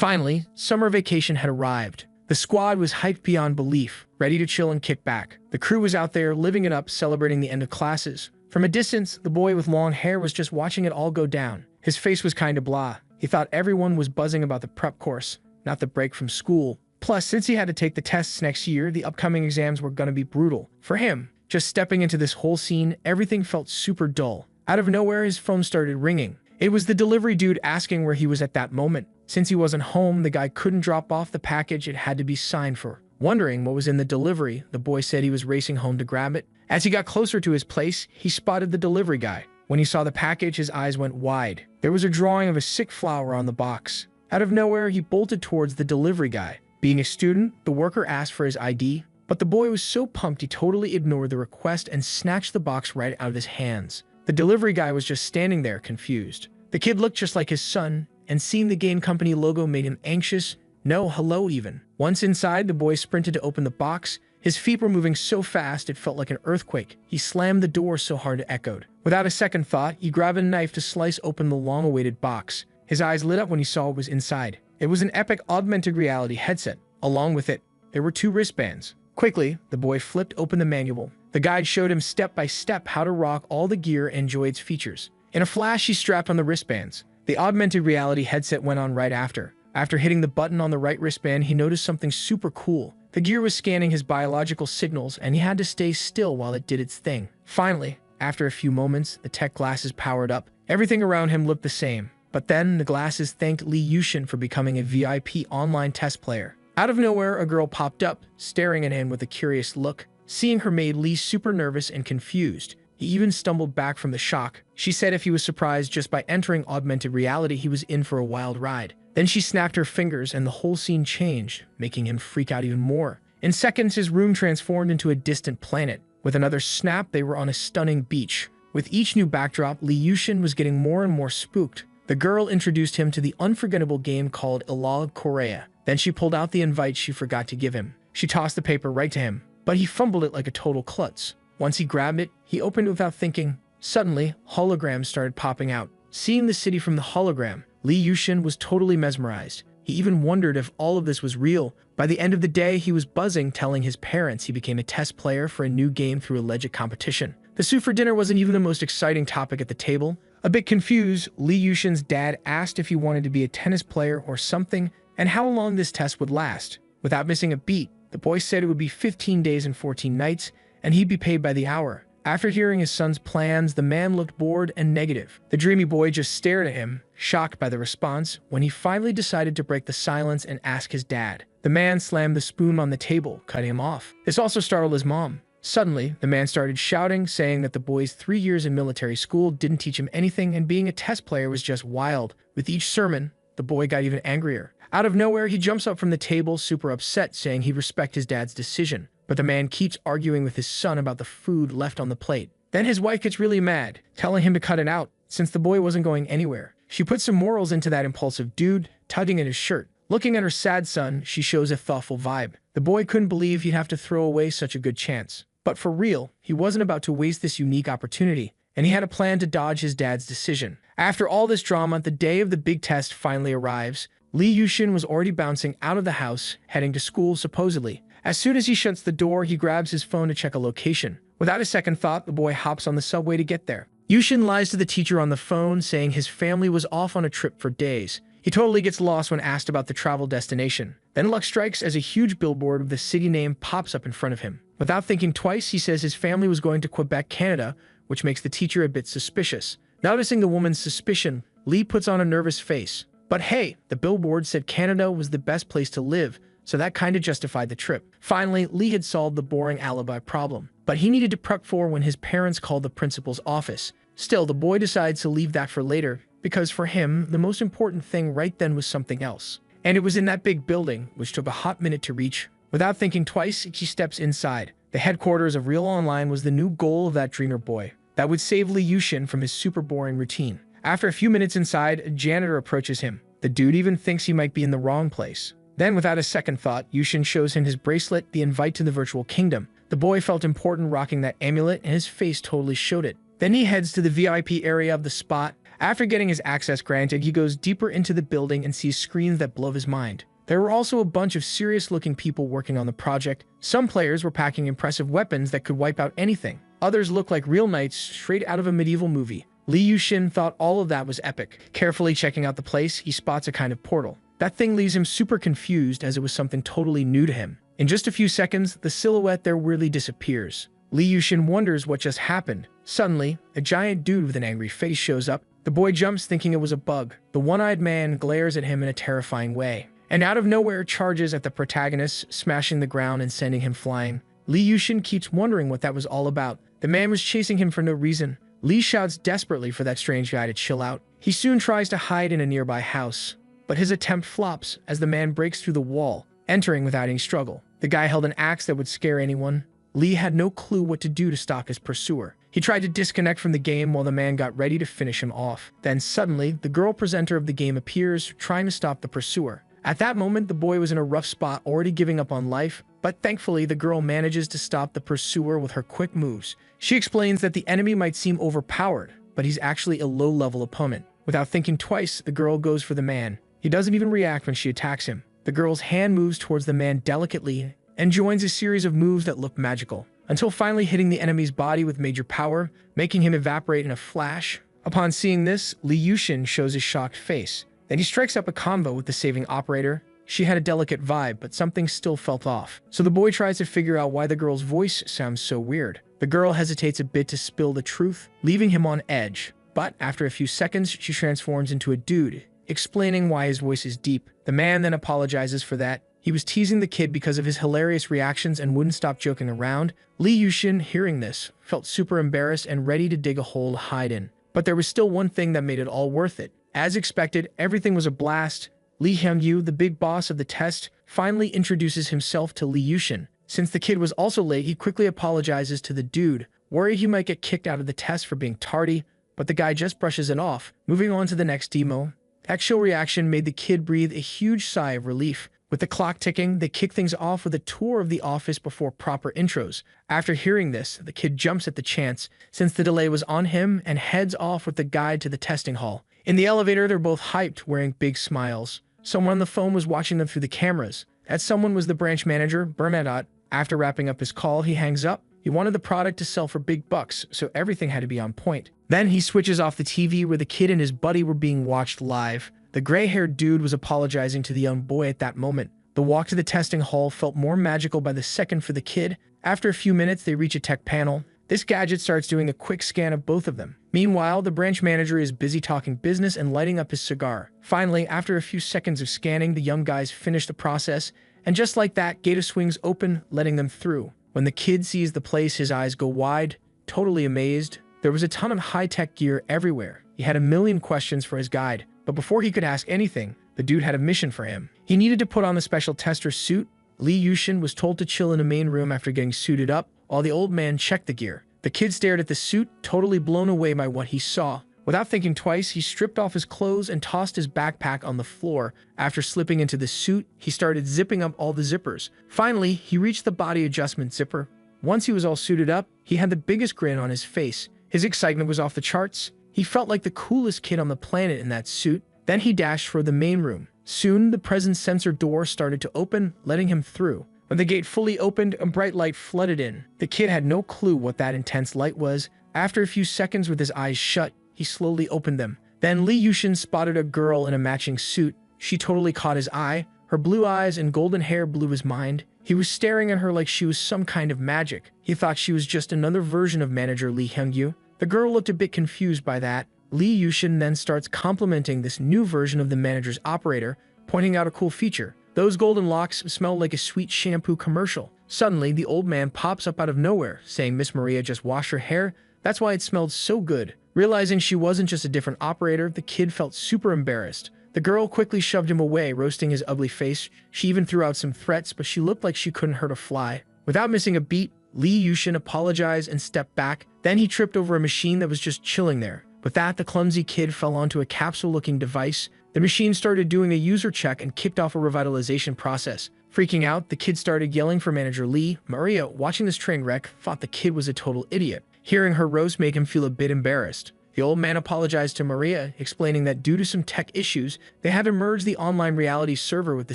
Finally, summer vacation had arrived. The squad was hyped beyond belief, ready to chill and kick back. The crew was out there living it up, celebrating the end of classes. From a distance, the boy with long hair was just watching it all go down. His face was kinda blah. He thought everyone was buzzing about the prep course, not the break from school. Plus, since he had to take the tests next year, the upcoming exams were gonna be brutal. For him, just stepping into this whole scene, everything felt super dull. Out of nowhere, his phone started ringing. It was the delivery dude asking where he was at that moment. Since he wasn't home, the guy couldn't drop off the package it had to be signed for. Wondering what was in the delivery, the boy said he was racing home to grab it. As he got closer to his place, he spotted the delivery guy. When he saw the package, his eyes went wide. There was a drawing of a sick flower on the box. Out of nowhere, he bolted towards the delivery guy. Being a student, the worker asked for his ID, but the boy was so pumped he totally ignored the request and snatched the box right out of his hands. The delivery guy was just standing there, confused. The kid looked just like his son, and seeing the game company logo made him anxious. No hello even. Once inside, the boy sprinted to open the box. His feet were moving so fast it felt like an earthquake. He slammed the door so hard it echoed. Without a second thought, he grabbed a knife to slice open the long-awaited box. His eyes lit up when he saw what was inside. It was an epic augmented reality headset. Along with it, there were 2 wristbands. Quickly, the boy flipped open the manual. The guide showed him step by step how to rock all the gear and enjoy its features. In a flash, he strapped on the wristbands. The augmented reality headset went on right after. After hitting the button on the right wristband, he noticed something super cool. The gear was scanning his biological signals, and he had to stay still while it did its thing. Finally, after a few moments, the tech glasses powered up. Everything around him looked the same. But then, the glasses thanked Lee Yushin for becoming a VIP online test player. Out of nowhere, a girl popped up, staring at him with a curious look. Seeing her made Lee super nervous and confused. He even stumbled back from the shock. She said if he was surprised just by entering augmented reality, he was in for a wild ride. Then she snapped her fingers and the whole scene changed, making him freak out even more. In seconds, his room transformed into a distant planet. With another snap, they were on a stunning beach. With each new backdrop, Lee Yushin was getting more and more spooked. The girl introduced him to the unforgettable game called Ilog Korea. Then she pulled out the invite she forgot to give him. She tossed the paper right to him, but he fumbled it like a total klutz. Once he grabbed it, he opened it without thinking. Suddenly, holograms started popping out. Seeing the city from the hologram, Lee Yushin was totally mesmerized. He even wondered if all of this was real. By the end of the day, he was buzzing, telling his parents he became a test player for a new game through a legit competition. The soup for dinner wasn't even the most exciting topic at the table. A bit confused, Lee Yushin's dad asked if he wanted to be a tennis player or something, and how long this test would last. Without missing a beat, the boy said it would be 15 days and 14 nights, and he'd be paid by the hour. After hearing his son's plans, the man looked bored and negative. The dreamy boy just stared at him, shocked by the response, when he finally decided to break the silence and ask his dad. The man slammed the spoon on the table, cutting him off. This also startled his mom. Suddenly, the man started shouting, saying that the boy's 3 years in military school didn't teach him anything and being a test player was just wild. With each sermon, the boy got even angrier. Out of nowhere, he jumps up from the table, super upset, saying he'd respect his dad's decision. But the man keeps arguing with his son about the food left on the plate. Then his wife gets really mad, telling him to cut it out, since the boy wasn't going anywhere. She put some morals into that impulsive dude, tugging at his shirt. Looking at her sad son, she shows a thoughtful vibe. The boy couldn't believe he'd have to throw away such a good chance. But for real, he wasn't about to waste this unique opportunity, and he had a plan to dodge his dad's decision. After all this drama, the day of the big test finally arrives. Lee Yushin was already bouncing out of the house, heading to school supposedly. As soon as he shuts the door, he grabs his phone to check a location. Without a second thought, the boy hops on the subway to get there. Yushin lies to the teacher on the phone, saying his family was off on a trip for days. He totally gets lost when asked about the travel destination. Then luck strikes as a huge billboard with the city name pops up in front of him. Without thinking twice, he says his family was going to Quebec, Canada, which makes the teacher a bit suspicious. Noticing the woman's suspicion, Lee puts on a nervous face. But hey, the billboard said Canada was the best place to live, so that kinda justified the trip. Finally, Lee had solved the boring alibi problem, but he needed to prep for when his parents called the principal's office. Still, the boy decides to leave that for later, because for him, the most important thing right then was something else. And it was in that big building, which took a hot minute to reach. Without thinking twice, he steps inside. The headquarters of Real Online was the new goal of that dreamer boy. That would save Lee Yushin from his super boring routine. After a few minutes inside, a janitor approaches him. The dude even thinks he might be in the wrong place. Then, without a second thought, Yushin shows him his bracelet, the invite to the virtual kingdom. The boy felt important rocking that amulet, and his face totally showed it. Then he heads to the VIP area of the spot. After getting his access granted, he goes deeper into the building and sees screens that blow his mind. There were also a bunch of serious-looking people working on the project. Some players were packing impressive weapons that could wipe out anything. Others looked like real knights straight out of a medieval movie. Li Yuxin thought all of that was epic. Carefully checking out the place, he spots a kind of portal. That thing leaves him super confused as it was something totally new to him. In just a few seconds, the silhouette there weirdly disappears. Li Yuxin wonders what just happened. Suddenly, a giant dude with an angry face shows up. The boy jumps thinking it was a bug. The one-eyed man glares at him in a terrifying way, and out of nowhere charges at the protagonist, smashing the ground and sending him flying. Li Yuxin keeps wondering what that was all about. The man was chasing him for no reason. Li shouts desperately for that strange guy to chill out. He soon tries to hide in a nearby house, but his attempt flops as the man breaks through the wall, entering without any struggle. The guy held an axe that would scare anyone. Li had no clue what to do to stop his pursuer. He tried to disconnect from the game while the man got ready to finish him off. Then suddenly, the girl presenter of the game appears, trying to stop the pursuer. At that moment, the boy was in a rough spot, already giving up on life, but thankfully the girl manages to stop the pursuer with her quick moves. She explains that the enemy might seem overpowered, but he's actually a low-level opponent. Without thinking twice, the girl goes for the man. He doesn't even react when she attacks him. The girl's hand moves towards the man delicately and joins a series of moves that look magical, until finally hitting the enemy's body with major power, making him evaporate in a flash. Upon seeing this, Li Yuxin shows his shocked face. Then he strikes up a convo with the saving operator. She had a delicate vibe, but something still felt off. So the boy tries to figure out why the girl's voice sounds so weird. The girl hesitates a bit to spill the truth, leaving him on edge. But after a few seconds, she transforms into a dude, explaining why his voice is deep. The man then apologizes for that. He was teasing the kid because of his hilarious reactions and wouldn't stop joking around. Li Yuxin, hearing this, felt super embarrassed and ready to dig a hole to hide in. But there was still one thing that made it all worth it. As expected, everything was a blast. Li Hyungyu, the big boss of the test, finally introduces himself to Li Yuxin. Since the kid was also late, he quickly apologizes to the dude, worried he might get kicked out of the test for being tardy, but the guy just brushes it off. Moving on to the next demo. Actual reaction made the kid breathe a huge sigh of relief. With the clock ticking, they kick things off with a tour of the office before proper intros. After hearing this, the kid jumps at the chance, since the delay was on him, and heads off with the guide to the testing hall. In the elevator, they're both hyped, wearing big smiles. Someone on the phone was watching them through the cameras. That someone was the branch manager, Bernadette. After wrapping up his call, he hangs up. He wanted the product to sell for big bucks, so everything had to be on point. Then he switches off the TV where the kid and his buddy were being watched live. The gray-haired dude was apologizing to the young boy at that moment. The walk to the testing hall felt more magical by the second for the kid. After a few minutes, they reach a tech panel. This gadget starts doing a quick scan of both of them. Meanwhile, the branch manager is busy talking business and lighting up his cigar. Finally, after a few seconds of scanning, the young guys finish the process, and just like that, gate swings open, letting them through. When the kid sees the place, his eyes go wide, totally amazed. There was a ton of high-tech gear everywhere. He had a million questions for his guide, but before he could ask anything, the dude had a mission for him. He needed to put on the special tester suit. Li Yuxin was told to chill in a main room after getting suited up, while the old man checked the gear. The kid stared at the suit, totally blown away by what he saw. Without thinking twice, he stripped off his clothes and tossed his backpack on the floor. After slipping into the suit, he started zipping up all the zippers. Finally, he reached the body adjustment zipper. Once he was all suited up, he had the biggest grin on his face. His excitement was off the charts. He felt like the coolest kid on the planet in that suit. Then he dashed for the main room. Soon, the presence sensor door started to open, letting him through. When the gate fully opened, a bright light flooded in. The kid had no clue what that intense light was. After a few seconds with his eyes shut, he slowly opened them. Then Li Yuxin spotted a girl in a matching suit. She totally caught his eye. Her blue eyes and golden hair blew his mind. He was staring at her like she was some kind of magic. He thought she was just another version of manager Li Hyungyu. The girl looked a bit confused by that. Li Yuxin then starts complimenting this new version of the manager's operator, pointing out a cool feature. Those golden locks smell like a sweet shampoo commercial. Suddenly, the old man pops up out of nowhere, saying Miss Maria just washed her hair. That's why it smelled so good. Realizing she wasn't just a different operator, the kid felt super embarrassed. The girl quickly shoved him away, roasting his ugly face. She even threw out some threats, but she looked like she couldn't hurt a fly. Without missing a beat, Li Yuxin apologized and stepped back. Then he tripped over a machine that was just chilling there. With that, the clumsy kid fell onto a capsule-looking device. The machine started doing a user check and kicked off a revitalization process. Freaking out, the kid started yelling for manager Lee. Maria, watching this train wreck, thought the kid was a total idiot. Hearing her roast made him feel a bit embarrassed. The old man apologized to Maria, explaining that due to some tech issues, they had to merge the online reality server with the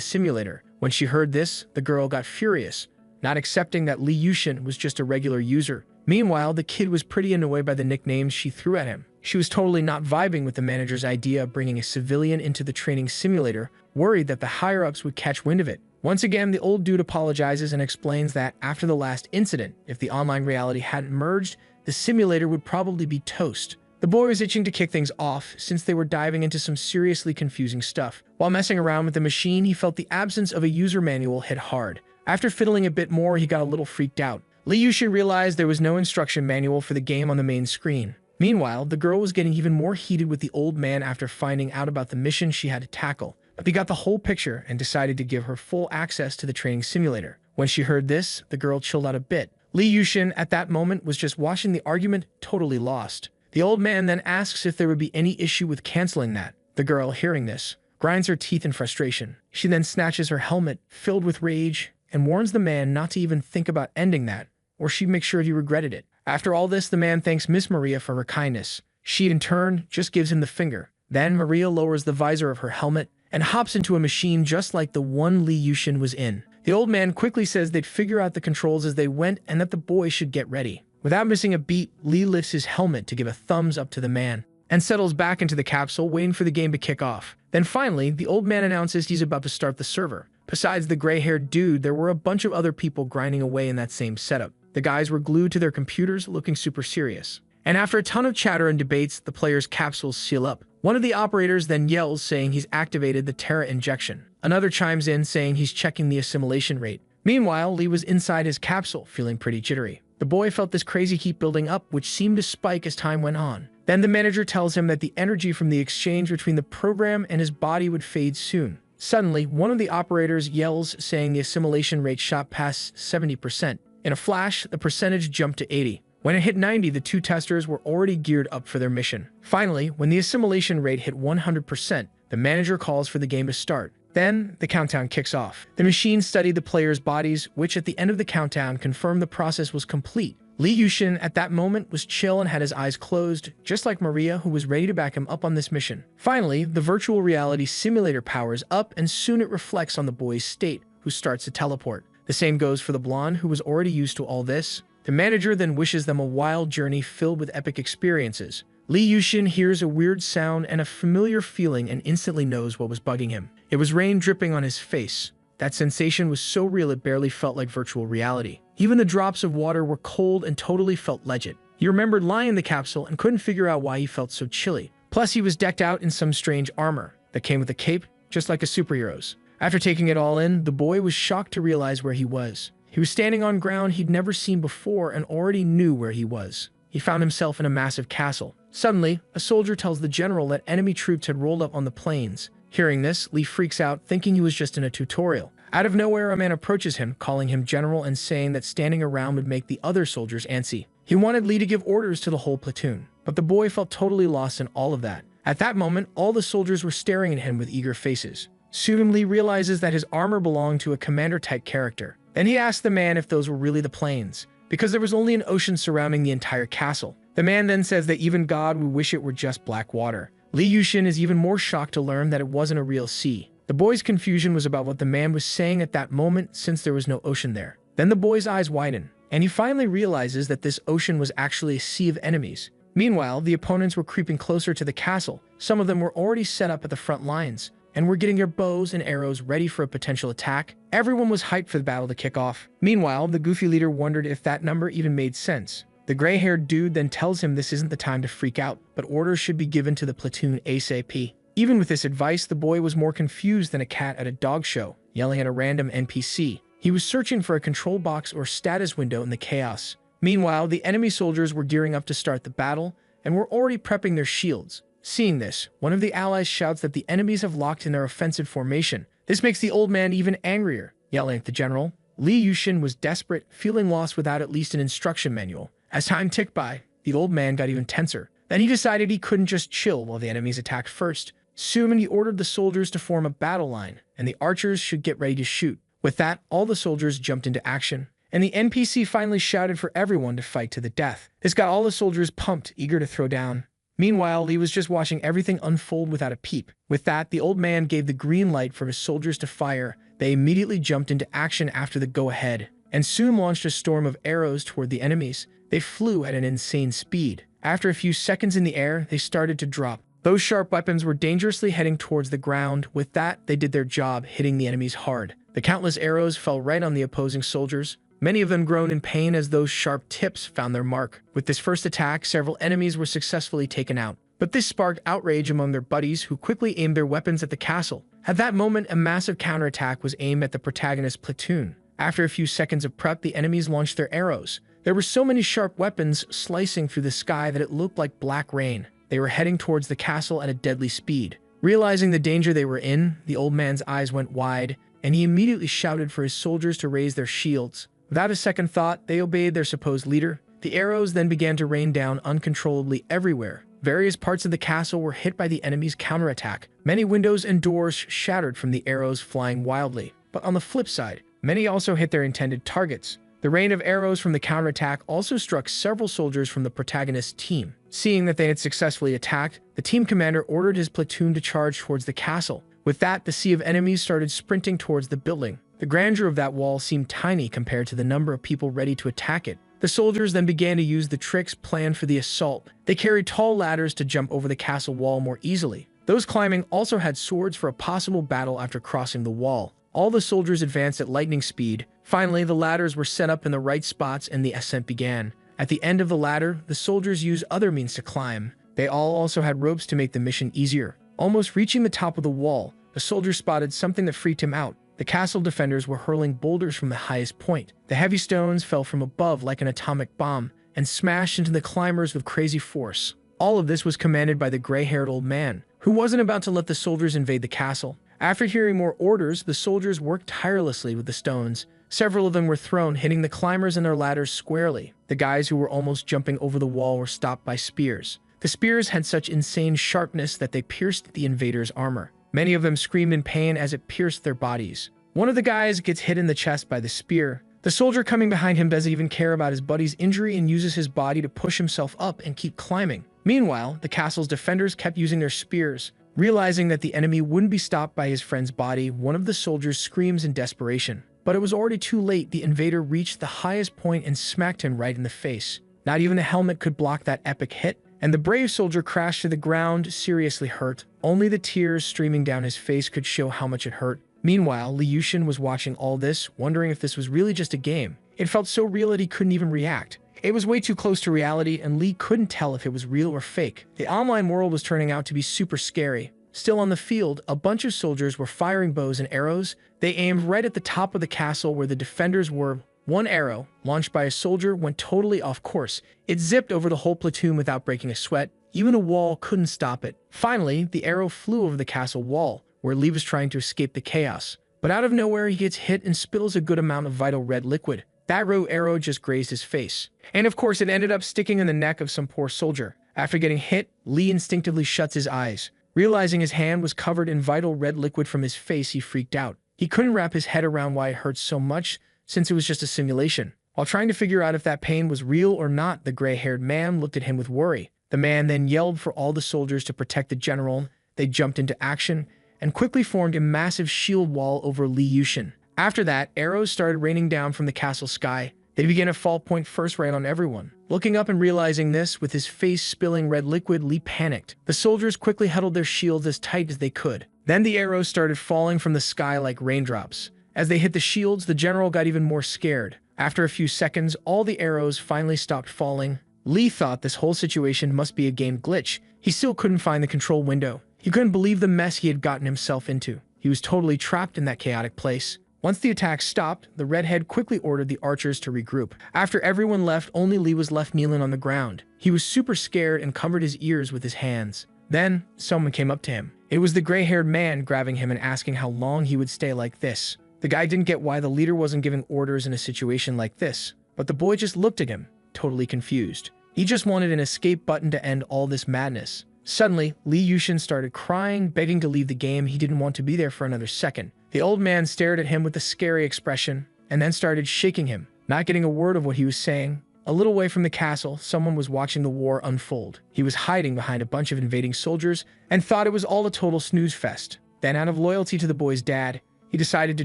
simulator. When she heard this, the girl got furious, not accepting that Li Yushin was just a regular user. Meanwhile, the kid was pretty annoyed by the nicknames she threw at him. She was totally not vibing with the manager's idea of bringing a civilian into the training simulator, worried that the higher-ups would catch wind of it. Once again, the old dude apologizes and explains that after the last incident, if the online reality hadn't merged, the simulator would probably be toast. The boy was itching to kick things off since they were diving into some seriously confusing stuff. While messing around with the machine, he felt the absence of a user manual hit hard. After fiddling a bit more, he got a little freaked out. Li Yushin realized there was no instruction manual for the game on the main screen. Meanwhile, the girl was getting even more heated with the old man after finding out about the mission she had to tackle. But they got the whole picture and decided to give her full access to the training simulator. When she heard this, the girl chilled out a bit. Li Yushin, at that moment, was just watching the argument, totally lost. The old man then asks if there would be any issue with canceling that. The girl, hearing this, grinds her teeth in frustration. She then snatches her helmet, filled with rage, and warns the man not to even think about ending that, or she'd make sure he regretted it. After all this, the man thanks Miss Maria for her kindness. She, in turn, just gives him the finger. Then Maria lowers the visor of her helmet and hops into a machine just like the one Li Yushin was in. The old man quickly says they'd figure out the controls as they went and that the boy should get ready. Without missing a beat, Li lifts his helmet to give a thumbs up to the man and settles back into the capsule, waiting for the game to kick off. Then finally, the old man announces he's about to start the server. Besides the gray-haired dude, there were a bunch of other people grinding away in that same setup. The guys were glued to their computers, looking super serious. And after a ton of chatter and debates, the players' capsules seal up. One of the operators then yells, saying he's activated the Terra injection. Another chimes in, saying he's checking the assimilation rate. Meanwhile, Li was inside his capsule, feeling pretty jittery. The boy felt this crazy heat building up, which seemed to spike as time went on. Then the manager tells him that the energy from the exchange between the program and his body would fade soon. Suddenly, one of the operators yells, saying the assimilation rate shot past 70%. In a flash, the percentage jumped to 80. When it hit 90, the two testers were already geared up for their mission. Finally, when the assimilation rate hit 100%, the manager calls for the game to start. Then, the countdown kicks off. The machine studied the players' bodies, which at the end of the countdown confirmed the process was complete. Li Yushin, at that moment, was chill and had his eyes closed, just like Maria, who was ready to back him up on this mission. Finally, the virtual reality simulator powers up, and soon it reflects on the boy's state, who starts to teleport. The same goes for the blonde, who was already used to all this. The manager then wishes them a wild journey filled with epic experiences. Li Yushin hears a weird sound and a familiar feeling and instantly knows what was bugging him. It was rain dripping on his face. That sensation was so real it barely felt like virtual reality. Even the drops of water were cold and totally felt legit. He remembered lying in the capsule and couldn't figure out why he felt so chilly. Plus, he was decked out in some strange armor that came with a cape, just like a superhero's. After taking it all in, the boy was shocked to realize where he was. He was standing on ground he'd never seen before and already knew where he was. He found himself in a massive castle. Suddenly, a soldier tells the general that enemy troops had rolled up on the plains. Hearing this, Li freaks out, thinking he was just in a tutorial. Out of nowhere, a man approaches him, calling him general and saying that standing around would make the other soldiers antsy. He wanted Li to give orders to the whole platoon, but the boy felt totally lost in all of that. At that moment, all the soldiers were staring at him with eager faces. Soon, Li realizes that his armor belonged to a commander-type character. Then he asked the man if those were really the plains, because there was only an ocean surrounding the entire castle. The man then says that even God would wish it were just black water. Li Yushin is even more shocked to learn that it wasn't a real sea. The boy's confusion was about what the man was saying at that moment, since there was no ocean there. Then the boy's eyes widen, and he finally realizes that this ocean was actually a sea of enemies. Meanwhile, the opponents were creeping closer to the castle. Some of them were already set up at the front lines, and were getting their bows and arrows ready for a potential attack. Everyone was hyped for the battle to kick off. Meanwhile, the goofy leader wondered if that number even made sense. The gray-haired dude then tells him this isn't the time to freak out, but orders should be given to the platoon ASAP. Even with this advice, the boy was more confused than a cat at a dog show, yelling at a random NPC. He was searching for a control box or status window in the chaos. Meanwhile, the enemy soldiers were gearing up to start the battle, and were already prepping their shields. Seeing this, one of the allies shouts that the enemies have locked in their offensive formation. This makes the old man even angrier, yelling at the general. Li Yushin was desperate, feeling lost without at least an instruction manual. As time ticked by, the old man got even tenser. Then he decided he couldn't just chill while the enemies attacked first. Soon he ordered the soldiers to form a battle line, and the archers should get ready to shoot. With that, all the soldiers jumped into action, and the NPC finally shouted for everyone to fight to the death. This got all the soldiers pumped, eager to throw down. Meanwhile, Lee was just watching everything unfold without a peep. With that, the old man gave the green light for his soldiers to fire. They immediately jumped into action after the go-ahead, and soon launched a storm of arrows toward the enemies. They flew at an insane speed. After a few seconds in the air, they started to drop. Those sharp weapons were dangerously heading towards the ground. With that, they did their job, hitting the enemies hard. The countless arrows fell right on the opposing soldiers. Many of them groaned in pain as those sharp tips found their mark. With this first attack, several enemies were successfully taken out. But this sparked outrage among their buddies, who quickly aimed their weapons at the castle. At that moment, a massive counterattack was aimed at the protagonist's platoon. After a few seconds of prep, the enemies launched their arrows. There were so many sharp weapons slicing through the sky that it looked like black rain. They were heading towards the castle at a deadly speed. Realizing the danger they were in, the old man's eyes went wide, and he immediately shouted for his soldiers to raise their shields. Without a second thought, they obeyed their supposed leader. The arrows then began to rain down uncontrollably everywhere. Various parts of the castle were hit by the enemy's counterattack. Many windows and doors shattered from the arrows flying wildly. But on the flip side, many also hit their intended targets. The rain of arrows from the counterattack also struck several soldiers from the protagonist's team. Seeing that they had successfully attacked, the team commander ordered his platoon to charge towards the castle. With that, the sea of enemies started sprinting towards the building. The grandeur of that wall seemed tiny compared to the number of people ready to attack it. The soldiers then began to use the tricks planned for the assault. They carried tall ladders to jump over the castle wall more easily. Those climbing also had swords for a possible battle after crossing the wall. All the soldiers advanced at lightning speed. Finally, the ladders were set up in the right spots and the ascent began. At the end of the ladder, the soldiers used other means to climb. They all also had ropes to make the mission easier. Almost reaching the top of the wall, the soldier spotted something that freaked him out. The castle defenders were hurling boulders from the highest point. The heavy stones fell from above like an atomic bomb and smashed into the climbers with crazy force. All of this was commanded by the gray-haired old man, who wasn't about to let the soldiers invade the castle. After hearing more orders, the soldiers worked tirelessly with the stones. Several of them were thrown, hitting the climbers and their ladders squarely. The guys who were almost jumping over the wall were stopped by spears. The spears had such insane sharpness that they pierced the invaders' armor. Many of them screamed in pain as it pierced their bodies. One of the guys gets hit in the chest by the spear. The soldier coming behind him doesn't even care about his buddy's injury and uses his body to push himself up and keep climbing. Meanwhile, the castle's defenders kept using their spears. Realizing that the enemy wouldn't be stopped by his friend's body, one of the soldiers screams in desperation. But it was already too late. The invader reached the highest point and smacked him right in the face. Not even the helmet could block that epic hit, and the brave soldier crashed to the ground, seriously hurt. Only the tears streaming down his face could show how much it hurt. Meanwhile, Li Yushin was watching all this, wondering if this was really just a game. It felt so real that he couldn't even react. It was way too close to reality, and Li couldn't tell if it was real or fake. The online world was turning out to be super scary. Still on the field, a bunch of soldiers were firing bows and arrows. They aimed right at the top of the castle where the defenders were. One arrow, launched by a soldier, went totally off course. It zipped over the whole platoon without breaking a sweat. Even a wall couldn't stop it. Finally, the arrow flew over the castle wall, where Lee was trying to escape the chaos. But out of nowhere, he gets hit and spills a good amount of vital red liquid. That arrow just grazed his face. And of course, it ended up sticking in the neck of some poor soldier. After getting hit, Lee instinctively shuts his eyes. Realizing his hand was covered in vital red liquid from his face, he freaked out. He couldn't wrap his head around why it hurt so much, since it was just a simulation. While trying to figure out if that pain was real or not, the gray-haired man looked at him with worry. The man then yelled for all the soldiers to protect the general. They jumped into action and quickly formed a massive shield wall over Li Yushin. After that, arrows started raining down from the castle sky. They began to fall point first right on everyone. Looking up and realizing this, with his face spilling red liquid, Li panicked. The soldiers quickly huddled their shields as tight as they could. Then the arrows started falling from the sky like raindrops. As they hit the shields, the general got even more scared. After a few seconds, all the arrows finally stopped falling. Li thought this whole situation must be a game glitch. He still couldn't find the control window. He couldn't believe the mess he had gotten himself into. He was totally trapped in that chaotic place. Once the attack stopped, the redhead quickly ordered the archers to regroup. After everyone left, only Li was left kneeling on the ground. He was super scared and covered his ears with his hands. Then, someone came up to him. It was the gray-haired man, grabbing him and asking how long he would stay like this. The guy didn't get why the leader wasn't giving orders in a situation like this, but the boy just looked at him, totally confused. He just wanted an escape button to end all this madness. Suddenly, Li Yushin started crying, begging to leave the game. He didn't want to be there for another second. The old man stared at him with a scary expression, and then started shaking him. Not getting a word of what he was saying, A little way from the castle, someone was watching the war unfold. He was hiding behind a bunch of invading soldiers and thought it was all a total snooze fest. Then, out of loyalty to the boy's dad, he decided to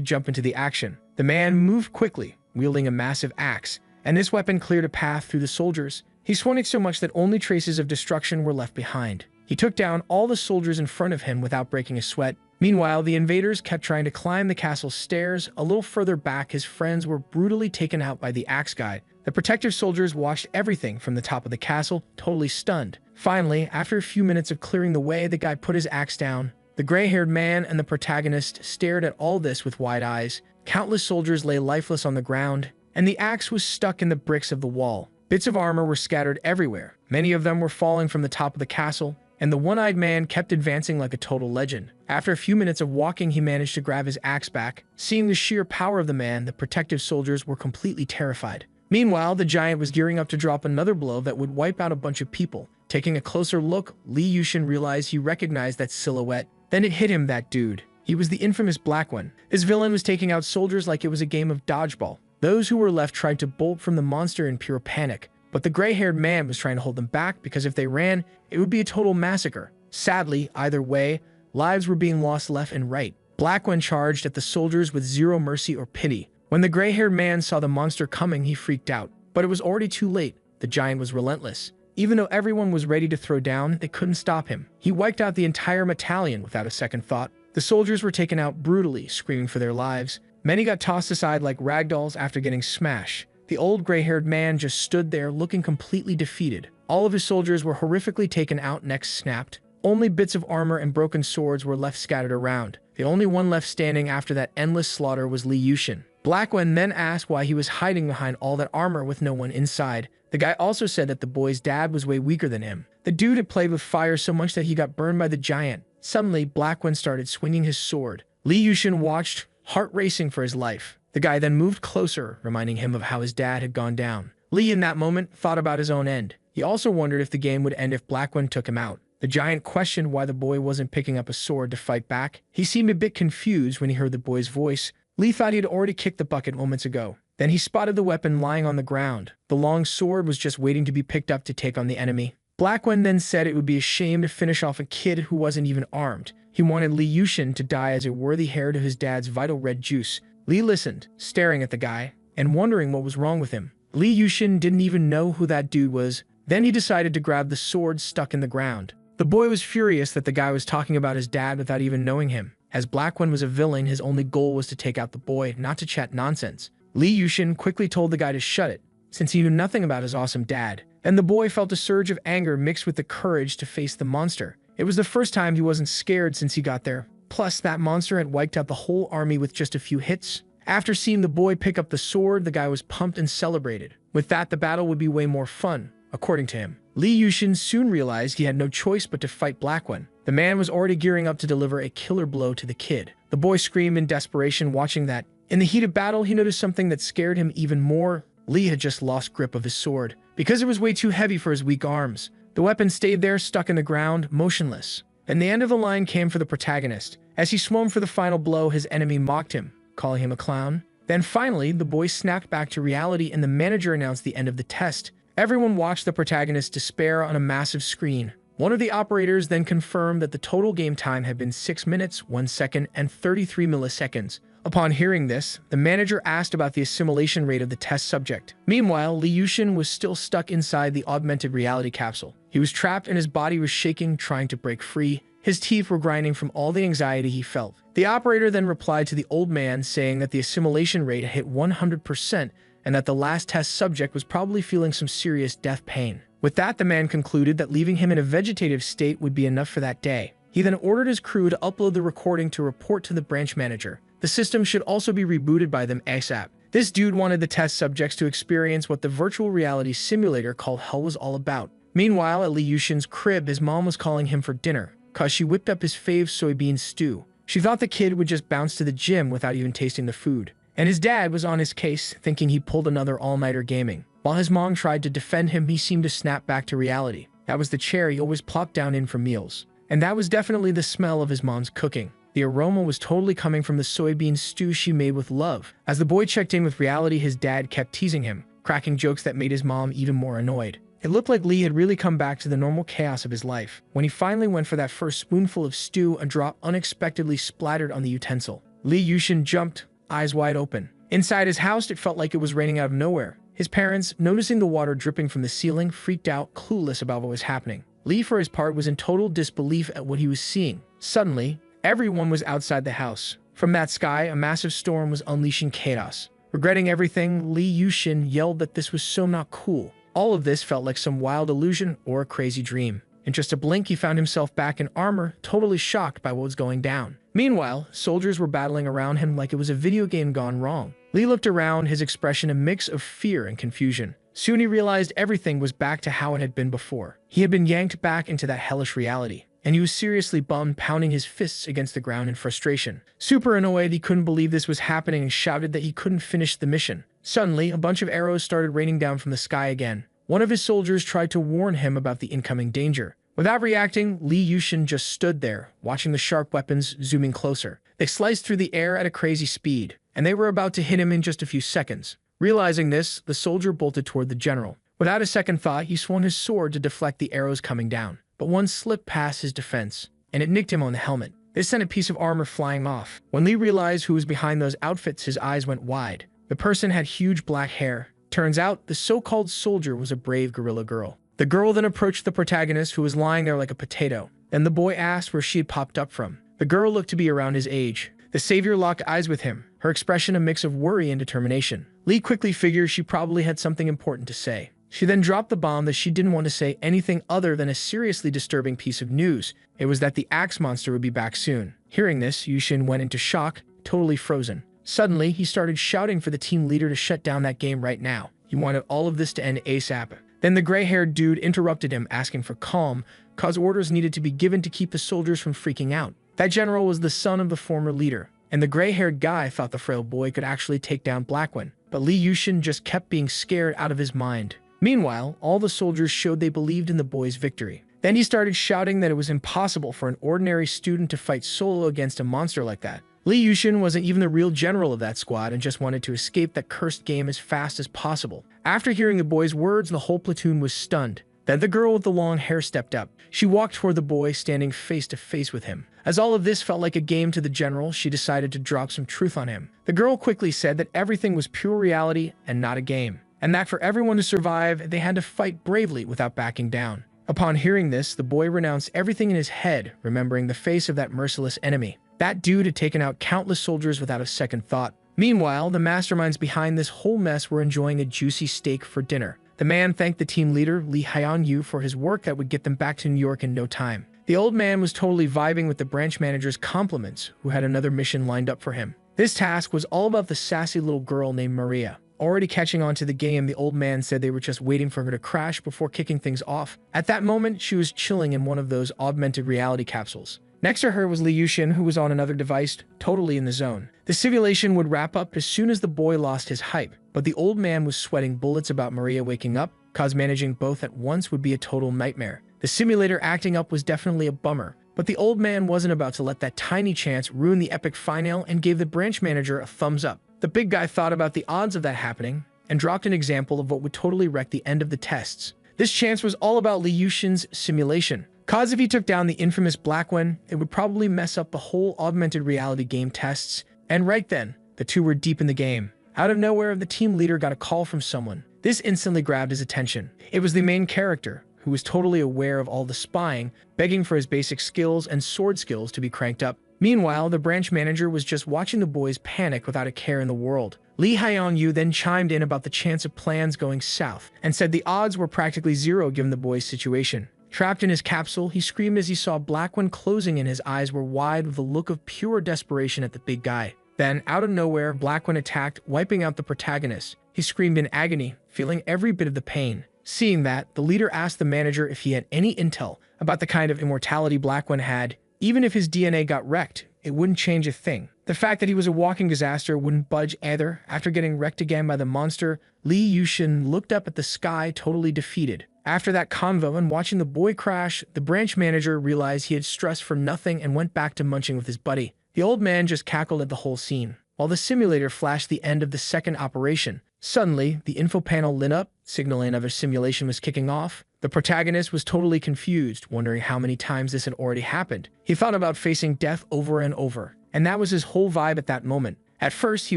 jump into the action. The man moved quickly, wielding a massive axe, and this weapon cleared a path through the soldiers. He swung it so much that only traces of destruction were left behind. He took down all the soldiers in front of him without breaking a sweat. Meanwhile, the invaders kept trying to climb the castle stairs. A little further back, his friends were brutally taken out by the axe guy. The protective soldiers watched everything from the top of the castle, totally stunned. Finally, after a few minutes of clearing the way, the guy put his axe down. The gray-haired man and the protagonist stared at all this with wide eyes. Countless soldiers lay lifeless on the ground, and the axe was stuck in the bricks of the wall. Bits of armor were scattered everywhere. Many of them were falling from the top of the castle, and the one-eyed man kept advancing like a total legend. After a few minutes of walking, he managed to grab his axe back. Seeing the sheer power of the man, the protective soldiers were completely terrified. Meanwhile, the giant was gearing up to drop another blow that would wipe out a bunch of people. Taking a closer look, Lee Yushin realized he recognized that silhouette. Then it hit him, that dude. He was the infamous Black One. His villain was taking out soldiers like it was a game of dodgeball. Those who were left tried to bolt from the monster in pure panic, but the gray-haired man was trying to hold them back because if they ran, it would be a total massacre. Sadly, either way, lives were being lost left and right. Black One charged at the soldiers with zero mercy or pity. When the gray-haired man saw the monster coming, he freaked out. But it was already too late. The giant was relentless. Even though everyone was ready to throw down, they couldn't stop him. He wiped out the entire battalion without a second thought. The soldiers were taken out brutally, screaming for their lives. Many got tossed aside like ragdolls after getting smashed. The old gray-haired man just stood there looking completely defeated. All of his soldiers were horrifically taken out, necks snapped. Only bits of armor and broken swords were left scattered around. The only one left standing after that endless slaughter was Lee Yushin. Black One then asked why he was hiding behind all that armor with no one inside. The guy also said that the boy's dad was way weaker than him. The dude had played with fire so much that he got burned by the giant. Suddenly, Black One started swinging his sword. Lee Yushin watched, heart racing for his life. The guy then moved closer, reminding him of how his dad had gone down. Lee, in that moment, thought about his own end. He also wondered if the game would end if Black One took him out. The giant questioned why the boy wasn't picking up a sword to fight back. He seemed a bit confused when he heard the boy's voice. Lee thought he had already kicked the bucket moments ago. Then he spotted the weapon lying on the ground. The long sword was just waiting to be picked up to take on the enemy. Black One then said it would be a shame to finish off a kid who wasn't even armed. He wanted Lee Yushin to die as a worthy heir to his dad's vital red juice. Lee listened, staring at the guy, and wondering what was wrong with him. Lee Yushin didn't even know who that dude was. Then he decided to grab the sword stuck in the ground. The boy was furious that the guy was talking about his dad without even knowing him. As Black One was a villain, his only goal was to take out the boy, not to chat nonsense. Lee Yushin quickly told the guy to shut it, since he knew nothing about his awesome dad. And the boy felt a surge of anger mixed with the courage to face the monster. It was the first time he wasn't scared since he got there. Plus, that monster had wiped out the whole army with just a few hits. After seeing the boy pick up the sword, the guy was pumped and celebrated. With that, the battle would be way more fun, according to him. Lee Yushin soon realized he had no choice but to fight Black One. The man was already gearing up to deliver a killer blow to the kid. The boy screamed in desperation watching that. In the heat of battle, he noticed something that scared him even more. Lee had just lost grip of his sword, because it was way too heavy for his weak arms. The weapon stayed there, stuck in the ground, motionless. And the end of the line came for the protagonist. As he swung for the final blow, his enemy mocked him, calling him a clown. Then finally, the boy snapped back to reality and the manager announced the end of the test. Everyone watched the protagonist despair on a massive screen. One of the operators then confirmed that the total game time had been 6 minutes, 1 second, and 33 milliseconds. Upon hearing this, the manager asked about the assimilation rate of the test subject. Meanwhile, Lee Yushin was still stuck inside the augmented reality capsule. He was trapped and his body was shaking, trying to break free. His teeth were grinding from all the anxiety he felt. The operator then replied to the old man, saying that the assimilation rate had hit 100% and that the last test subject was probably feeling some serious death pain. With that, the man concluded that leaving him in a vegetative state would be enough for that day. He then ordered his crew to upload the recording to report to the branch manager. The system should also be rebooted by them ASAP. This dude wanted the test subjects to experience what the virtual reality simulator called Hell was all about. Meanwhile, at Lee Yushin's crib, his mom was calling him for dinner, cause she whipped up his fave soybean stew. She thought the kid would just bounce to the gym without even tasting the food. And his dad was on his case, thinking he pulled another all-nighter gaming. While his mom tried to defend him, he seemed to snap back to reality. That was the chair he always plopped down in for meals. And that was definitely the smell of his mom's cooking. The aroma was totally coming from the soybean stew she made with love. As the boy checked in with reality, his dad kept teasing him, cracking jokes that made his mom even more annoyed. It looked like Lee had really come back to the normal chaos of his life. When he finally went for that first spoonful of stew, a drop unexpectedly splattered on the utensil. Lee Yushin jumped, eyes wide open. Inside his house, it felt like it was raining out of nowhere. His parents, noticing the water dripping from the ceiling, freaked out, clueless about what was happening. Lee, for his part, was in total disbelief at what he was seeing. Suddenly, everyone was outside the house. From that sky, a massive storm was unleashing chaos. Regretting everything, Lee Yushin yelled that this was so not cool. All of this felt like some wild illusion or a crazy dream. In just a blink, he found himself back in armor, totally shocked by what was going down. Meanwhile, soldiers were battling around him like it was a video game gone wrong. Lee looked around, his expression a mix of fear and confusion. Soon he realized everything was back to how it had been before. He had been yanked back into that hellish reality, and he was seriously bummed, pounding his fists against the ground in frustration. Super annoyed, he couldn't believe this was happening and shouted that he couldn't finish the mission. Suddenly, a bunch of arrows started raining down from the sky again. One of his soldiers tried to warn him about the incoming danger. Without reacting, Lee Yushin just stood there, watching the sharp weapons zooming closer. They sliced through the air at a crazy speed, and they were about to hit him in just a few seconds. Realizing this, the soldier bolted toward the general. Without a second thought, he swung his sword to deflect the arrows coming down. But one slipped past his defense, and it nicked him on the helmet. This sent a piece of armor flying off. When Lee realized who was behind those outfits, his eyes went wide. The person had huge black hair. Turns out, the so-called soldier was a brave guerrilla girl. The girl then approached the protagonist, who was lying there like a potato. Then the boy asked where she had popped up from. The girl looked to be around his age. The savior locked eyes with him, her expression a mix of worry and determination. Lee quickly figured she probably had something important to say. She then dropped the bomb that she didn't want to say anything other than a seriously disturbing piece of news. It was that the axe monster would be back soon. Hearing this, Yushin went into shock, totally frozen. Suddenly, he started shouting for the team leader to shut down that game right now. He wanted all of this to end ASAP. Then the gray-haired dude interrupted him, asking for calm, cause orders needed to be given to keep the soldiers from freaking out. That general was the son of the former leader, and the gray-haired guy thought the frail boy could actually take down Blackwin. But Lee Yushin just kept being scared out of his mind. Meanwhile, all the soldiers showed they believed in the boy's victory. Then he started shouting that it was impossible for an ordinary student to fight solo against a monster like that. Lee Yushin wasn't even the real general of that squad and just wanted to escape that cursed game as fast as possible. After hearing the boy's words, the whole platoon was stunned. Then the girl with the long hair stepped up. She walked toward the boy, standing face to face with him. As all of this felt like a game to the general, she decided to drop some truth on him. The girl quickly said that everything was pure reality and not a game, and that for everyone to survive, they had to fight bravely without backing down. Upon hearing this, the boy renounced everything in his head, remembering the face of that merciless enemy. That dude had taken out countless soldiers without a second thought. Meanwhile, the masterminds behind this whole mess were enjoying a juicy steak for dinner. The man thanked the team leader, Lee Hyun-yu, for his work that would get them back to New York in no time. The old man was totally vibing with the branch manager's compliments, who had another mission lined up for him. This task was all about the sassy little girl named Maria. Already catching on to the game, the old man said they were just waiting for her to crash before kicking things off. At that moment, she was chilling in one of those augmented reality capsules. Next to her was Lee Yushin, who was on another device, totally in the zone. The simulation would wrap up as soon as the boy lost his hype, but the old man was sweating bullets about Maria waking up, cause managing both at once would be a total nightmare. The simulator acting up was definitely a bummer, but the old man wasn't about to let that tiny chance ruin the epic finale and gave the branch manager a thumbs up. The big guy thought about the odds of that happening and dropped an example of what would totally wreck the end of the tests. This chance was all about Lee Yushin's simulation. Cause if he took down the infamous Blackwin, it would probably mess up the whole augmented reality game tests. And right then, the two were deep in the game. Out of nowhere, the team leader got a call from someone. This instantly grabbed his attention. It was the main character, who was totally aware of all the spying, begging for his basic skills and sword skills to be cranked up. Meanwhile, the branch manager was just watching the boys panic without a care in the world. Lee Hyun-yu then chimed in about the chance of plans going south, and said the odds were practically zero given the boys' situation. Trapped in his capsule, he screamed as he saw Blackwin closing and his eyes were wide with a look of pure desperation at the big guy. Then, out of nowhere, Blackwin attacked, wiping out the protagonist. He screamed in agony, feeling every bit of the pain. Seeing that, the leader asked the manager if he had any intel about the kind of immortality Blackwin had. Even if his DNA got wrecked, it wouldn't change a thing. The fact that he was a walking disaster wouldn't budge either. After getting wrecked again by the monster, Lee Yushin looked up at the sky, totally defeated. After that convo and watching the boy crash, the branch manager realized he had stressed for nothing and went back to munching with his buddy. The old man just cackled at the whole scene. while the simulator flashed the end of the second operation. Suddenly, the info panel lit up, signaling another simulation was kicking off. The protagonist was totally confused, wondering how many times this had already happened. He thought about facing death over and over, and that was his whole vibe at that moment. At first, he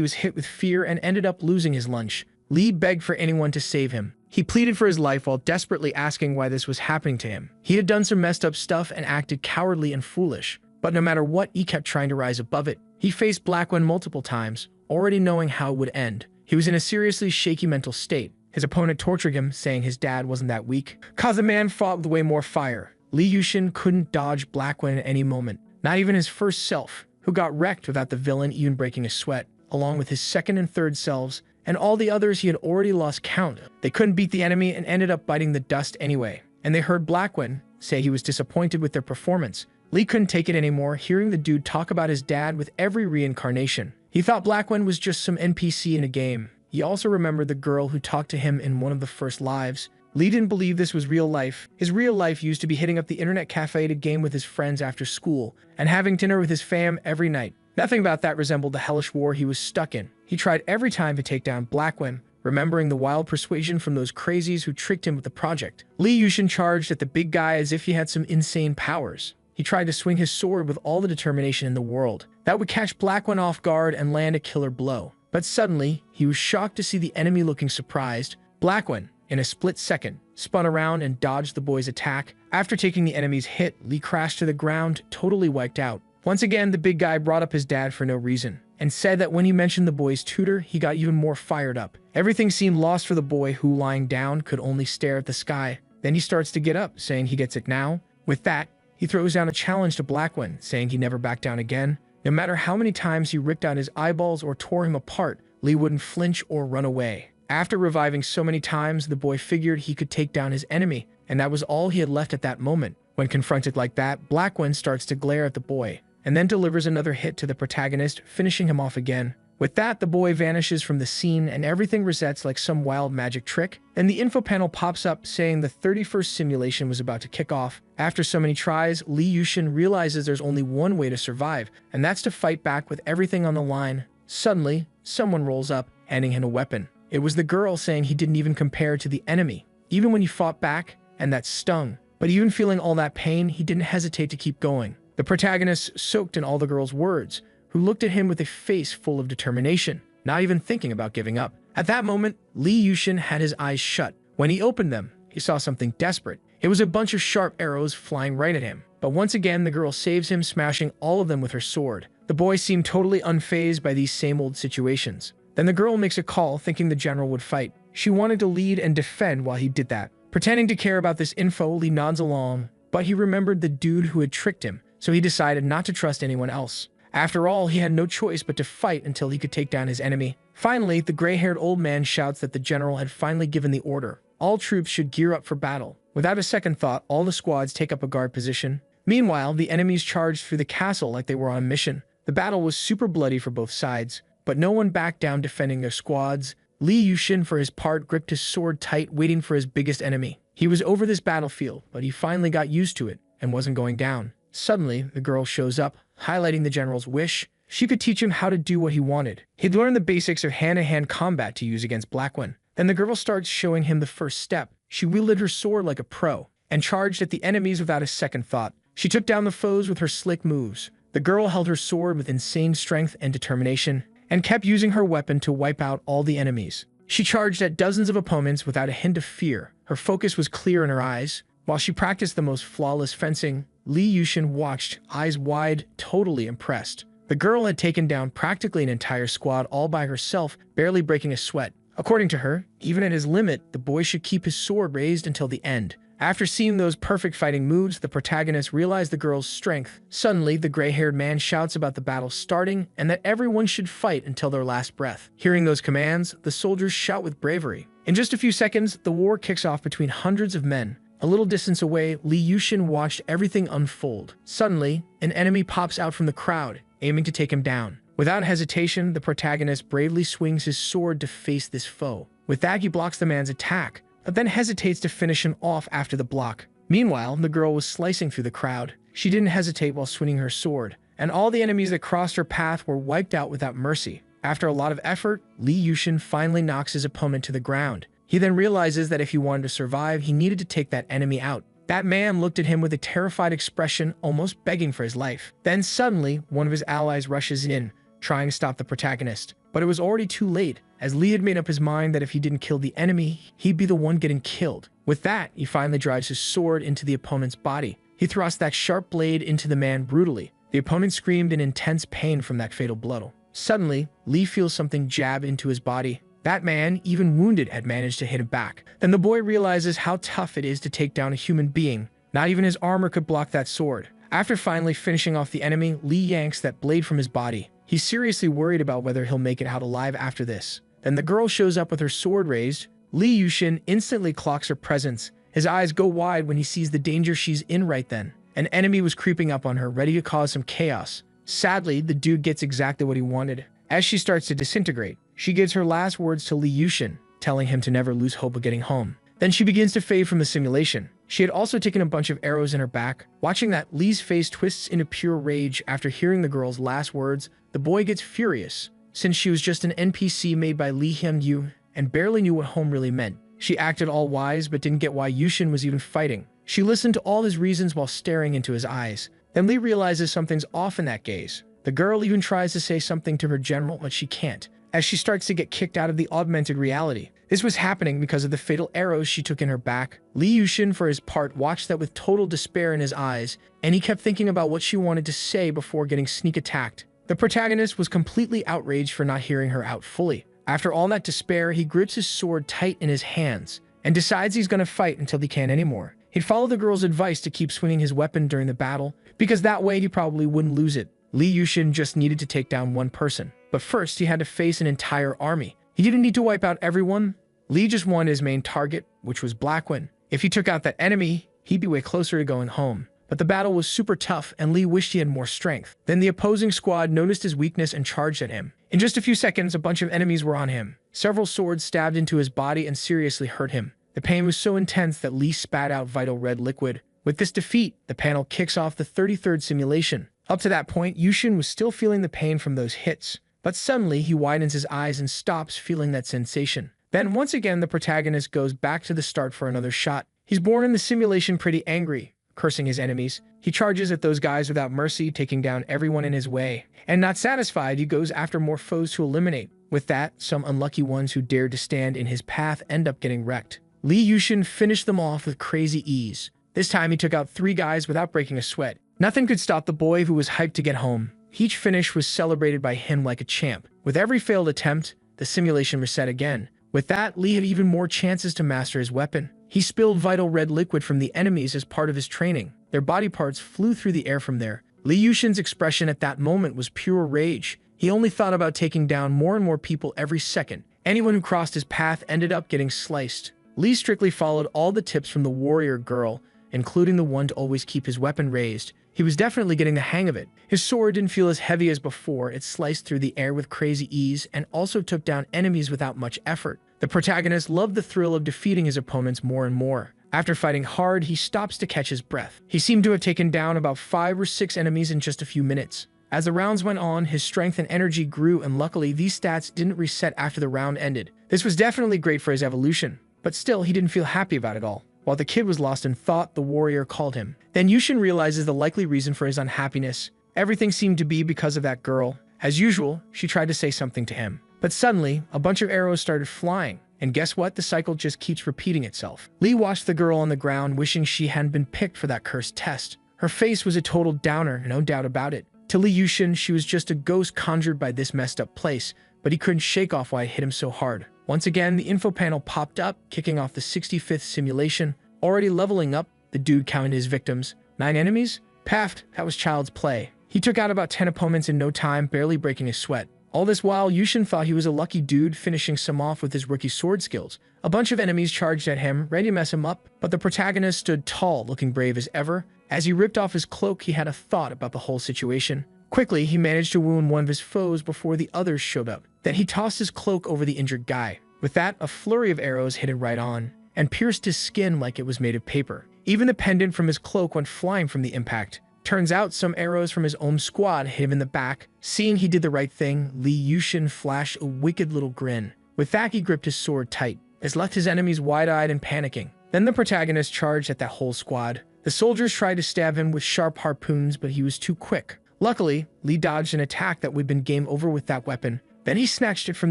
was hit with fear and ended up losing his lunch. Lee begged for anyone to save him. He pleaded for his life while desperately asking why this was happening to him. He had done some messed up stuff and acted cowardly and foolish, but no matter what, he kept trying to rise above it. He faced Blackwen multiple times, already knowing how it would end. He was in a seriously shaky mental state. His opponent tortured him, saying his dad wasn't that weak. Cause the man fought with way more fire. Lee Yushin couldn't dodge Blackwen at any moment, not even his first self, who got wrecked without the villain even breaking a sweat, along with his second and third selves, and all the others he had already lost count. They couldn't beat the enemy and ended up biting the dust anyway, and they heard Blackwen say he was disappointed with their performance. Lee couldn't take it anymore, hearing the dude talk about his dad with every reincarnation. He thought Blackwen was just some NPC in a game. He also remembered the girl who talked to him in one of the first lives. Lee didn't believe this was real life. His real life used to be hitting up the internet cafe to game with his friends after school, and having dinner with his fam every night. Nothing about that resembled the hellish war he was stuck in. He tried every time to take down Blackwen, remembering the wild persuasion from those crazies who tricked him with the project. Lee Yushin charged at the big guy as if he had some insane powers. He tried to swing his sword with all the determination in the world. That would catch Blackwen off guard and land a killer blow. But suddenly, he was shocked to see the enemy looking surprised. Blackwen, in a split second, spun around and dodged the boy's attack. After taking the enemy's hit, Lee crashed to the ground, totally wiped out. Once again, the big guy brought up his dad for no reason, and said that when he mentioned the boy's tutor, he got even more fired up. Everything seemed lost for the boy, who, lying down, could only stare at the sky. Then he starts to get up, saying he gets it now. With that, he throws down a challenge to Blackwen, saying he'd never back down again. No matter how many times he ripped out his eyeballs or tore him apart, Lee wouldn't flinch or run away. After reviving so many times, the boy figured he could take down his enemy, and that was all he had left at that moment. When confronted like that, Blackwen starts to glare at the boy, and then delivers another hit to the protagonist, finishing him off again. With that, the boy vanishes from the scene and everything resets like some wild magic trick. Then the info panel pops up saying the 31st simulation was about to kick off. After so many tries, Lee Yushin realizes there's only one way to survive, and that's to fight back with everything on the line. Suddenly, someone rolls up, handing him a weapon. It was the girl, saying he didn't even compare to the enemy, even when he fought back, and that stung. But even feeling all that pain, he didn't hesitate to keep going. The protagonist soaked in all the girl's words, who looked at him with a face full of determination, not even thinking about giving up. At that moment, Lee Yushin had his eyes shut. When he opened them, he saw something desperate. It was a bunch of sharp arrows flying right at him. But once again, the girl saves him, smashing all of them with her sword. The boy seemed totally unfazed by these same old situations. Then the girl makes a call, thinking the general would fight. She wanted to lead and defend while he did that. Pretending to care about this info, Lee nods along, but he remembered the dude who had tricked him, so he decided not to trust anyone else. After all, he had no choice but to fight until he could take down his enemy. Finally, the gray-haired old man shouts that the general had finally given the order. All troops should gear up for battle. Without a second thought, all the squads take up a guard position. Meanwhile, the enemies charged through the castle like they were on a mission. The battle was super bloody for both sides, but no one backed down defending their squads. Lee Yushin, for his part, gripped his sword tight, waiting for his biggest enemy. He was over this battlefield, but he finally got used to it and wasn't going down. Suddenly, the girl shows up, highlighting the general's wish. She could teach him how to do what he wanted. He'd learned the basics of hand-to-hand combat to use against Blackwen. Then the girl starts showing him the first step. She wielded her sword like a pro, and charged at the enemies without a second thought. She took down the foes with her slick moves. The girl held her sword with insane strength and determination, and kept using her weapon to wipe out all the enemies. She charged at dozens of opponents without a hint of fear. Her focus was clear in her eyes. While she practiced the most flawless fencing, Lee Yushin watched, eyes wide, totally impressed. The girl had taken down practically an entire squad all by herself, barely breaking a sweat. According to her, even at his limit, the boy should keep his sword raised until the end. After seeing those perfect fighting moves, the protagonist realized the girl's strength. Suddenly, the gray-haired man shouts about the battle starting and that everyone should fight until their last breath. Hearing those commands, the soldiers shout with bravery. In just a few seconds, the war kicks off between hundreds of men. A little distance away, Lee Yushin watched everything unfold. Suddenly, an enemy pops out from the crowd, aiming to take him down. Without hesitation, the protagonist bravely swings his sword to face this foe. With that, he blocks the man's attack, but then hesitates to finish him off after the block. Meanwhile, the girl was slicing through the crowd. She didn't hesitate while swinging her sword, and all the enemies that crossed her path were wiped out without mercy. After a lot of effort, Lee Yushin finally knocks his opponent to the ground. He then realizes that if he wanted to survive, he needed to take that enemy out. That man looked at him with a terrified expression, almost begging for his life. Then suddenly, one of his allies rushes in, trying to stop the protagonist. But it was already too late, as Lee had made up his mind that if he didn't kill the enemy, he'd be the one getting killed. With that, he finally drives his sword into the opponent's body. He thrusts that sharp blade into the man brutally. The opponent screamed in intense pain from that fatal blow. Suddenly, Lee feels something jab into his body. That man, even wounded, had managed to hit him back. Then the boy realizes how tough it is to take down a human being. Not even his armor could block that sword. After finally finishing off the enemy, Lee yanks that blade from his body. He's seriously worried about whether he'll make it out alive after this. Then the girl shows up with her sword raised. Lee Yushin instantly clocks her presence. His eyes go wide when he sees the danger she's in right then. An enemy was creeping up on her, ready to cause some chaos. Sadly, the dude gets exactly what he wanted. As she starts to disintegrate, she gives her last words to Lee Yushin, telling him to never lose hope of getting home. Then she begins to fade from the simulation. She had also taken a bunch of arrows in her back. Watching that, Lee's face twists into pure rage after hearing the girl's last words. The boy gets furious, since she was just an NPC made by Lee Hyun-yu and barely knew what home really meant. She acted all wise but didn't get why Yushin was even fighting. She listened to all his reasons while staring into his eyes. Then Lee realizes something's off in that gaze. The girl even tries to say something to her general, but she can't, as she starts to get kicked out of the augmented reality. This was happening because of the fatal arrows she took in her back. Lee Yushin, for his part, watched that with total despair in his eyes, and he kept thinking about what she wanted to say before getting sneak attacked. The protagonist was completely outraged for not hearing her out fully. After all that despair, he grips his sword tight in his hands and decides he's going to fight until he can't anymore. He'd follow the girl's advice to keep swinging his weapon during the battle, because that way he probably wouldn't lose it. Lee Yushin just needed to take down one person, but first he had to face an entire army. He didn't need to wipe out everyone. Lee just wanted his main target, which was Blackwin. If he took out that enemy, he'd be way closer to going home. But the battle was super tough, and Lee wished he had more strength. Then the opposing squad noticed his weakness and charged at him. In just a few seconds, a bunch of enemies were on him. Several swords stabbed into his body and seriously hurt him. The pain was so intense that Lee spat out vital red liquid. With this defeat, the panel kicks off the 33rd simulation. Up to that point, Yushin was still feeling the pain from those hits, but suddenly he widens his eyes and stops feeling that sensation. Then once again, the protagonist goes back to the start for another shot. He's born in the simulation pretty angry, cursing his enemies. He charges at those guys without mercy, taking down everyone in his way. And not satisfied, he goes after more foes to eliminate. With that, some unlucky ones who dared to stand in his path end up getting wrecked. Lee Yushin finished them off with crazy ease. This time he took out 3 guys without breaking a sweat. Nothing could stop the boy, who was hyped to get home. Each finish was celebrated by him like a champ. With every failed attempt, the simulation reset again. With that, Lee had even more chances to master his weapon. He spilled vital red liquid from the enemies as part of his training. Their body parts flew through the air from there. Lee Yushin's expression at that moment was pure rage. He only thought about taking down more and more people every second. Anyone who crossed his path ended up getting sliced. Lee strictly followed all the tips from the warrior girl, including the one to always keep his weapon raised. He was definitely getting the hang of it. His sword didn't feel as heavy as before. It sliced through the air with crazy ease and also took down enemies without much effort. The protagonist loved the thrill of defeating his opponents more and more. After fighting hard, he stops to catch his breath. He seemed to have taken down about 5 or 6 enemies in just a few minutes. As the rounds went on, his strength and energy grew, and luckily these stats didn't reset after the round ended. This was definitely great for his evolution, but still he didn't feel happy about it all. While the kid was lost in thought, the warrior called him. Then Yushin realizes the likely reason for his unhappiness. Everything seemed to be because of that girl. As usual, she tried to say something to him. But suddenly, a bunch of arrows started flying. And guess what? The cycle just keeps repeating itself. Lee watched the girl on the ground, wishing she hadn't been picked for that cursed test. Her face was a total downer, no doubt about it. To Lee Yushin, she was just a ghost conjured by this messed up place, but he couldn't shake off why it hit him so hard. Once again, the info panel popped up, kicking off the 65th simulation. Already leveling up, the dude counted his victims. 9 enemies? Paft, that was child's play. He took out about 10 opponents in no time, barely breaking a sweat. All this while, Yushin thought he was a lucky dude, finishing some off with his rookie sword skills. A bunch of enemies charged at him, ready to mess him up, but the protagonist stood tall, looking brave as ever. As he ripped off his cloak, he had a thought about the whole situation. Quickly, he managed to wound one of his foes before the others showed up. Then he tossed his cloak over the injured guy. With that, a flurry of arrows hit him right on, and pierced his skin like it was made of paper. Even the pendant from his cloak went flying from the impact. Turns out some arrows from his own squad hit him in the back. Seeing he did the right thing, Li Yushin flashed a wicked little grin. With that, he gripped his sword tight. This left his enemies wide-eyed and panicking. Then the protagonist charged at that whole squad. The soldiers tried to stab him with sharp harpoons, but he was too quick. Luckily, Li dodged an attack that would have been game over with that weapon. Then he snatched it from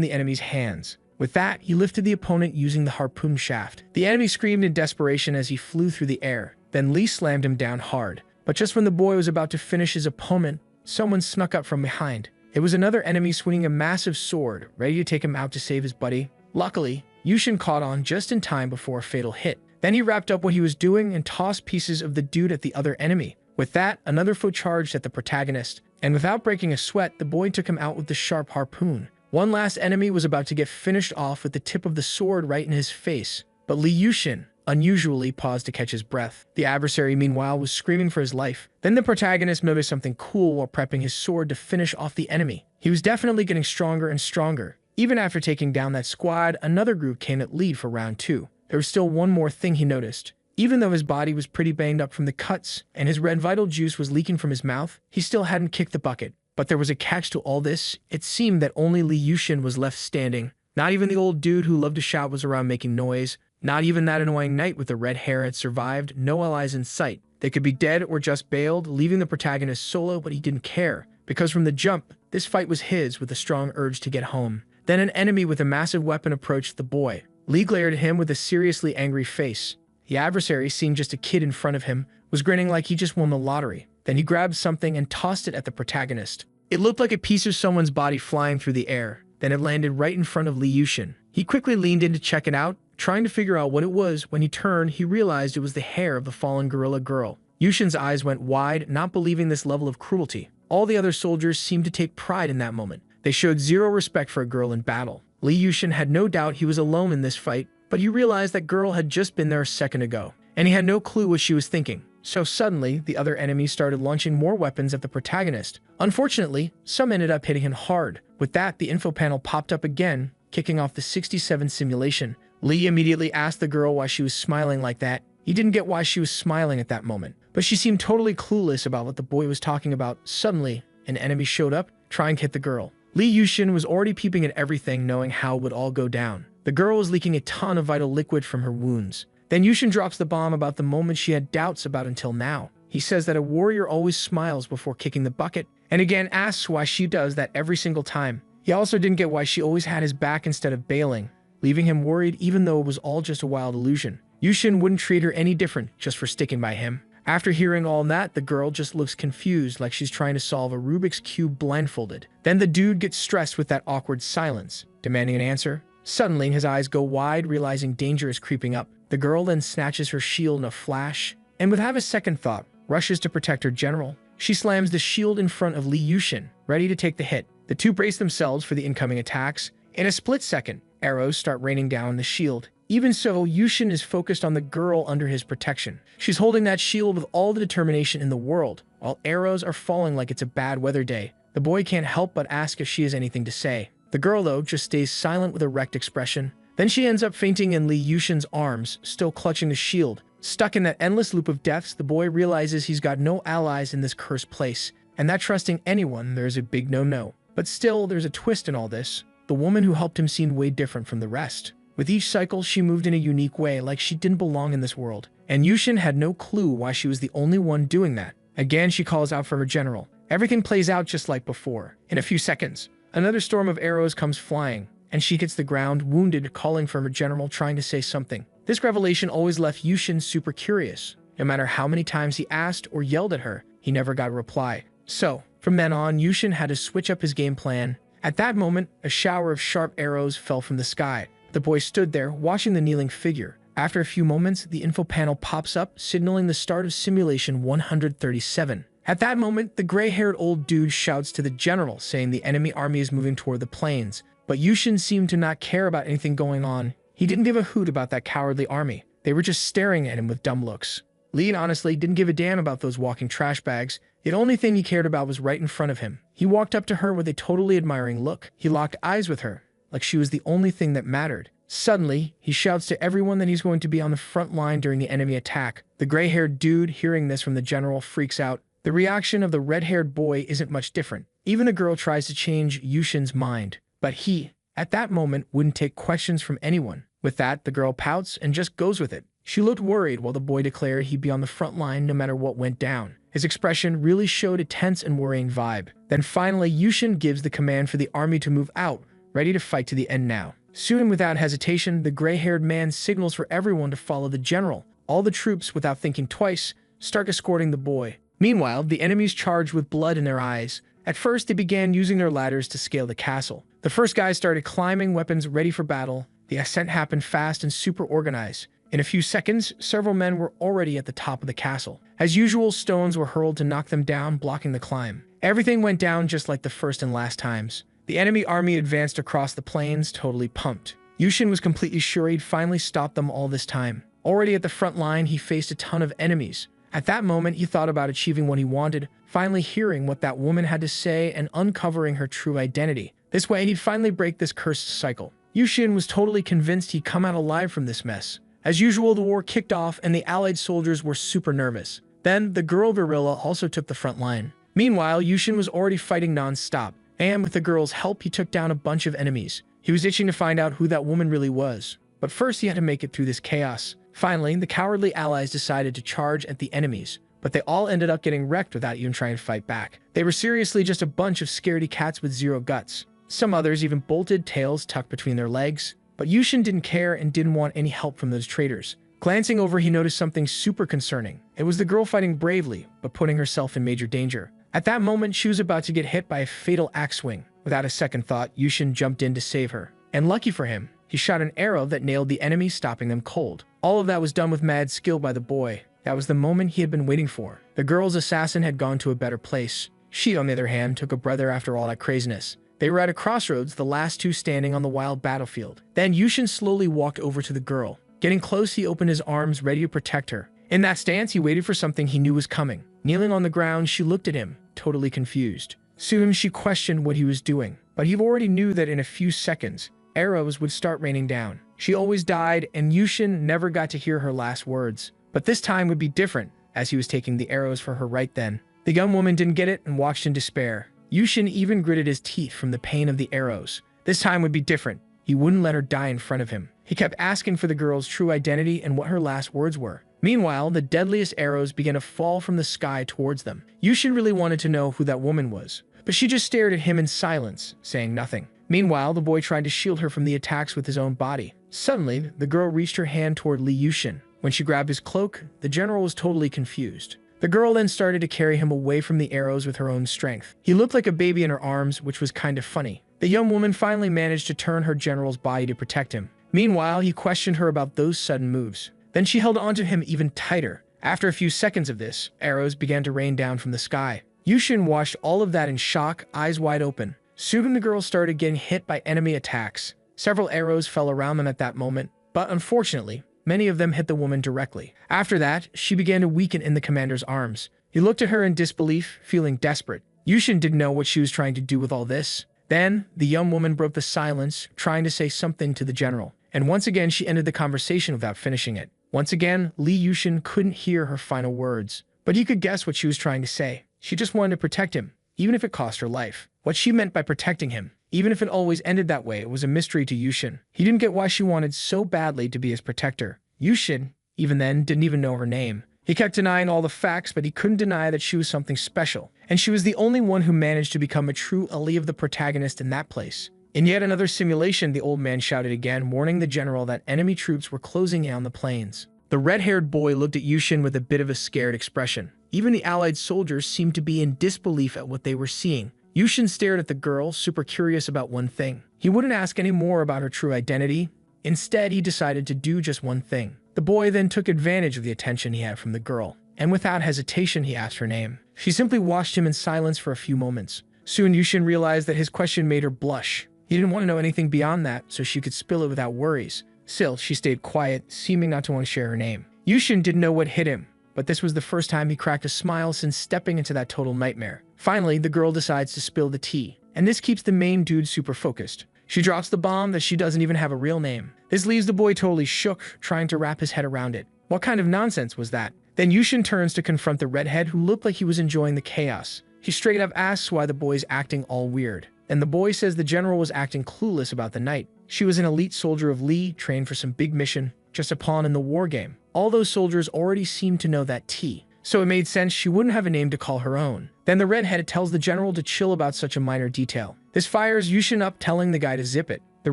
the enemy's hands. With that, he lifted the opponent using the harpoon shaft. The enemy screamed in desperation as he flew through the air. Then Li slammed him down hard. But just when the boy was about to finish his opponent, someone snuck up from behind. It was another enemy swinging a massive sword, ready to take him out to save his buddy. Luckily, Yushin caught on just in time before a fatal hit. Then he wrapped up what he was doing and tossed pieces of the dude at the other enemy. With that, another foe charged at the protagonist, and without breaking a sweat, the boy took him out with the sharp harpoon. One last enemy was about to get finished off with the tip of the sword right in his face, but Li Yushin unusually paused to catch his breath. The adversary, meanwhile, was screaming for his life. Then the protagonist noticed something cool while prepping his sword to finish off the enemy. He was definitely getting stronger and stronger. Even after taking down that squad, another group came at lead for round 2. There was still one more thing he noticed. Even though his body was pretty banged up from the cuts and his red vital juice was leaking from his mouth, he still hadn't kicked the bucket. But there was a catch to all this. It seemed that only Li Yushin was left standing. Not even the old dude who loved to shout was around making noise. Not even that annoying knight with the red hair had survived. No allies in sight. They could be dead or just bailed, leaving the protagonist solo, but he didn't care. Because from the jump, this fight was his with a strong urge to get home. Then an enemy with a massive weapon approached the boy. Li glared at him with a seriously angry face. The adversary, seeing just a kid in front of him, was grinning like he just won the lottery. Then he grabbed something and tossed it at the protagonist. It looked like a piece of someone's body flying through the air. Then it landed right in front of Li Yushin. He quickly leaned in to check it out, trying to figure out what it was. When he turned, he realized it was the hair of the fallen gorilla girl. Yushin's eyes went wide, not believing this level of cruelty. All the other soldiers seemed to take pride in that moment. They showed zero respect for a girl in battle. Li Yushin had no doubt he was alone in this fight, but he realized that girl had just been there a second ago, and he had no clue what she was thinking. So suddenly, the other enemies started launching more weapons at the protagonist. Unfortunately, some ended up hitting him hard. With that, the info panel popped up again, kicking off the 67 simulation. Li immediately asked the girl why she was smiling like that. He didn't get why she was smiling at that moment, but she seemed totally clueless about what the boy was talking about. Suddenly, an enemy showed up, trying to hit the girl. Li Yushin was already peeping at everything, knowing how it would all go down. The girl was leaking a ton of vital liquid from her wounds. Then Yushin drops the bomb about the moment she had doubts about until now. He says that a warrior always smiles before kicking the bucket, and again asks why she does that every single time. He also didn't get why she always had his back instead of bailing, leaving him worried even though it was all just a wild illusion. Yushin wouldn't treat her any different just for sticking by him. After hearing all that, the girl just looks confused, like she's trying to solve a Rubik's Cube blindfolded. Then the dude gets stressed with that awkward silence, demanding an answer. Suddenly, his eyes go wide, realizing danger is creeping up. The girl then snatches her shield in a flash, and without a second thought, rushes to protect her general. She slams the shield in front of Li Yushin, ready to take the hit. The two brace themselves for the incoming attacks. In a split second, arrows start raining down the shield. Even so, Yushin is focused on the girl under his protection. She's holding that shield with all the determination in the world, while arrows are falling like it's a bad weather day. The boy can't help but ask if she has anything to say. The girl, though, just stays silent with a wrecked expression. Then she ends up fainting in Li Yushin's arms, still clutching the shield. Stuck in that endless loop of deaths, the boy realizes he's got no allies in this cursed place, and that trusting anyone, there's a big no-no. But still, there's a twist in all this. The woman who helped him seemed way different from the rest. With each cycle, she moved in a unique way, like she didn't belong in this world. And Yushin had no clue why she was the only one doing that. Again, she calls out for her general. Everything plays out just like before. In a few seconds, another storm of arrows comes flying, and she hits the ground, wounded, calling for her general, trying to say something. This revelation always left Yushin super curious. No matter how many times he asked or yelled at her, he never got a reply. So, from then on, Yushin had to switch up his game plan. At that moment, a shower of sharp arrows fell from the sky. The boy stood there, watching the kneeling figure. After a few moments, the info panel pops up, signaling the start of Simulation 137. At that moment, the gray-haired old dude shouts to the general, saying the enemy army is moving toward the plains. But Yushin seemed to not care about anything going on. He didn't give a hoot about that cowardly army. They were just staring at him with dumb looks. Li honestly didn't give a damn about those walking trash bags. The only thing he cared about was right in front of him. He walked up to her with a totally admiring look. He locked eyes with her, like she was the only thing that mattered. Suddenly, he shouts to everyone that he's going to be on the front line during the enemy attack. The gray-haired dude, hearing this from the general, freaks out. The reaction of the red-haired boy isn't much different. Even the girl tries to change Yushin's mind, but he, at that moment, wouldn't take questions from anyone. With that, the girl pouts and just goes with it. She looked worried while the boy declared he'd be on the front line no matter what went down. His expression really showed a tense and worrying vibe. Then finally, Yushin gives the command for the army to move out, ready to fight to the end now. Soon and without hesitation, the gray-haired man signals for everyone to follow the general. All the troops, without thinking twice, start escorting the boy. Meanwhile, the enemies charged with blood in their eyes. At first, they began using their ladders to scale the castle. The first guys started climbing, weapons ready for battle. The ascent happened fast and super organized. In a few seconds, several men were already at the top of the castle. As usual, stones were hurled to knock them down, blocking the climb. Everything went down just like the first and last times. The enemy army advanced across the plains, totally pumped. Yushin was completely sure he'd finally stopped them all this time. Already at the front line, he faced a ton of enemies. At that moment, he thought about achieving what he wanted, finally hearing what that woman had to say and uncovering her true identity. This way, he'd finally break this cursed cycle. Yushin was totally convinced he'd come out alive from this mess. As usual, the war kicked off and the allied soldiers were super nervous. Then, the girl gorilla also took the front line. Meanwhile, Yushin was already fighting non-stop, and with the girl's help, he took down a bunch of enemies. He was itching to find out who that woman really was. But first, he had to make it through this chaos. Finally, the cowardly allies decided to charge at the enemies, but they all ended up getting wrecked without even trying to fight back. They were seriously just a bunch of scaredy cats with zero guts. Some others even bolted, tails tucked between their legs. But Yushin didn't care and didn't want any help from those traitors. Glancing over, he noticed something super concerning. It was the girl fighting bravely, but putting herself in major danger. At that moment, she was about to get hit by a fatal axe swing. Without a second thought, Yushin jumped in to save her. And lucky for him, he shot an arrow that nailed the enemy, stopping them cold. All of that was done with mad skill by the boy. That was the moment he had been waiting for. The girl's assassin had gone to a better place. She, on the other hand, took a breather after all that craziness. They were at a crossroads, the last two standing on the wild battlefield. Then Yushin slowly walked over to the girl. Getting close, he opened his arms, ready to protect her. In that stance, he waited for something he knew was coming. Kneeling on the ground, she looked at him, totally confused. Soon, she questioned what he was doing, but he already knew that in a few seconds, arrows would start raining down. She always died, and Yushin never got to hear her last words. But this time would be different, as he was taking the arrows for her right then. The young woman didn't get it and watched in despair. Yushin even gritted his teeth from the pain of the arrows. This time would be different. He wouldn't let her die in front of him. He kept asking for the girl's true identity and what her last words were. Meanwhile, the deadliest arrows began to fall from the sky towards them. Yushin really wanted to know who that woman was, but she just stared at him in silence, saying nothing. Meanwhile, the boy tried to shield her from the attacks with his own body. Suddenly, the girl reached her hand toward Li Yushin. When she grabbed his cloak, the general was totally confused. The girl then started to carry him away from the arrows with her own strength. He looked like a baby in her arms, which was kind of funny. The young woman finally managed to turn her general's body to protect him. Meanwhile, he questioned her about those sudden moves. Then she held onto him even tighter. After a few seconds of this, arrows began to rain down from the sky. Yushin watched all of that in shock, eyes wide open. Soon the girl started getting hit by enemy attacks. Several arrows fell around them at that moment, but unfortunately, many of them hit the woman directly. After that, she began to weaken in the commander's arms. He looked at her in disbelief, feeling desperate. Yushin didn't know what she was trying to do with all this. Then, the young woman broke the silence, trying to say something to the general. And once again, she ended the conversation without finishing it. Once again, Li Yushin couldn't hear her final words, but he could guess what she was trying to say. She just wanted to protect him, even if it cost her life. What she meant by protecting him, even if it always ended that way, it was a mystery to Yushin. He didn't get why she wanted so badly to be his protector. Yushin, even then, didn't even know her name. He kept denying all the facts, but he couldn't deny that she was something special, and she was the only one who managed to become a true ally of the protagonist in that place. In yet another simulation, the old man shouted again, warning the general that enemy troops were closing in on the plains. The red-haired boy looked at Yushin with a bit of a scared expression. Even the allied soldiers seemed to be in disbelief at what they were seeing. Yushin stared at the girl, super curious about one thing. He wouldn't ask any more about her true identity. Instead, he decided to do just one thing. The boy then took advantage of the attention he had from the girl, and without hesitation, he asked her name. She simply watched him in silence for a few moments. Soon, Yushin realized that his question made her blush. He didn't want to know anything beyond that, so she could spill it without worries. Still, she stayed quiet, seeming not to want to share her name. Yushin didn't know what hit him, but this was the first time he cracked a smile since stepping into that total nightmare. Finally, the girl decides to spill the tea, and this keeps the main dude super focused. She drops the bomb that she doesn't even have a real name. This leaves the boy totally shook, trying to wrap his head around it. What kind of nonsense was that? Then Yushin turns to confront the redhead who looked like he was enjoying the chaos. He straight up asks why the boy's acting all weird. And the boy says the general was acting clueless about the night. She was an elite soldier of Lee, trained for some big mission, just a pawn in the war game. All those soldiers already seemed to know that T, so it made sense she wouldn't have a name to call her own. Then the redhead tells the general to chill about such a minor detail. This fires Yushin up, telling the guy to zip it. The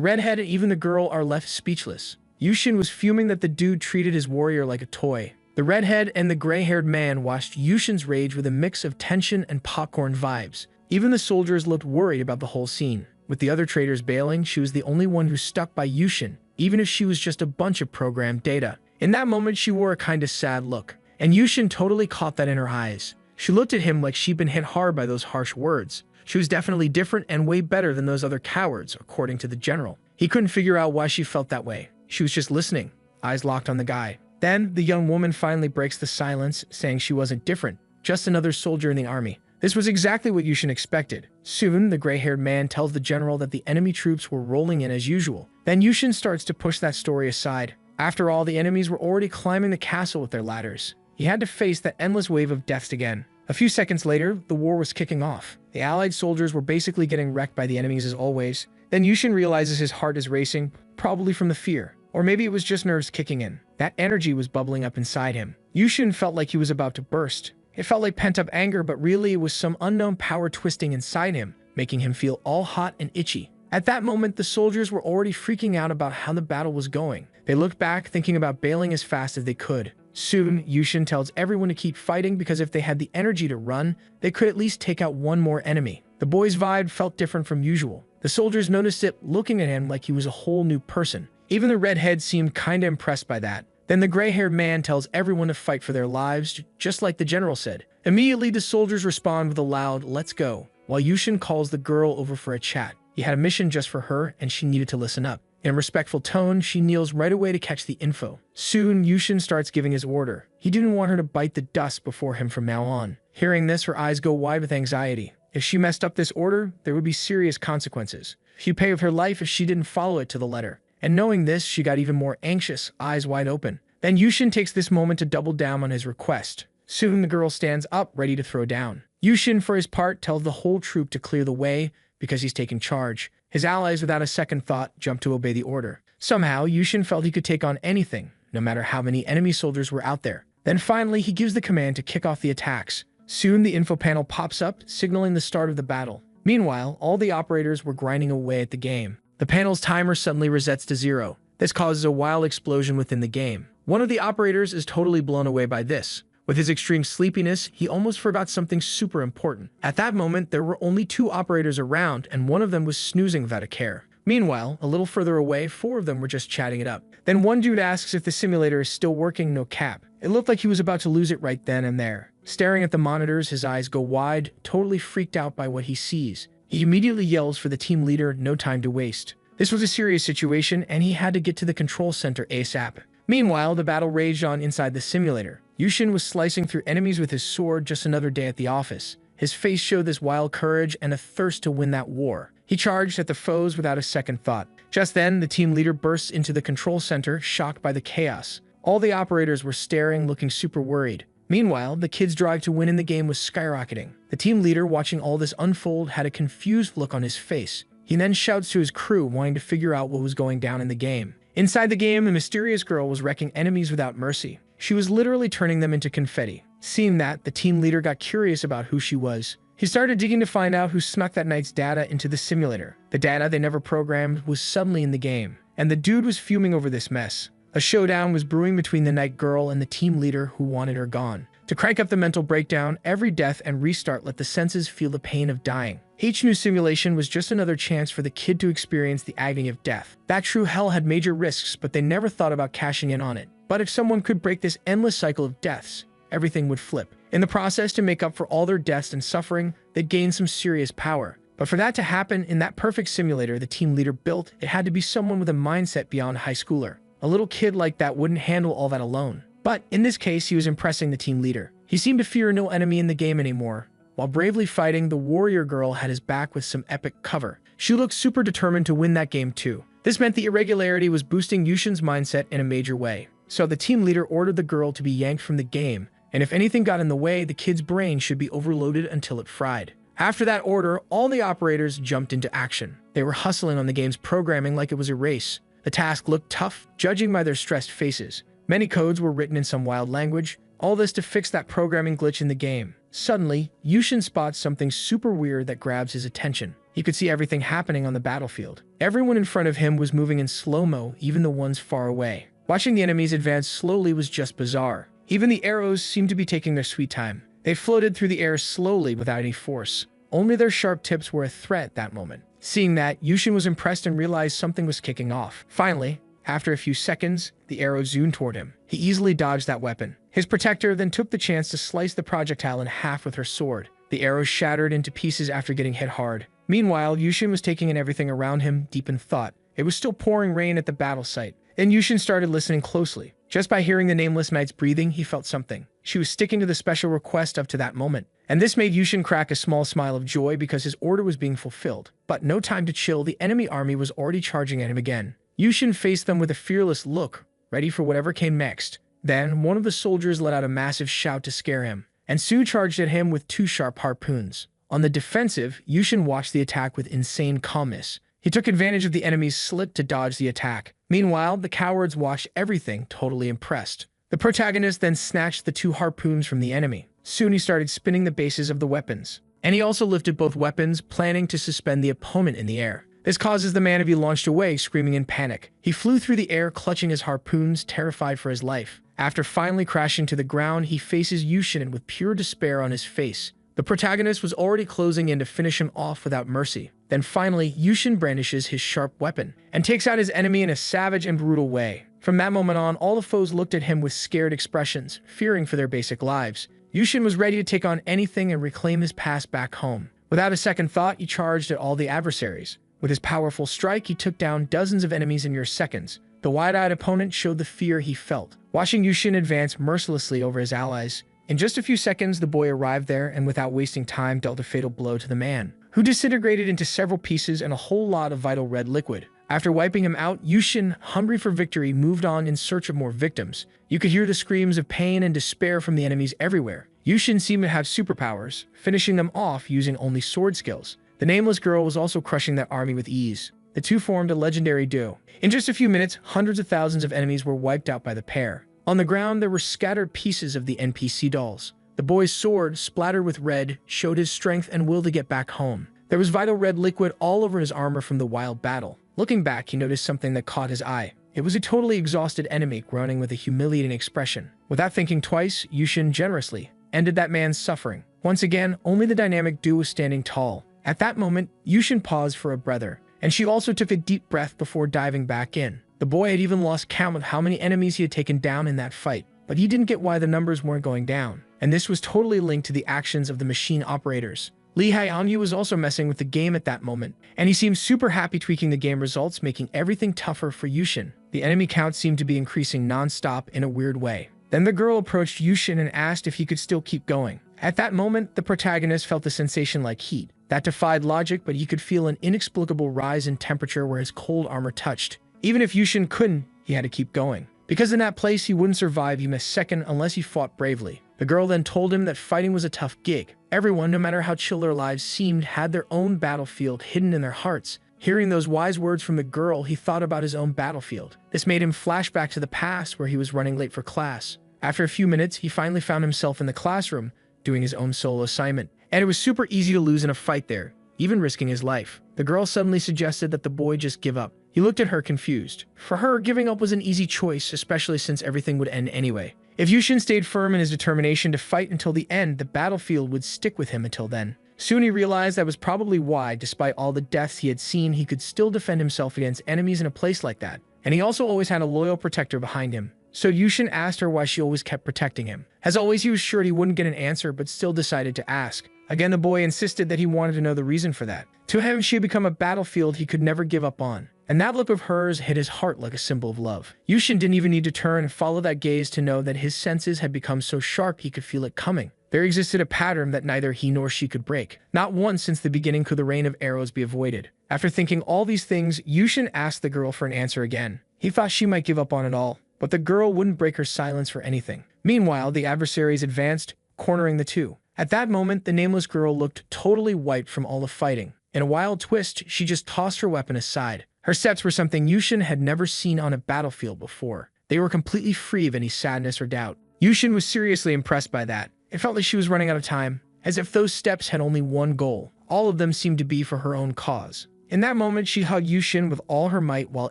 redhead and even the girl are left speechless. Yushin was fuming that the dude treated his warrior like a toy. The redhead and the gray-haired man watched Yushin's rage with a mix of tension and popcorn vibes. Even the soldiers looked worried about the whole scene. With the other traders bailing, she was the only one who stuck by Yushin, even if she was just a bunch of programmed data. In that moment, she wore a kinda sad look, and Yushin totally caught that in her eyes. She looked at him like she'd been hit hard by those harsh words. She was definitely different and way better than those other cowards, according to the general. He couldn't figure out why she felt that way. She was just listening, eyes locked on the guy. Then, the young woman finally breaks the silence, saying she wasn't different, just another soldier in the army. This was exactly what Yushin expected. Soon, the gray-haired man tells the general that the enemy troops were rolling in as usual. Then Yushin starts to push that story aside. After all, the enemies were already climbing the castle with their ladders. He had to face that endless wave of deaths again. A few seconds later, the war was kicking off. The allied soldiers were basically getting wrecked by the enemies as always. Then Yushin realizes his heart is racing, probably from the fear. Or maybe it was just nerves kicking in. That energy was bubbling up inside him. Yushin felt like he was about to burst. It felt like pent-up anger, but really it was some unknown power twisting inside him, making him feel all hot and itchy. At that moment, the soldiers were already freaking out about how the battle was going. They looked back, thinking about bailing as fast as they could. Soon, Yushin tells everyone to keep fighting because if they had the energy to run, they could at least take out one more enemy. The boy's vibe felt different from usual. The soldiers noticed it, looking at him like he was a whole new person. Even the redhead seemed kinda impressed by that. Then the gray-haired man tells everyone to fight for their lives, just like the general said. Immediately, the soldiers respond with a loud, "Let's go," while Yushin calls the girl over for a chat. He had a mission just for her, and she needed to listen up. In a respectful tone, she kneels right away to catch the info. Soon, Yushin starts giving his order. He didn't want her to bite the dust before him from now on. Hearing this, her eyes go wide with anxiety. If she messed up this order, there would be serious consequences. She'd pay with her life if she didn't follow it to the letter. And knowing this, she got even more anxious, eyes wide open. Then Yushin takes this moment to double down on his request. Soon the girl stands up, ready to throw down. Yushin, for his part, tells the whole troop to clear the way because he's taking charge. His allies, without a second thought, jump to obey the order. Somehow, Yushin felt he could take on anything, no matter how many enemy soldiers were out there. Then finally, he gives the command to kick off the attacks. Soon the info panel pops up, signaling the start of the battle. Meanwhile, all the operators were grinding away at the game. The panel's timer suddenly resets to 0. This causes a wild explosion within the game. One of the operators is totally blown away by this. With his extreme sleepiness, he almost forgot something super important. At that moment, there were only 2 operators around, and one of them was snoozing without a care. Meanwhile, a little further away, 4 of them were just chatting it up. Then one dude asks if the simulator is still working, no cap. It looked like he was about to lose it right then and there. Staring at the monitors, his eyes go wide, totally freaked out by what he sees. He immediately yells for the team leader, no time to waste. This was a serious situation, and he had to get to the control center ASAP. Meanwhile, the battle raged on inside the simulator. Yushin was slicing through enemies with his sword, just another day at the office. His face showed this wild courage and a thirst to win that war. He charged at the foes without a second thought. Just then, the team leader bursts into the control center, shocked by the chaos. All the operators were staring, looking super worried. Meanwhile, the kid's drive to win in the game was skyrocketing. The team leader, watching all this unfold, had a confused look on his face. He then shouts to his crew, wanting to figure out what was going down in the game. Inside the game, the mysterious girl was wrecking enemies without mercy. She was literally turning them into confetti. Seeing that, the team leader got curious about who she was. He started digging to find out who snuck that night's data into the simulator. The data they never programmed was suddenly in the game, and the dude was fuming over this mess. A showdown was brewing between the night girl and the team leader who wanted her gone. To crank up the mental breakdown, every death and restart let the senses feel the pain of dying. Each new simulation was just another chance for the kid to experience the agony of death. That true hell had major risks, but they never thought about cashing in on it. But if someone could break this endless cycle of deaths, everything would flip. In the process, to make up for all their deaths and suffering, they'd gain some serious power. But for that to happen, in that perfect simulator the team leader built, it had to be someone with a mindset beyond high schooler. A little kid like that wouldn't handle all that alone. But in this case, he was impressing the team leader. He seemed to fear no enemy in the game anymore. While bravely fighting, the warrior girl had his back with some epic cover. She looked super determined to win that game too. This meant the irregularity was boosting Yushin's mindset in a major way. So the team leader ordered the girl to be yanked from the game, and if anything got in the way, the kid's brain should be overloaded until it fried. After that order, all the operators jumped into action. They were hustling on the game's programming like it was a race. The task looked tough, judging by their stressed faces. Many codes were written in some wild language, all this to fix that programming glitch in the game. Suddenly, Yushin spots something super weird that grabs his attention. He could see everything happening on the battlefield. Everyone in front of him was moving in slow-mo, even the ones far away. Watching the enemies advance slowly was just bizarre. Even the arrows seemed to be taking their sweet time. They floated through the air slowly without any force. Only their sharp tips were a threat at that moment. Seeing that, Yushin was impressed and realized something was kicking off. Finally, after a few seconds, the arrow zoomed toward him. He easily dodged that weapon. His protector then took the chance to slice the projectile in half with her sword. The arrow shattered into pieces after getting hit hard. Meanwhile, Yushin was taking in everything around him, deep in thought. It was still pouring rain at the battle site. Then Yushin started listening closely. Just by hearing the nameless knight's breathing, he felt something. She was sticking to the special request up to that moment. And this made Yushin crack a small smile of joy because his order was being fulfilled. But no time to chill, the enemy army was already charging at him again. Yushin faced them with a fearless look, ready for whatever came next. Then, one of the soldiers let out a massive shout to scare him, and Su charged at him with 2 sharp harpoons. On the defensive, Yushin watched the attack with insane calmness. He took advantage of the enemy's slip to dodge the attack. Meanwhile, the cowards watched everything, totally impressed. The protagonist then snatched the 2 harpoons from the enemy. Soon he started spinning the bases of the weapons. And he also lifted both weapons, planning to suspend the opponent in the air. This causes the man to be launched away, screaming in panic. He flew through the air, clutching his harpoons, terrified for his life. After finally crashing to the ground, he faces Yushin with pure despair on his face. The protagonist was already closing in to finish him off without mercy. Then finally, Yushin brandishes his sharp weapon and takes out his enemy in a savage and brutal way. From that moment on, all the foes looked at him with scared expressions, fearing for their basic lives. Yushin was ready to take on anything and reclaim his past back home. Without a second thought, he charged at all the adversaries. With his powerful strike, he took down dozens of enemies in mere seconds. The wide-eyed opponent showed the fear he felt, watching Yushin advance mercilessly over his allies. In just a few seconds, the boy arrived there and without wasting time dealt a fatal blow to the man, who disintegrated into several pieces and a whole lot of vital red liquid. After wiping him out, Yushin, hungry for victory, moved on in search of more victims. You could hear the screams of pain and despair from the enemies everywhere. Yushin seemed to have superpowers, finishing them off using only sword skills. The nameless girl was also crushing that army with ease. The two formed a legendary duo. In just a few minutes, hundreds of thousands of enemies were wiped out by the pair. On the ground, there were scattered pieces of the NPC dolls. The boy's sword, splattered with red, showed his strength and will to get back home. There was vital red liquid all over his armor from the wild battle. Looking back, he noticed something that caught his eye. It was a totally exhausted enemy groaning with a humiliating expression. Without thinking twice, Yushin generously ended that man's suffering. Once again, only the dynamic duo was standing tall. At that moment, Yushin paused for a breather, and she also took a deep breath before diving back in. The boy had even lost count of how many enemies he had taken down in that fight, but he didn't get why the numbers weren't going down, and this was totally linked to the actions of the machine operators. Lee Hae-anyu was also messing with the game at that moment, and he seemed super happy tweaking the game results, making everything tougher for Yushin. The enemy count seemed to be increasing non-stop in a weird way. Then the girl approached Yushin and asked if he could still keep going. At that moment, the protagonist felt a sensation like heat. That defied logic, but he could feel an inexplicable rise in temperature where his cold armor touched. Even if Yushin couldn't, he had to keep going. Because in that place, he wouldn't survive even a second unless he fought bravely. The girl then told him that fighting was a tough gig. Everyone, no matter how chill their lives seemed, had their own battlefield hidden in their hearts. Hearing those wise words from the girl, he thought about his own battlefield. This made him flash back to the past where he was running late for class. After a few minutes, he finally found himself in the classroom, doing his own solo assignment. And it was super easy to lose in a fight there, even risking his life. The girl suddenly suggested that the boy just give up. He looked at her confused. For her, giving up was an easy choice, especially since everything would end anyway. If Yushin stayed firm in his determination to fight until the end, the battlefield would stick with him until then. Soon he realized that was probably why, despite all the deaths he had seen, he could still defend himself against enemies in a place like that. And he also always had a loyal protector behind him. So Yushin asked her why she always kept protecting him. As always, he was sure he wouldn't get an answer, but still decided to ask. Again, the boy insisted that he wanted to know the reason for that. To him, she had become a battlefield he could never give up on. And that look of hers hit his heart like a symbol of love. Yushin didn't even need to turn and follow that gaze to know that his senses had become so sharp he could feel it coming. There existed a pattern that neither he nor she could break. Not once since the beginning could the rain of arrows be avoided. After thinking all these things, Yushin asked the girl for an answer again. He thought she might give up on it all. but the girl wouldn't break her silence for anything. Meanwhile, the adversaries advanced, cornering the two. At that moment, the nameless girl looked totally wiped from all the fighting. In a wild twist, she just tossed her weapon aside. Her steps were something Yushin had never seen on a battlefield before. They were completely free of any sadness or doubt. Yushin was seriously impressed by that. It felt like she was running out of time, as if those steps had only one goal. All of them seemed to be for her own cause. In that moment, she hugged Yushin with all her might while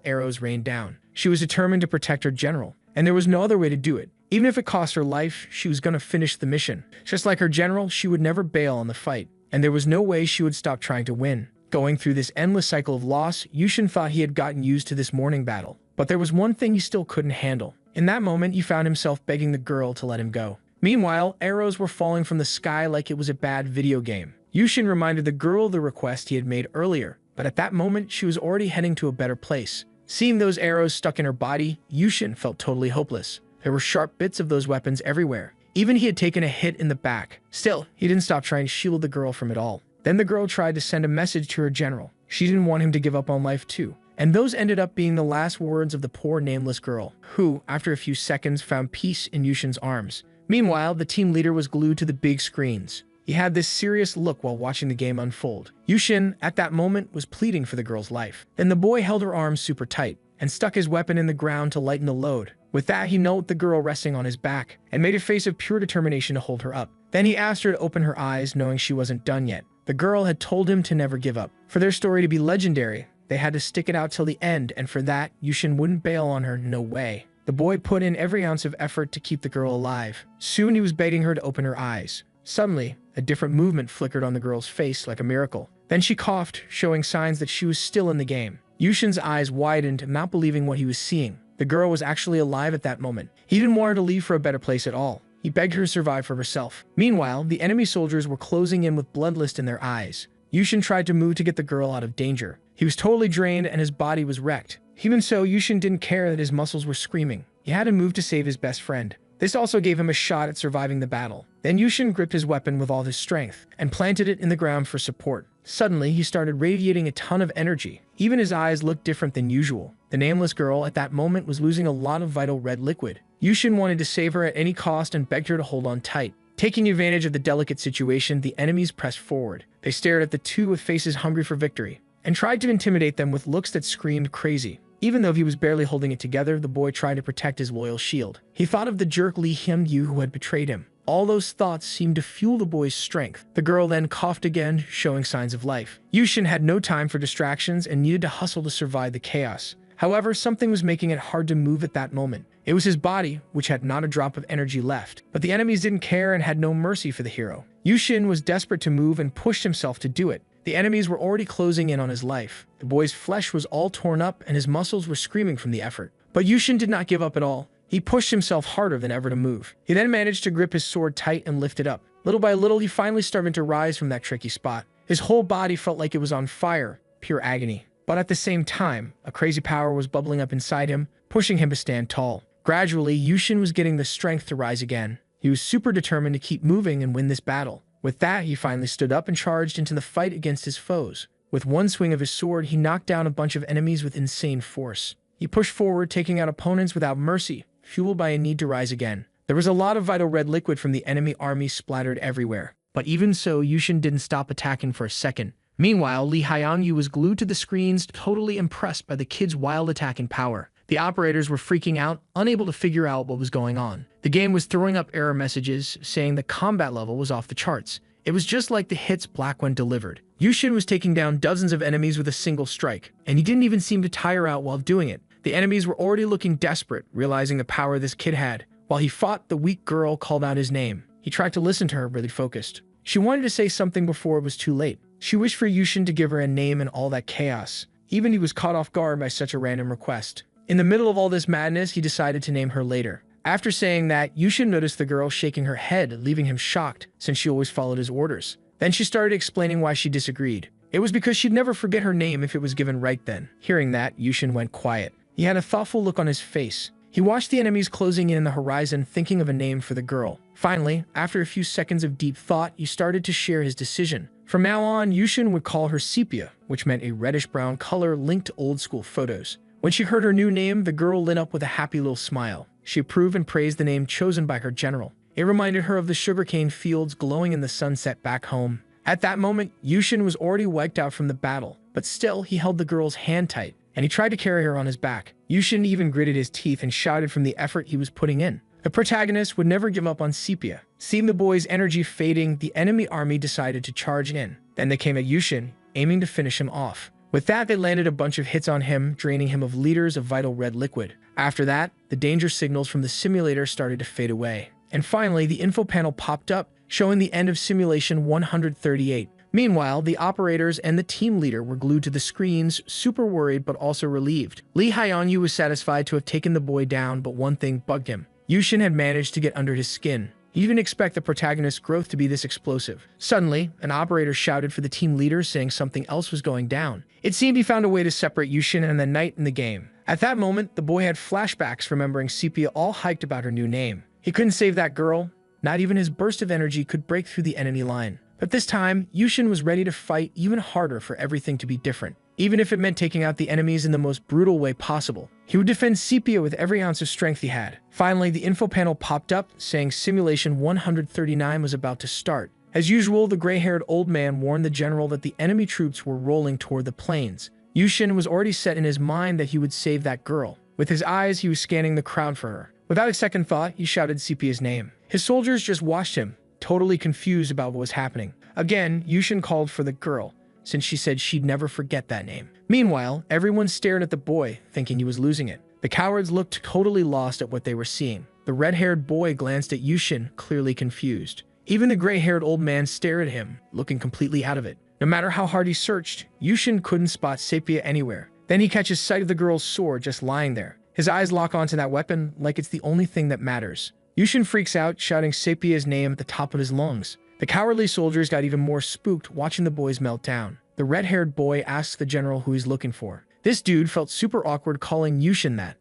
arrows rained down. She was determined to protect her general, and there was no other way to do it. Even if it cost her life, she was going to finish the mission. Just like her general, she would never bail on the fight, and there was no way she would stop trying to win. Going through this endless cycle of loss, Yushin thought he had gotten used to this morning battle. But there was one thing he still couldn't handle. In that moment, he found himself begging the girl to let him go. Meanwhile, arrows were falling from the sky like it was a bad video game. Yushin reminded the girl of the request he had made earlier, but at that moment, she was already heading to a better place. Seeing those arrows stuck in her body, Yushin felt totally hopeless. There were sharp bits of those weapons everywhere. Even he had taken a hit in the back. Still, he didn't stop trying to shield the girl from it all. Then the girl tried to send a message to her general. She didn't want him to give up on life too. And those ended up being the last words of the poor nameless girl, who, after a few seconds, found peace in Yushin's arms. Meanwhile, the team leader was glued to the big screens. He had this serious look while watching the game unfold. Yushin, at that moment, was pleading for the girl's life. Then the boy held her arms super tight and stuck his weapon in the ground to lighten the load. With that, he knelt the girl resting on his back and made a face of pure determination to hold her up. Then he asked her to open her eyes, knowing she wasn't done yet. The girl had told him to never give up. For their story to be legendary, they had to stick it out till the end, and for that, Yushin wouldn't bail on her, no way. The boy put in every ounce of effort to keep the girl alive. Soon he was begging her to open her eyes. Suddenly, a different movement flickered on the girl's face like a miracle. Then she coughed, showing signs that she was still in the game. Yushin's eyes widened, not believing what he was seeing. The girl was actually alive at that moment. He didn't want her to leave for a better place at all. He begged her to survive for herself. Meanwhile, the enemy soldiers were closing in with bloodlust in their eyes. Yushin tried to move to get the girl out of danger. He was totally drained and his body was wrecked. Even so, Yushin didn't care that his muscles were screaming. He had to move to save his best friend. This also gave him a shot at surviving the battle. Then Yushin gripped his weapon with all his strength and planted it in the ground for support. Suddenly, he started radiating a ton of energy. Even his eyes looked different than usual. The nameless girl at that moment was losing a lot of vital red liquid. Yushin wanted to save her at any cost and begged her to hold on tight. Taking advantage of the delicate situation, the enemies pressed forward. They stared at the two with faces hungry for victory and tried to intimidate them with looks that screamed crazy. Even though he was barely holding it together, the boy tried to protect his loyal shield. He thought of the jerk Lee Hyun-yu who had betrayed him. All those thoughts seemed to fuel the boy's strength. The girl then coughed again, showing signs of life. Yushin had no time for distractions and needed to hustle to survive the chaos. However, something was making it hard to move at that moment. It was his body, which had not a drop of energy left. But the enemies didn't care and had no mercy for the hero. Yushin was desperate to move and pushed himself to do it. The enemies were already closing in on his life. The boy's flesh was all torn up and his muscles were screaming from the effort. But Yushin did not give up at all. He pushed himself harder than ever to move. He then managed to grip his sword tight and lift it up. Little by little, he finally started to rise from that tricky spot. His whole body felt like it was on fire, pure agony. But at the same time, a crazy power was bubbling up inside him, pushing him to stand tall. Gradually, Yushin was getting the strength to rise again. He was super determined to keep moving and win this battle. With that, he finally stood up and charged into the fight against his foes. With one swing of his sword, he knocked down a bunch of enemies with insane force. He pushed forward, taking out opponents without mercy, fueled by a need to rise again. There was a lot of vital red liquid from the enemy army splattered everywhere. But even so, Yushin didn't stop attacking for a second. Meanwhile, Lee Hyun-yu was glued to the screens, totally impressed by the kid's wild attacking power. The operators were freaking out, unable to figure out what was going on. The game was throwing up error messages, saying the combat level was off the charts. It was just like the hits Black One delivered. Yushin was taking down dozens of enemies with a single strike, and he didn't even seem to tire out while doing it. The enemies were already looking desperate, realizing the power this kid had. While he fought, the weak girl called out his name. He tried to listen to her, really focused. She wanted to say something before it was too late. She wished for Yushin to give her a name in all that chaos. Even he was caught off guard by such a random request. In the middle of all this madness, he decided to name her later. After saying that, Yushin noticed the girl shaking her head, leaving him shocked, since she always followed his orders. Then she started explaining why she disagreed. It was because she'd never forget her name if it was given right then. Hearing that, Yushin went quiet. He had a thoughtful look on his face. He watched the enemies closing in the horizon, thinking of a name for the girl. Finally, after a few seconds of deep thought, he started to share his decision. From now on, Yushin would call her Sepia, which meant a reddish-brown color linked to old-school photos. When she heard her new name, the girl lit up with a happy little smile. She approved and praised the name chosen by her general. It reminded her of the sugarcane fields glowing in the sunset back home. At that moment, Yushin was already wiped out from the battle, but still he held the girl's hand tight, and he tried to carry her on his back. Yushin even gritted his teeth and shouted from the effort he was putting in. The protagonist would never give up on Sepia. Seeing the boy's energy fading, the enemy army decided to charge in. Then they came at Yushin, aiming to finish him off. With that, they landed a bunch of hits on him, draining him of liters of vital red liquid. After that, the danger signals from the simulator started to fade away. And finally, the info panel popped up, showing the end of Simulation 138. Meanwhile, the operators and the team leader were glued to the screens, super worried but also relieved. Lee Hyunyu was satisfied to have taken the boy down, but one thing bugged him. Yushin had managed to get under his skin. He didn't expect the protagonist's growth to be this explosive. Suddenly, an operator shouted for the team leader, saying something else was going down. It seemed he found a way to separate Yushin and the knight in the game. At that moment, the boy had flashbacks remembering Sepia all hyped about her new name. He couldn't save that girl. Not even his burst of energy could break through the enemy line. But this time, Yushin was ready to fight even harder for everything to be different. Even if it meant taking out the enemies in the most brutal way possible. He would defend Sepia with every ounce of strength he had. Finally, the info panel popped up, saying Simulation 139 was about to start. As usual, the gray-haired old man warned the general that the enemy troops were rolling toward the plains. Yushin was already set in his mind that he would save that girl. With his eyes, he was scanning the crowd for her. Without a second thought, he shouted Sepia's name. His soldiers just watched him, totally confused about what was happening. Again, Yushin called for the girl, since she said she'd never forget that name. Meanwhile, everyone stared at the boy, thinking he was losing it. The cowards looked totally lost at what they were seeing. The red-haired boy glanced at Yushin, clearly confused. Even the gray-haired old man stared at him, looking completely out of it. No matter how hard he searched, Yushin couldn't spot Sepia anywhere. Then he catches sight of the girl's sword just lying there. His eyes lock onto that weapon like it's the only thing that matters. Yushin freaks out, shouting Sepia's name at the top of his lungs. The cowardly soldiers got even more spooked watching the boys melt down. The red-haired boy asks the general who he's looking for. This dude felt super awkward calling Yushin that.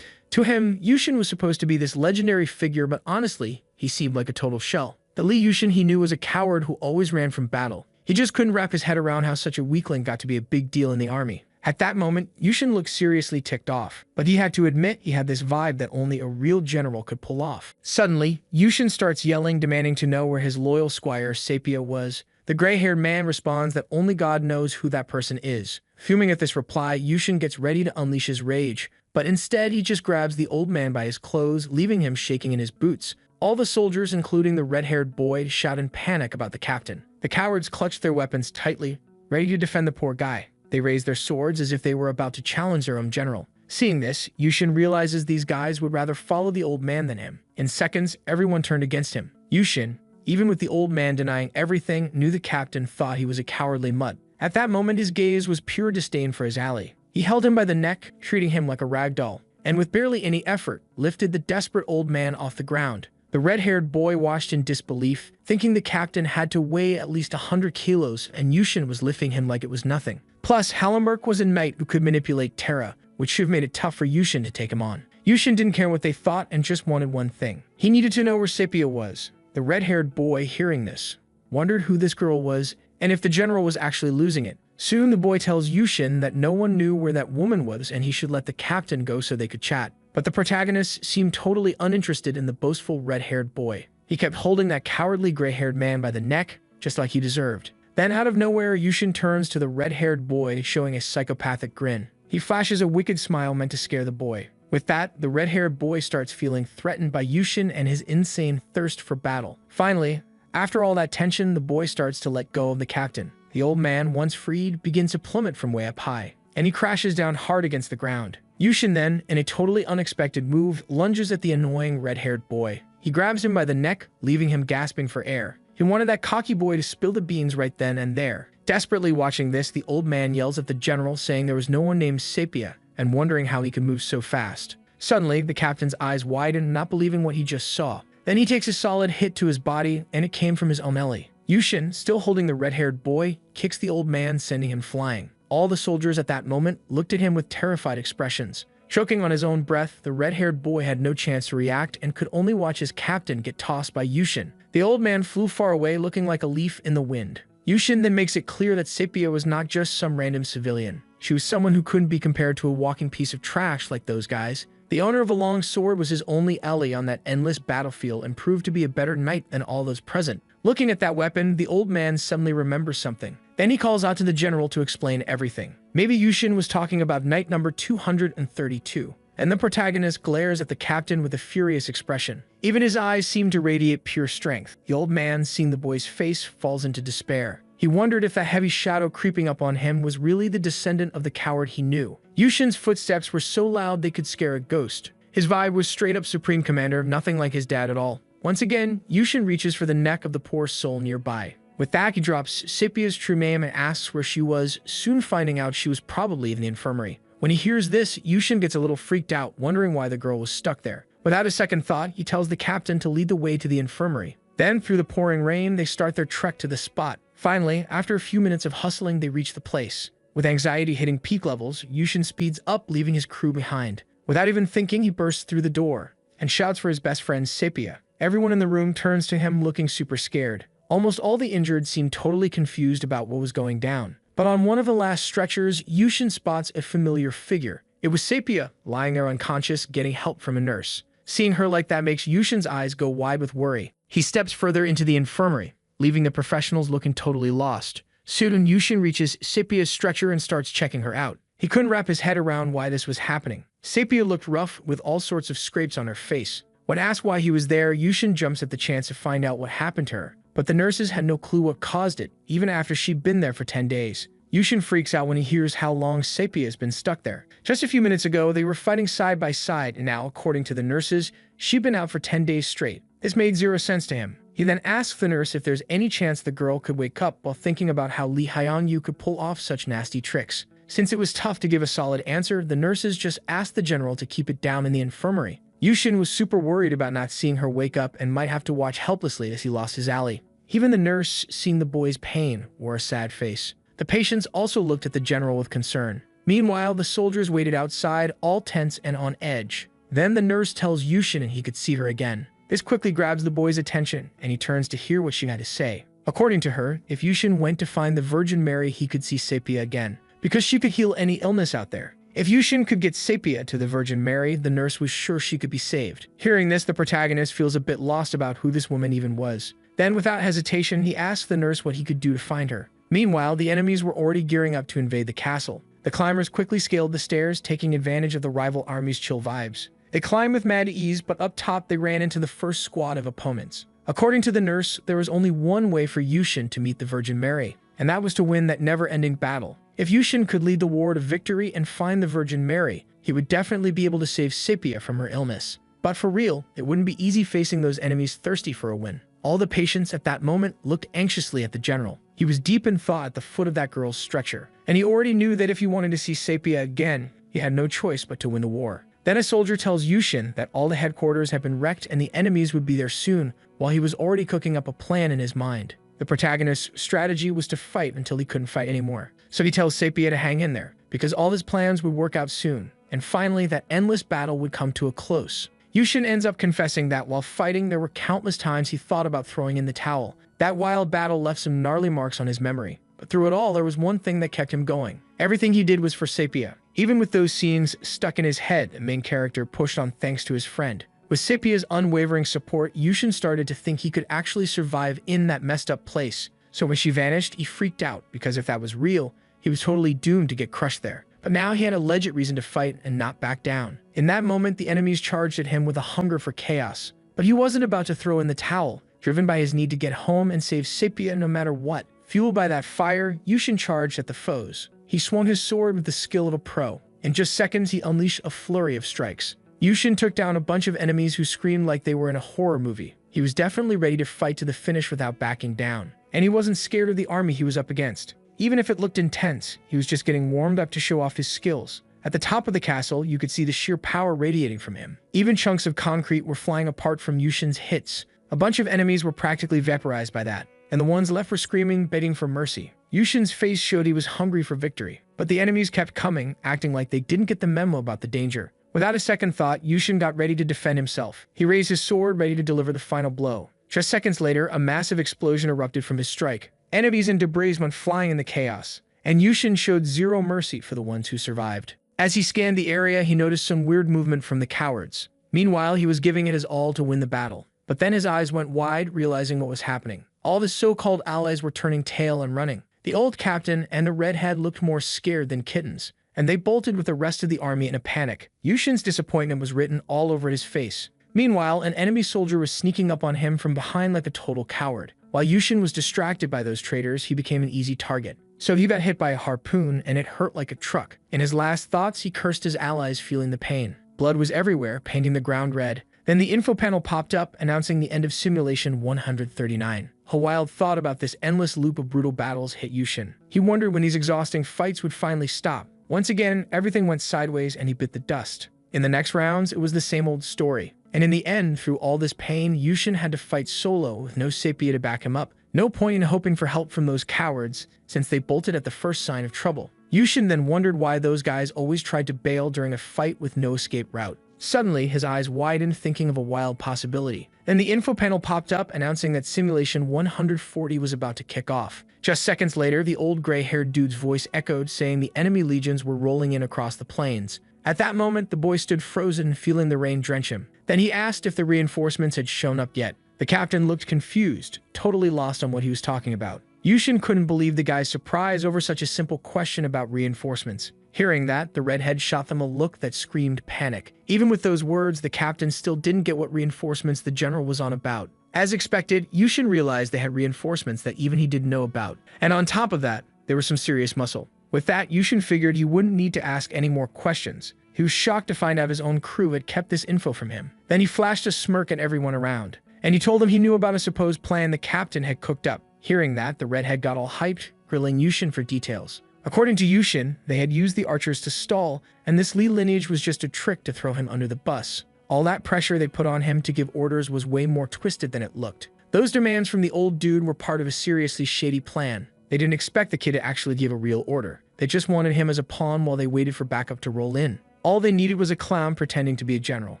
To him, Yushin was supposed to be this legendary figure, but honestly, he seemed like a total shell. The Lee Yushin he knew was a coward who always ran from battle. He just couldn't wrap his head around how such a weakling got to be a big deal in the army. At that moment, Yushin looked seriously ticked off, but he had to admit he had this vibe that only a real general could pull off. Suddenly, Yushin starts yelling, demanding to know where his loyal squire Sepia was. The gray-haired man responds that only God knows who that person is. Fuming at this reply, Yushin gets ready to unleash his rage, but instead he just grabs the old man by his clothes, leaving him shaking in his boots. All the soldiers, including the red-haired boy, shout in panic about the captain. The cowards clutched their weapons tightly, ready to defend the poor guy. They raised their swords as if they were about to challenge their own general. Seeing this, Yushin realizes these guys would rather follow the old man than him. In seconds, everyone turned against him. Yushin, even with the old man denying everything, knew the captain thought he was a cowardly mutt. At that moment, his gaze was pure disdain for his ally. He held him by the neck, treating him like a rag doll, and with barely any effort, lifted the desperate old man off the ground. The red-haired boy watched in disbelief, thinking the captain had to weigh at least 100 kilos, and Yushin was lifting him like it was nothing. Plus, Hallenberg was a knight who could manipulate Terra, which should have made it tough for Yushin to take him on. Yushin didn't care what they thought and just wanted one thing. He needed to know where Sepia was. The red-haired boy, hearing this, wondered who this girl was and if the general was actually losing it. Soon the boy tells Yushin that no one knew where that woman was and he should let the captain go so they could chat. But the protagonist seemed totally uninterested in the boastful red-haired boy. He kept holding that cowardly gray-haired man by the neck, just like he deserved. Then out of nowhere, Yushin turns to the red-haired boy, showing a psychopathic grin. He flashes a wicked smile meant to scare the boy. With that, the red-haired boy starts feeling threatened by Yushin and his insane thirst for battle. Finally, after all that tension, the boy starts to let go of the captain. The old man, once freed, begins to plummet from way up high, and he crashes down hard against the ground. Yushin then, in a totally unexpected move, lunges at the annoying red-haired boy. He grabs him by the neck, leaving him gasping for air. He wanted that cocky boy to spill the beans right then and there. Desperately watching this, the old man yells at the general, saying there was no one named Sepia, and wondering how he could move so fast. Suddenly, the captain's eyes widen, not believing what he just saw. Then he takes a solid hit to his body, and it came from his omelli. Yushin, still holding the red-haired boy, kicks the old man, sending him flying. All the soldiers at that moment looked at him with terrified expressions. Choking on his own breath, the red-haired boy had no chance to react and could only watch his captain get tossed by Yushin. The old man flew far away, looking like a leaf in the wind. Yushin then makes it clear that Sepia was not just some random civilian. She was someone who couldn't be compared to a walking piece of trash like those guys. The owner of a long sword was his only ally on that endless battlefield and proved to be a better knight than all those present. Looking at that weapon, the old man suddenly remembers something. Then he calls out to the general to explain everything. Maybe Yushin was talking about knight number 232. And the protagonist glares at the captain with a furious expression. Even his eyes seem to radiate pure strength. The old man, seeing the boy's face, falls into despair. He wondered if that heavy shadow creeping up on him was really the descendant of the coward he knew. Yushin's footsteps were so loud they could scare a ghost. His vibe was straight up Supreme Commander, nothing like his dad at all. Once again, Yushin reaches for the neck of the poor soul nearby. With that, he drops Sepia's true name and asks where she was, soon finding out she was probably in the infirmary. When he hears this, Yushin gets a little freaked out, wondering why the girl was stuck there. Without a second thought, he tells the captain to lead the way to the infirmary. Then, through the pouring rain, they start their trek to the spot. Finally, after a few minutes of hustling, they reach the place. With anxiety hitting peak levels, Yushin speeds up, leaving his crew behind. Without even thinking, he bursts through the door and shouts for his best friend, Sepia. Everyone in the room turns to him, looking super scared. Almost all the injured seem totally confused about what was going down. But on one of the last stretchers, Yushin spots a familiar figure. It was Sepia, lying there unconscious, getting help from a nurse. Seeing her like that makes Yushin's eyes go wide with worry. He steps further into the infirmary, leaving the professionals looking totally lost. Soon, Yushin reaches Sepia's stretcher and starts checking her out. He couldn't wrap his head around why this was happening. Sepia looked rough, with all sorts of scrapes on her face. When asked why he was there, Yushin jumps at the chance to find out what happened to her. But the nurses had no clue what caused it, even after she'd been there for 10 days. Yushin freaks out when he hears how long Sepia has been stuck there. Just a few minutes ago, they were fighting side by side, and now, according to the nurses, she'd been out for 10 days straight. This made zero sense to him. He then asks the nurse if there's any chance the girl could wake up while thinking about how Li Haiyangyu could pull off such nasty tricks. Since it was tough to give a solid answer, the nurses just asked the general to keep it down in the infirmary. Yushin was super worried about not seeing her wake up and might have to watch helplessly as he lost his ally. Even the nurse, seeing the boy's pain, wore a sad face. The patients also looked at the general with concern. Meanwhile, the soldiers waited outside, all tense and on edge. Then the nurse tells Yushin and he could see her again. This quickly grabs the boy's attention, and he turns to hear what she had to say. According to her, if Yushin went to find the Virgin Mary, he could see Sepia again, because she could heal any illness out there. If Yushin could get Sepia to the Virgin Mary, the nurse was sure she could be saved. Hearing this, the protagonist feels a bit lost about who this woman even was. Then, without hesitation, he asks the nurse what he could do to find her. Meanwhile, the enemies were already gearing up to invade the castle. The climbers quickly scaled the stairs, taking advantage of the rival army's chill vibes. They climbed with mad ease, but up top they ran into the first squad of opponents. According to the nurse, there was only one way for Yushin to meet the Virgin Mary, and that was to win that never-ending battle. If Yushin could lead the war to victory and find the Virgin Mary, he would definitely be able to save Sepia from her illness. But for real, it wouldn't be easy facing those enemies thirsty for a win. All the patients at that moment looked anxiously at the general. He was deep in thought at the foot of that girl's stretcher, and he already knew that if he wanted to see Sepia again, he had no choice but to win the war. Then a soldier tells Yushin that all the headquarters had been wrecked and the enemies would be there soon, while he was already cooking up a plan in his mind. The protagonist's strategy was to fight until he couldn't fight anymore. So he tells Sepia to hang in there, because all his plans would work out soon, and finally that endless battle would come to a close. Yushin ends up confessing that while fighting, there were countless times he thought about throwing in the towel. That wild battle left some gnarly marks on his memory. But through it all, there was one thing that kept him going. Everything he did was for Sepia. Even with those scenes stuck in his head, the main character pushed on thanks to his friend. With Sepia's unwavering support, Yushin started to think he could actually survive in that messed up place. So when she vanished, he freaked out, because if that was real, he was totally doomed to get crushed there. But now he had a legit reason to fight and not back down. In that moment, the enemies charged at him with a hunger for chaos. But he wasn't about to throw in the towel, driven by his need to get home and save Sepia no matter what. Fueled by that fire, Yushin charged at the foes. He swung his sword with the skill of a pro. In just seconds, he unleashed a flurry of strikes. Yushin took down a bunch of enemies who screamed like they were in a horror movie. He was definitely ready to fight to the finish without backing down. And he wasn't scared of the army he was up against. Even if it looked intense, he was just getting warmed up to show off his skills. At the top of the castle, you could see the sheer power radiating from him. Even chunks of concrete were flying apart from Yushin's hits. A bunch of enemies were practically vaporized by that, and the ones left were screaming, begging for mercy. Yushin's face showed he was hungry for victory, but the enemies kept coming, acting like they didn't get the memo about the danger. Without a second thought, Yushin got ready to defend himself. He raised his sword, ready to deliver the final blow. Just seconds later, a massive explosion erupted from his strike. Enemies and debris went flying in the chaos, and Yushin showed zero mercy for the ones who survived. As he scanned the area, he noticed some weird movement from the cowards. Meanwhile, he was giving it his all to win the battle. But then his eyes went wide, realizing what was happening. All of his so-called allies were turning tail and running. The old captain and the redhead looked more scared than kittens, and they bolted with the rest of the army in a panic. Yushin's disappointment was written all over his face. Meanwhile, an enemy soldier was sneaking up on him from behind like a total coward. While Yushin was distracted by those traitors, he became an easy target. So he got hit by a harpoon, and it hurt like a truck. In his last thoughts, he cursed his allies, feeling the pain. Blood was everywhere, painting the ground red. Then the info panel popped up, announcing the end of Simulation 139. A wild thought about this endless loop of brutal battles hit Yushin. He wondered when these exhausting fights would finally stop. Once again, everything went sideways and he bit the dust. In the next rounds, it was the same old story. And in the end, through all this pain, Yushin had to fight solo with no sepia to back him up. No point in hoping for help from those cowards, since they bolted at the first sign of trouble. Yushin then wondered why those guys always tried to bail during a fight with no escape route. Suddenly, his eyes widened, thinking of a wild possibility. Then the info panel popped up, announcing that Simulation 140 was about to kick off. Just seconds later, the old gray-haired dude's voice echoed, saying the enemy legions were rolling in across the plains. At that moment, the boy stood frozen, feeling the rain drench him. Then he asked if the reinforcements had shown up yet. The captain looked confused, totally lost on what he was talking about. Yushin couldn't believe the guy's surprise over such a simple question about reinforcements. Hearing that, the redhead shot them a look that screamed panic. Even with those words, the captain still didn't get what reinforcements the general was on about. As expected, Yushin realized they had reinforcements that even he didn't know about. And on top of that, there was some serious muscle. With that, Yushin figured he wouldn't need to ask any more questions. He was shocked to find out his own crew had kept this info from him. Then he flashed a smirk at everyone around, and he told them he knew about a supposed plan the captain had cooked up. Hearing that, the redhead got all hyped, grilling Yushin for details. According to Yushin, they had used the archers to stall, and this Lee lineage was just a trick to throw him under the bus. All that pressure they put on him to give orders was way more twisted than it looked. Those demands from the old dude were part of a seriously shady plan. They didn't expect the kid to actually give a real order. They just wanted him as a pawn while they waited for backup to roll in. All they needed was a clown pretending to be a general.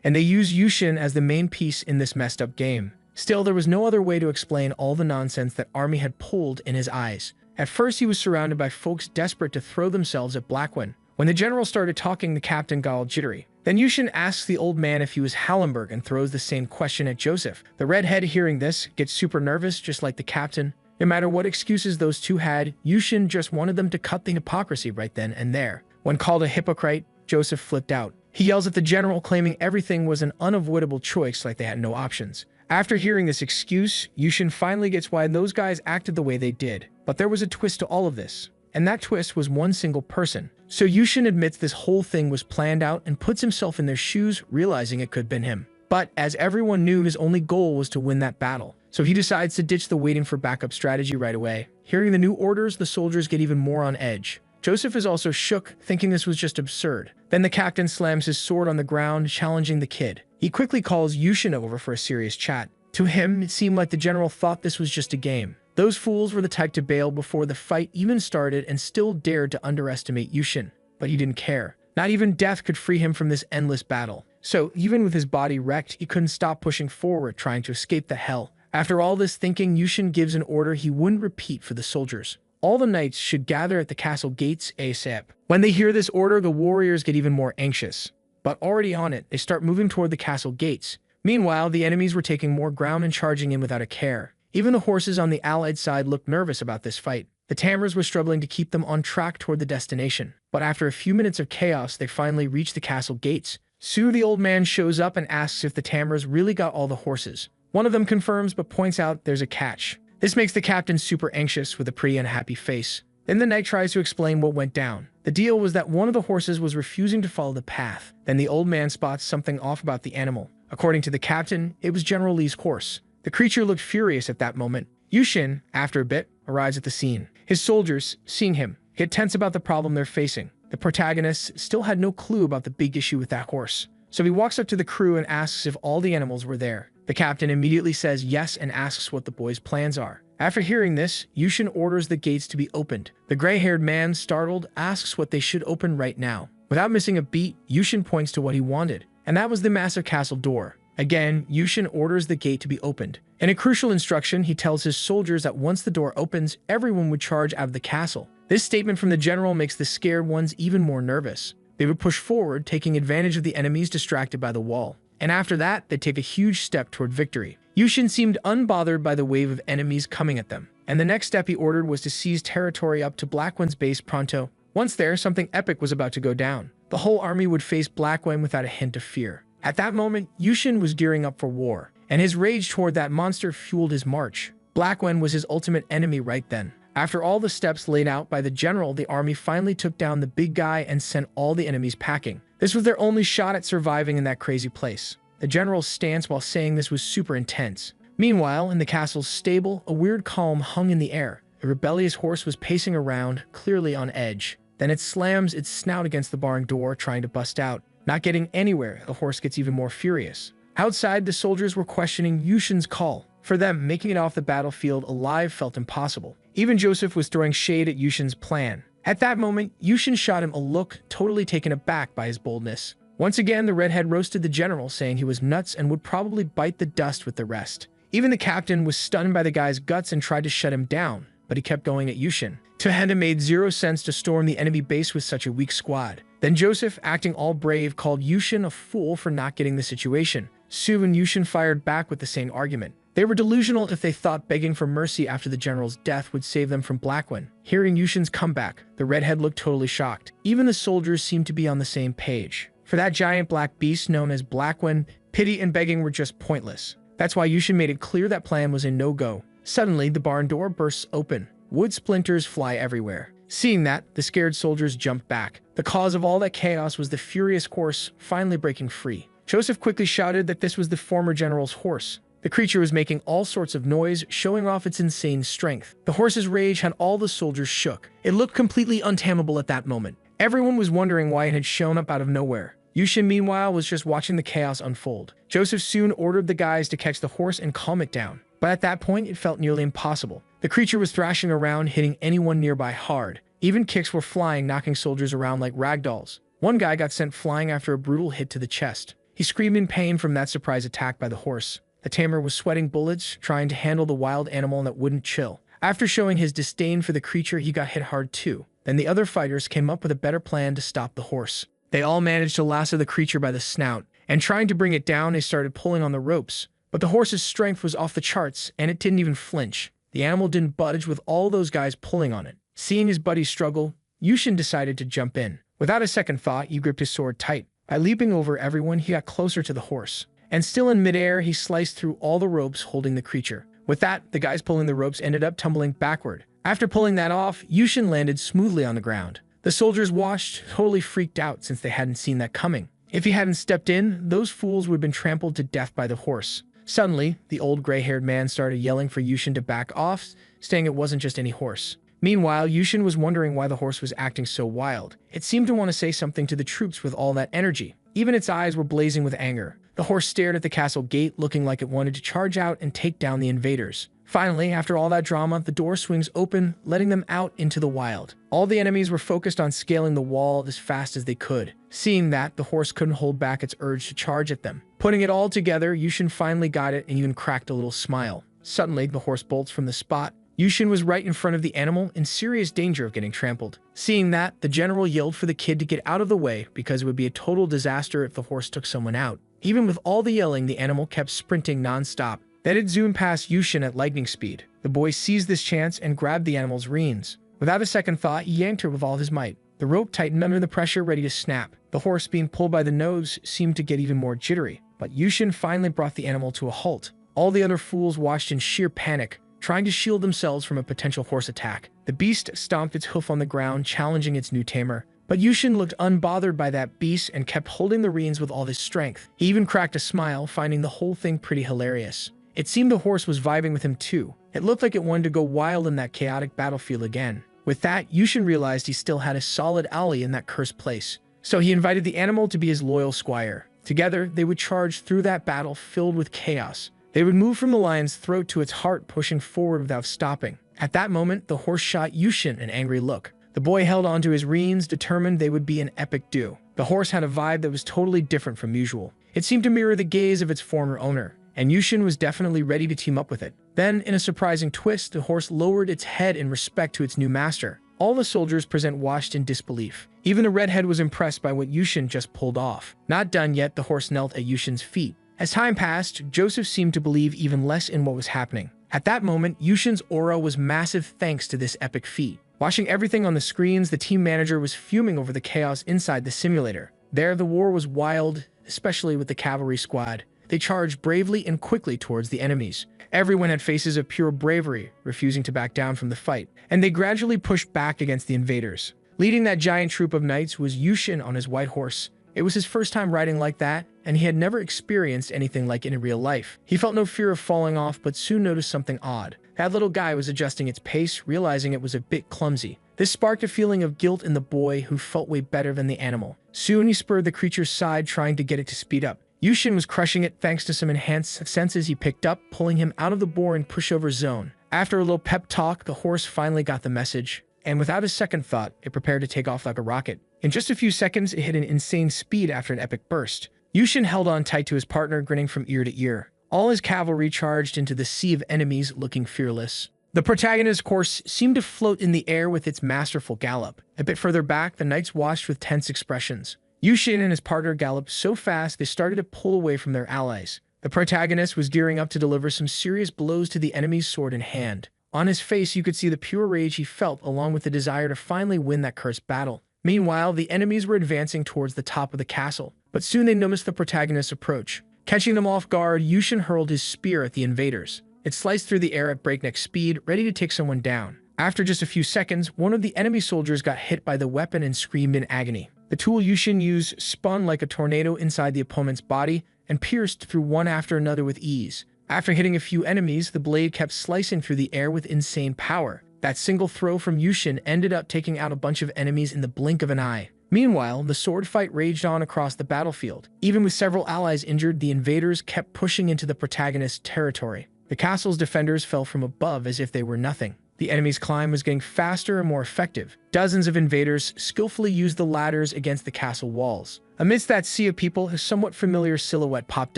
And they used Yushin as the main piece in this messed up game. Still, there was no other way to explain all the nonsense that Army had pulled in his eyes. At first, he was surrounded by folks desperate to throw themselves at Blackwin. When the general started talking, the captain got all jittery. Then Yushin asks the old man if he was Hallenberg and throws the same question at Joseph. The redhead, hearing this, gets super nervous, just like the captain. No matter what excuses those two had, Yushin just wanted them to cut the hypocrisy right then and there. When called a hypocrite, Joseph flipped out. He yells at the general, claiming everything was an unavoidable choice, like they had no options. After hearing this excuse, Yushin finally gets why those guys acted the way they did. But there was a twist to all of this, and that twist was one single person. So Yushin admits this whole thing was planned out and puts himself in their shoes, realizing it could have been him. But as everyone knew, his only goal was to win that battle. So he decides to ditch the waiting for backup strategy right away. Hearing the new orders, the soldiers get even more on edge. Joseph is also shook, thinking this was just absurd. Then the captain slams his sword on the ground, challenging the kid. He quickly calls Yushin over for a serious chat. To him, it seemed like the general thought this was just a game. Those fools were the type to bail before the fight even started and still dared to underestimate Yushin. But he didn't care. Not even death could free him from this endless battle. So even with his body wrecked, he couldn't stop pushing forward, trying to escape the hell. After all this thinking, Yushin gives an order he wouldn't repeat for the soldiers. All the knights should gather at the castle gates ASAP. When they hear this order, the warriors get even more anxious. But already on it, they start moving toward the castle gates. Meanwhile, the enemies were taking more ground and charging in without a care. Even the horses on the allied side looked nervous about this fight. The Tamers were struggling to keep them on track toward the destination. But after a few minutes of chaos, they finally reach the castle gates. Soon the old man shows up and asks if the Tamers really got all the horses. One of them confirms but points out there's a catch. This makes the captain super anxious with a pretty unhappy face. Then the knight tries to explain what went down. The deal was that one of the horses was refusing to follow the path. Then the old man spots something off about the animal. According to the captain, it was General Lee's horse. The creature looked furious at that moment. Yushin, after a bit, arrives at the scene. His soldiers, seeing him, get tense about the problem they're facing. The protagonist still had no clue about the big issue with that horse. So he walks up to the crew and asks if all the animals were there. The captain immediately says yes and asks what the boys' plans are. After hearing this, Yushin orders the gates to be opened. The gray-haired man, startled, asks what they should open right now. Without missing a beat, Yushin points to what he wanted, and that was the massive castle door. Again, Yushin orders the gate to be opened. In a crucial instruction, he tells his soldiers that once the door opens, everyone would charge out of the castle. This statement from the general makes the scared ones even more nervous. They would push forward, taking advantage of the enemies distracted by the wall. And after that, they'd take a huge step toward victory. Yushin seemed unbothered by the wave of enemies coming at them, and the next step he ordered was to seize territory up to Blackwind's base pronto. Once there, something epic was about to go down. The whole army would face Blackwind without a hint of fear. At that moment, Yushin was gearing up for war, and his rage toward that monster fueled his march. Blackwind was his ultimate enemy right then. After all the steps laid out by the general, the army finally took down the big guy and sent all the enemies packing. This was their only shot at surviving in that crazy place. The general's stance while saying this was super intense. Meanwhile, in the castle's stable, a weird calm hung in the air. A rebellious horse was pacing around, clearly on edge. Then it slams its snout against the barn door, trying to bust out. Not getting anywhere, the horse gets even more furious. Outside, the soldiers were questioning Yushin's call. For them, making it off the battlefield alive felt impossible. Even Joseph was throwing shade at Yushin's plan. At that moment, Yushin shot him a look, totally taken aback by his boldness. Once again, the redhead roasted the general, saying he was nuts and would probably bite the dust with the rest. Even the captain was stunned by the guy's guts and tried to shut him down, but he kept going at Yushin. To him, it made zero sense to storm the enemy base with such a weak squad. Then Joseph, acting all brave, called Yushin a fool for not getting the situation. Soon, Yushin fired back with the same argument. They were delusional if they thought begging for mercy after the general's death would save them from Blackwind. Hearing Yushin's comeback, the redhead looked totally shocked. Even the soldiers seemed to be on the same page. For that giant black beast known as Blackwind, pity and begging were just pointless. That's why Yushin made it clear that plan was a no-go. Suddenly, the barn door bursts open. Wood splinters fly everywhere. Seeing that, the scared soldiers jumped back. The cause of all that chaos was the furious horse finally breaking free. Joseph quickly shouted that this was the former general's horse. The creature was making all sorts of noise, showing off its insane strength. The horse's rage had all the soldiers shook. It looked completely untamable at that moment. Everyone was wondering why it had shown up out of nowhere. Yushin, meanwhile, was just watching the chaos unfold. Joseph soon ordered the guys to catch the horse and calm it down. But at that point, it felt nearly impossible. The creature was thrashing around, hitting anyone nearby hard. Even kicks were flying, knocking soldiers around like ragdolls. One guy got sent flying after a brutal hit to the chest. He screamed in pain from that surprise attack by the horse. The tamer was sweating bullets, trying to handle the wild animal that wouldn't chill. After showing his disdain for the creature, he got hit hard too. Then the other fighters came up with a better plan to stop the horse. They all managed to lasso the creature by the snout, and trying to bring it down, they started pulling on the ropes. But the horse's strength was off the charts, and it didn't even flinch. The animal didn't budge with all those guys pulling on it. Seeing his buddies struggle, Yushin decided to jump in. Without a second thought, he gripped his sword tight. By leaping over everyone, he got closer to the horse. And still in midair, he sliced through all the ropes holding the creature. With that, the guys pulling the ropes ended up tumbling backward. After pulling that off, Yushin landed smoothly on the ground. The soldiers watched, totally freaked out since they hadn't seen that coming. If he hadn't stepped in, those fools would have been trampled to death by the horse. Suddenly, the old gray-haired man started yelling for Yushin to back off, saying it wasn't just any horse. Meanwhile, Yushin was wondering why the horse was acting so wild. It seemed to want to say something to the troops with all that energy. Even its eyes were blazing with anger. The horse stared at the castle gate, looking like it wanted to charge out and take down the invaders. Finally, after all that drama, the door swings open, letting them out into the wild. All the enemies were focused on scaling the wall as fast as they could. Seeing that, the horse couldn't hold back its urge to charge at them. Putting it all together, Yushin finally got it and even cracked a little smile. Suddenly, the horse bolts from the spot. Yushin was right in front of the animal, in serious danger of getting trampled. Seeing that, the general yelled for the kid to get out of the way because it would be a total disaster if the horse took someone out. Even with all the yelling, the animal kept sprinting non-stop. Then it zoomed past Yushin at lightning speed. The boy seized this chance and grabbed the animal's reins. Without a second thought, he yanked her with all his might. The rope tightened under the pressure, ready to snap. The horse, being pulled by the nose, seemed to get even more jittery. But Yushin finally brought the animal to a halt. All the other fools watched in sheer panic, trying to shield themselves from a potential horse attack. The beast stomped its hoof on the ground, challenging its new tamer. But Yushin looked unbothered by that beast and kept holding the reins with all his strength. He even cracked a smile, finding the whole thing pretty hilarious. It seemed the horse was vibing with him too. It looked like it wanted to go wild in that chaotic battlefield again. With that, Yushin realized he still had a solid ally in that cursed place. So he invited the animal to be his loyal squire. Together, they would charge through that battle filled with chaos. They would move from the lion's throat to its heart, pushing forward without stopping. At that moment, the horse shot Yushin an angry look. The boy held onto his reins, determined they would be an epic duo. The horse had a vibe that was totally different from usual. It seemed to mirror the gaze of its former owner, and Yushin was definitely ready to team up with it. Then, in a surprising twist, the horse lowered its head in respect to its new master. All the soldiers present watched in disbelief. Even the redhead was impressed by what Yushin just pulled off. Not done yet, the horse knelt at Yushin's feet. As time passed, Joseph seemed to believe even less in what was happening. At that moment, Yushin's aura was massive thanks to this epic feat. Watching everything on the screens, the team manager was fuming over the chaos inside the simulator. There, the war was wild, especially with the cavalry squad. They charged bravely and quickly towards the enemies. Everyone had faces of pure bravery, refusing to back down from the fight, and they gradually pushed back against the invaders. Leading that giant troop of knights was Yushin on his white horse. It was his first time riding like that, and he had never experienced anything like it in real life. He felt no fear of falling off, but soon noticed something odd. That little guy was adjusting its pace, realizing it was a bit clumsy. This sparked a feeling of guilt in the boy, who felt way better than the animal. Soon he spurred the creature's side, trying to get it to speed up. Yushin was crushing it thanks to some enhanced senses he picked up, pulling him out of the bore and pushover zone. After a little pep talk, the horse finally got the message, and without a second thought, it prepared to take off like a rocket. In just a few seconds, it hit an insane speed after an epic burst. Yushin held on tight to his partner, grinning from ear to ear. All his cavalry charged into the sea of enemies, looking fearless. The protagonist's horse seemed to float in the air with its masterful gallop. A bit further back, the knights watched with tense expressions. Yushin and his partner galloped so fast they started to pull away from their allies. The protagonist was gearing up to deliver some serious blows to the enemy's sword in hand. On his face, you could see the pure rage he felt, along with the desire to finally win that cursed battle. Meanwhile, the enemies were advancing towards the top of the castle, but soon they noticed the protagonist's approach. Catching them off guard, Yushin hurled his spear at the invaders. It sliced through the air at breakneck speed, ready to take someone down. After just a few seconds, one of the enemy soldiers got hit by the weapon and screamed in agony. The tool Yushin used spun like a tornado inside the opponent's body and pierced through one after another with ease. After hitting a few enemies, the blade kept slicing through the air with insane power. That single throw from Yushin ended up taking out a bunch of enemies in the blink of an eye. Meanwhile, the sword fight raged on across the battlefield. Even with several allies injured, the invaders kept pushing into the protagonist's territory. The castle's defenders fell from above as if they were nothing. The enemy's climb was getting faster and more effective. Dozens of invaders skillfully used the ladders against the castle walls. Amidst that sea of people, a somewhat familiar silhouette popped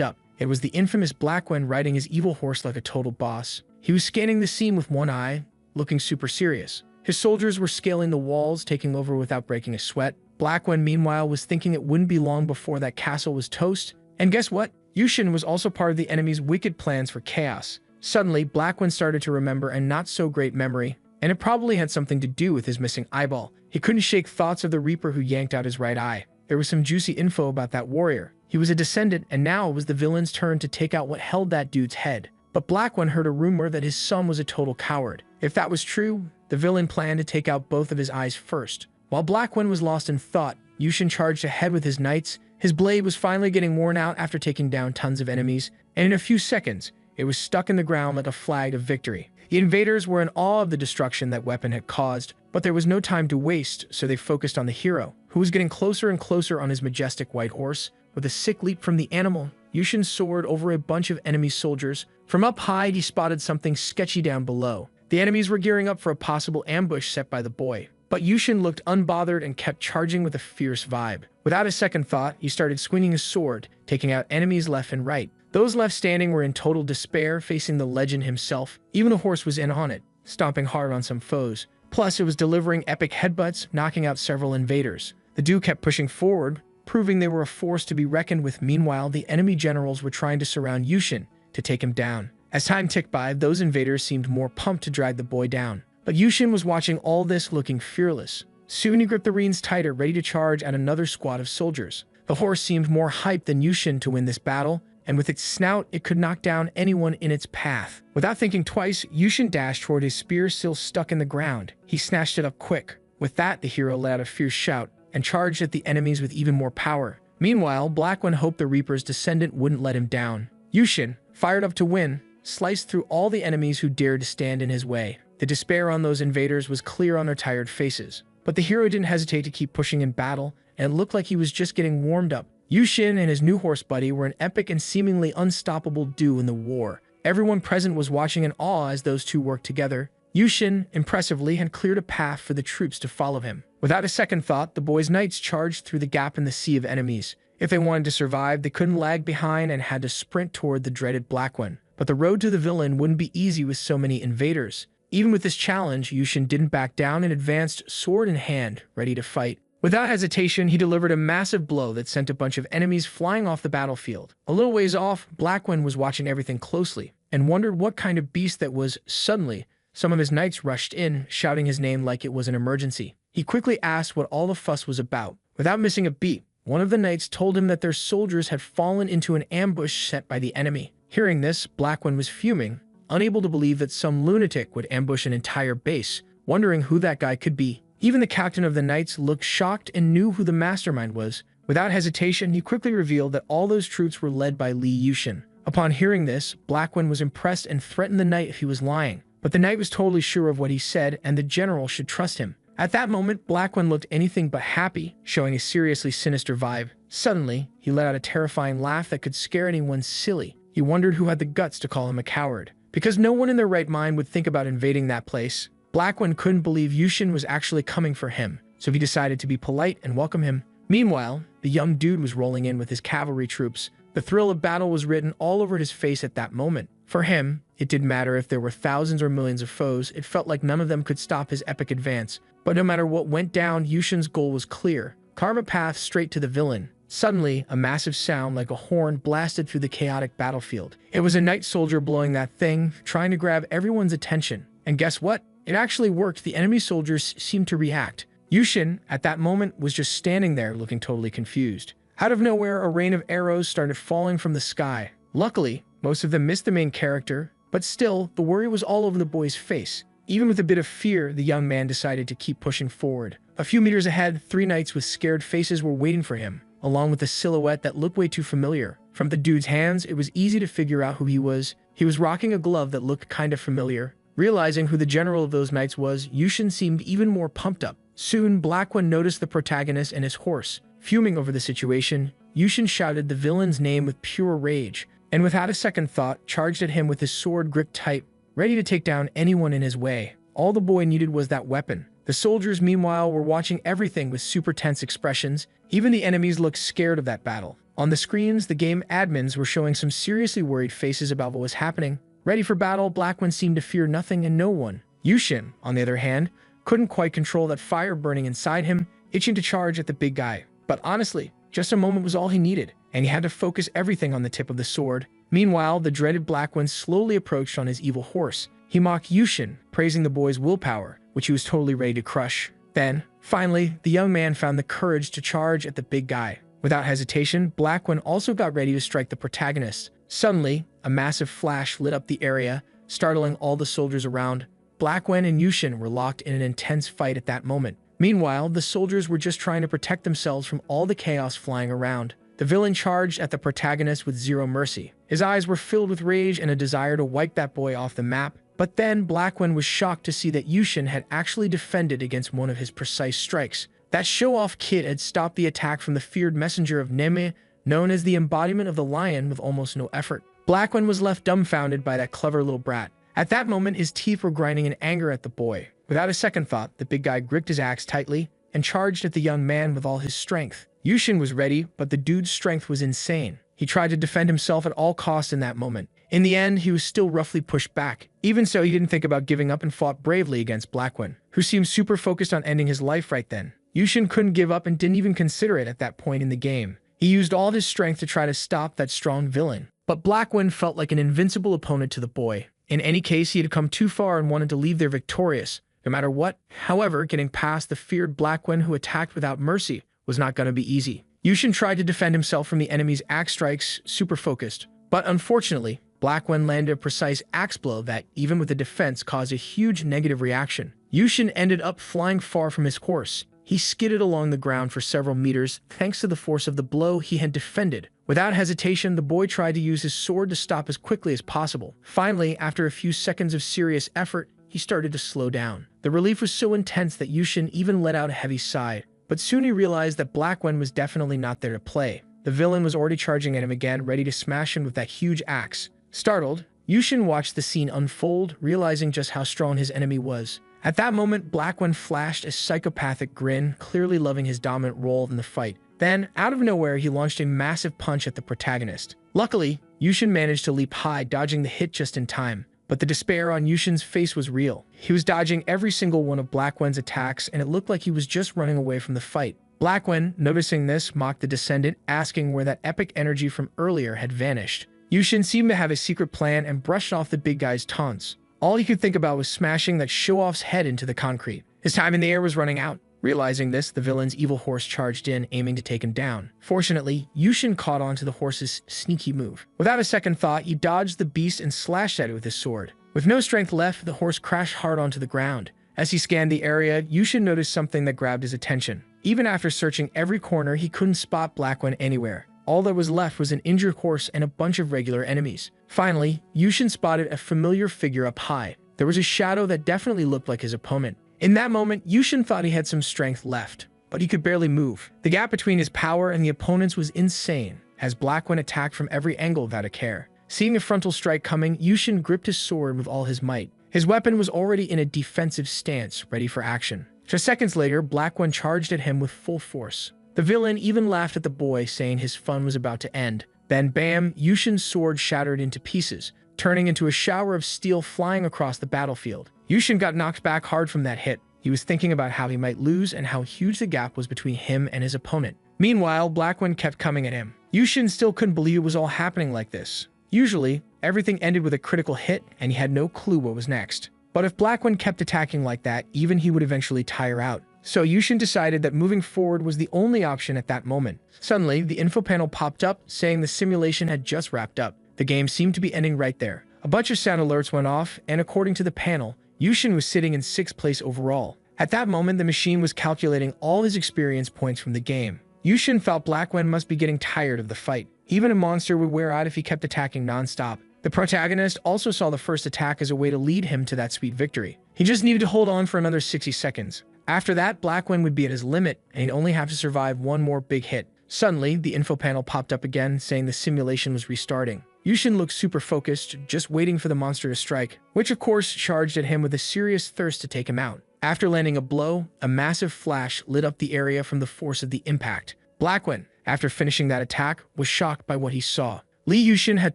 up. It was the infamous Blackwing riding his evil horse like a total boss. He was scanning the scene with one eye, looking super serious. His soldiers were scaling the walls, taking over without breaking a sweat. Blackwing, meanwhile, was thinking it wouldn't be long before that castle was toast. And guess what? Yushin was also part of the enemy's wicked plans for chaos. Suddenly, Blackwing started to remember a not-so-great memory, and it probably had something to do with his missing eyeball. He couldn't shake thoughts of the Reaper who yanked out his right eye. There was some juicy info about that warrior. He was a descendant, and now it was the villain's turn to take out what held that dude's head. But Blackwing heard a rumor that his son was a total coward. If that was true, the villain planned to take out both of his eyes first. While Blackwing was lost in thought, Yushin charged ahead with his knights. His blade was finally getting worn out after taking down tons of enemies, and in a few seconds, it was stuck in the ground like a flag of victory. The invaders were in awe of the destruction that weapon had caused, but there was no time to waste, so they focused on the hero, who was getting closer and closer on his majestic white horse. With a sick leap from the animal, Yushin soared over a bunch of enemy soldiers. From up high, he spotted something sketchy down below. The enemies were gearing up for a possible ambush set by the boy, but Yushin looked unbothered and kept charging with a fierce vibe. Without a second thought, he started swinging his sword, taking out enemies left and right. Those left standing were in total despair, facing the legend himself. Even the horse was in on it, stomping hard on some foes. Plus, it was delivering epic headbutts, knocking out several invaders. The dude kept pushing forward, proving they were a force to be reckoned with. Meanwhile, the enemy generals were trying to surround Yushin to take him down. As time ticked by, those invaders seemed more pumped to drag the boy down. But Yushin was watching all this, looking fearless. Soon he gripped the reins tighter, ready to charge at another squad of soldiers. The horse seemed more hyped than Yushin to win this battle, and with its snout, it could knock down anyone in its path. Without thinking twice, Yushin dashed toward his spear still stuck in the ground. He snatched it up quick. With that, the hero let out a fierce shout and charged at the enemies with even more power. Meanwhile, Blackwing hoped the Reaper's descendant wouldn't let him down. Yushin, fired up to win, sliced through all the enemies who dared to stand in his way. The despair on those invaders was clear on their tired faces. But the hero didn't hesitate to keep pushing in battle, and it looked like he was just getting warmed up. Yushin and his new horse buddy were an epic and seemingly unstoppable duo in the war. Everyone present was watching in awe as those two worked together. Yushin, impressively, had cleared a path for the troops to follow him. Without a second thought, the boy's knights charged through the gap in the sea of enemies. If they wanted to survive, they couldn't lag behind and had to sprint toward the dreaded Blackwing. But the road to the villain wouldn't be easy with so many invaders. Even with this challenge, Yushin didn't back down and advanced sword in hand, ready to fight. Without hesitation, he delivered a massive blow that sent a bunch of enemies flying off the battlefield. A little ways off, Blackwind was watching everything closely and wondered what kind of beast that was. Suddenly, some of his knights rushed in, shouting his name like it was an emergency. He quickly asked what all the fuss was about. Without missing a beat, one of the knights told him that their soldiers had fallen into an ambush set by the enemy. Hearing this, Blackwind was fuming, unable to believe that some lunatic would ambush an entire base, wondering who that guy could be. Even the captain of the knights looked shocked and knew who the mastermind was. Without hesitation, he quickly revealed that all those troops were led by Li Yushin. Upon hearing this, Blackwind was impressed and threatened the knight if he was lying. But the knight was totally sure of what he said, and the general should trust him. At that moment, Blackwind looked anything but happy, showing a seriously sinister vibe. Suddenly, he let out a terrifying laugh that could scare anyone silly. He wondered who had the guts to call him a coward. Because no one in their right mind would think about invading that place, Blackwind couldn't believe Yushin was actually coming for him, so he decided to be polite and welcome him. Meanwhile, the young dude was rolling in with his cavalry troops. The thrill of battle was written all over his face at that moment. For him, it didn't matter if there were thousands or millions of foes, it felt like none of them could stop his epic advance. But no matter what went down, Yushin's goal was clear. Carve a path straight to the villain. Suddenly, a massive sound like a horn blasted through the chaotic battlefield. It was a knight soldier blowing that thing, trying to grab everyone's attention. And guess what? It actually worked. The enemy soldiers seemed to react. Yushin, at that moment, was just standing there looking totally confused. Out of nowhere, a rain of arrows started falling from the sky. Luckily, most of them missed the main character, but still, the worry was all over the boy's face. Even with a bit of fear, the young man decided to keep pushing forward. A few meters ahead, 3 knights with scared faces were waiting for him, along with a silhouette that looked way too familiar. From the dude's hands, it was easy to figure out who he was. He was rocking a glove that looked kind of familiar. Realizing who the general of those knights was, Yushin seemed even more pumped up. Soon, Blackwind noticed the protagonist and his horse. Fuming over the situation, Yushin shouted the villain's name with pure rage, and without a second thought, charged at him with his sword gripped tight, ready to take down anyone in his way. All the boy needed was that weapon. The soldiers, meanwhile, were watching everything with super tense expressions. Even the enemies looked scared of that battle. On the screens, the game admins were showing some seriously worried faces about what was happening. Ready for battle, Blackwind seemed to fear nothing and no one. Yushin, on the other hand, couldn't quite control that fire burning inside him, itching to charge at the big guy. But honestly, just a moment was all he needed, and he had to focus everything on the tip of the sword. Meanwhile, the dreaded Blackwind slowly approached on his evil horse. He mocked Yushin, praising the boy's willpower, which he was totally ready to crush. Then, finally, the young man found the courage to charge at the big guy. Without hesitation, Blackwind also got ready to strike the protagonist. Suddenly, a massive flash lit up the area, startling all the soldiers around. Blackwind and Yushin were locked in an intense fight at that moment. Meanwhile, the soldiers were just trying to protect themselves from all the chaos flying around. The villain charged at the protagonist with zero mercy. His eyes were filled with rage and a desire to wipe that boy off the map. But then, Blackwind was shocked to see that Yushin had actually defended against one of his precise strikes. That show-off kid had stopped the attack from the feared messenger of Neme, known as the embodiment of the lion, with almost no effort. Blackwind was left dumbfounded by that clever little brat. At that moment, his teeth were grinding in anger at the boy. Without a second thought, the big guy gripped his axe tightly and charged at the young man with all his strength. Yushin was ready, but the dude's strength was insane. He tried to defend himself at all costs in that moment. In the end, he was still roughly pushed back. Even so, he didn't think about giving up and fought bravely against Blackwind, who seemed super focused on ending his life right then. Yushin couldn't give up and didn't even consider it at that point in the game. He used all of his strength to try to stop that strong villain. But Blackwind felt like an invincible opponent to the boy. In any case, he had come too far and wanted to leave there victorious, no matter what. However, getting past the feared Blackwind who attacked without mercy was not going to be easy. Yushin tried to defend himself from the enemy's axe strikes, super focused. But unfortunately, Blackwind landed a precise axe blow that, even with the defense, caused a huge negative reaction. Yushin ended up flying far from his horse. He skidded along the ground for several meters thanks to the force of the blow he had defended. Without hesitation, the boy tried to use his sword to stop as quickly as possible. Finally, after a few seconds of serious effort, he started to slow down. The relief was so intense that Yushin even let out a heavy sigh. But soon he realized that Blackwind was definitely not there to play. The villain was already charging at him again, ready to smash him with that huge axe. Startled, Yushin watched the scene unfold, realizing just how strong his enemy was. At that moment, Blackwind flashed a psychopathic grin, clearly loving his dominant role in the fight. Then, out of nowhere, he launched a massive punch at the protagonist. Luckily, Yushin managed to leap high, dodging the hit just in time. but the despair on Yushin's face was real. He was dodging every single one of Blackwen's attacks, and it looked like he was just running away from the fight. Blackwen, noticing this, mocked the descendant, asking where that epic energy from earlier had vanished. Yushin seemed to have a secret plan and brushed off the big guy's taunts. All he could think about was smashing that show-off's head into the concrete. His time in the air was running out. Realizing this, the villain's evil horse charged in, aiming to take him down. Fortunately, Yushin caught on to the horse's sneaky move. Without a second thought, he dodged the beast and slashed at it with his sword. With no strength left, the horse crashed hard onto the ground. As he scanned the area, Yushin noticed something that grabbed his attention. Even after searching every corner, he couldn't spot Blackwen anywhere. All that was left was an injured horse and a bunch of regular enemies. Finally, Yushin spotted a familiar figure up high. There was a shadow that definitely looked like his opponent. In that moment, Yushin thought he had some strength left, but he could barely move. The gap between his power and the opponent's was insane, as Blackwen attacked from every angle without a care. Seeing a frontal strike coming, Yushin gripped his sword with all his might. His weapon was already in a defensive stance, ready for action. Just seconds later, Blackwen charged at him with full force. The villain even laughed at the boy, saying his fun was about to end. Then bam, Yushin's sword shattered into pieces, turning into a shower of steel flying across the battlefield. Yushin got knocked back hard from that hit. He was thinking about how he might lose and how huge the gap was between him and his opponent. Meanwhile, Blackwen kept coming at him. Yushin still couldn't believe it was all happening like this. Usually, everything ended with a critical hit and he had no clue what was next. But if Blackwen kept attacking like that, even he would eventually tire out. So Yushin decided that moving forward was the only option at that moment. Suddenly, the info panel popped up, saying the simulation had just wrapped up. The game seemed to be ending right there. A bunch of sound alerts went off, and according to the panel, Yushin was sitting in 6th place overall. At that moment, the machine was calculating all his experience points from the game. Yushin felt Blackwen must be getting tired of the fight. Even a monster would wear out if he kept attacking non-stop. The protagonist also saw the first attack as a way to lead him to that sweet victory. He just needed to hold on for another 60 seconds. After that, Blackwen would be at his limit, and he'd only have to survive one more big hit. Suddenly, the info panel popped up again, saying the simulation was restarting. Yushin looked super focused, just waiting for the monster to strike, which of course charged at him with a serious thirst to take him out. After landing a blow, a massive flash lit up the area from the force of the impact. Blackwen, after finishing that attack, was shocked by what he saw. Yushin had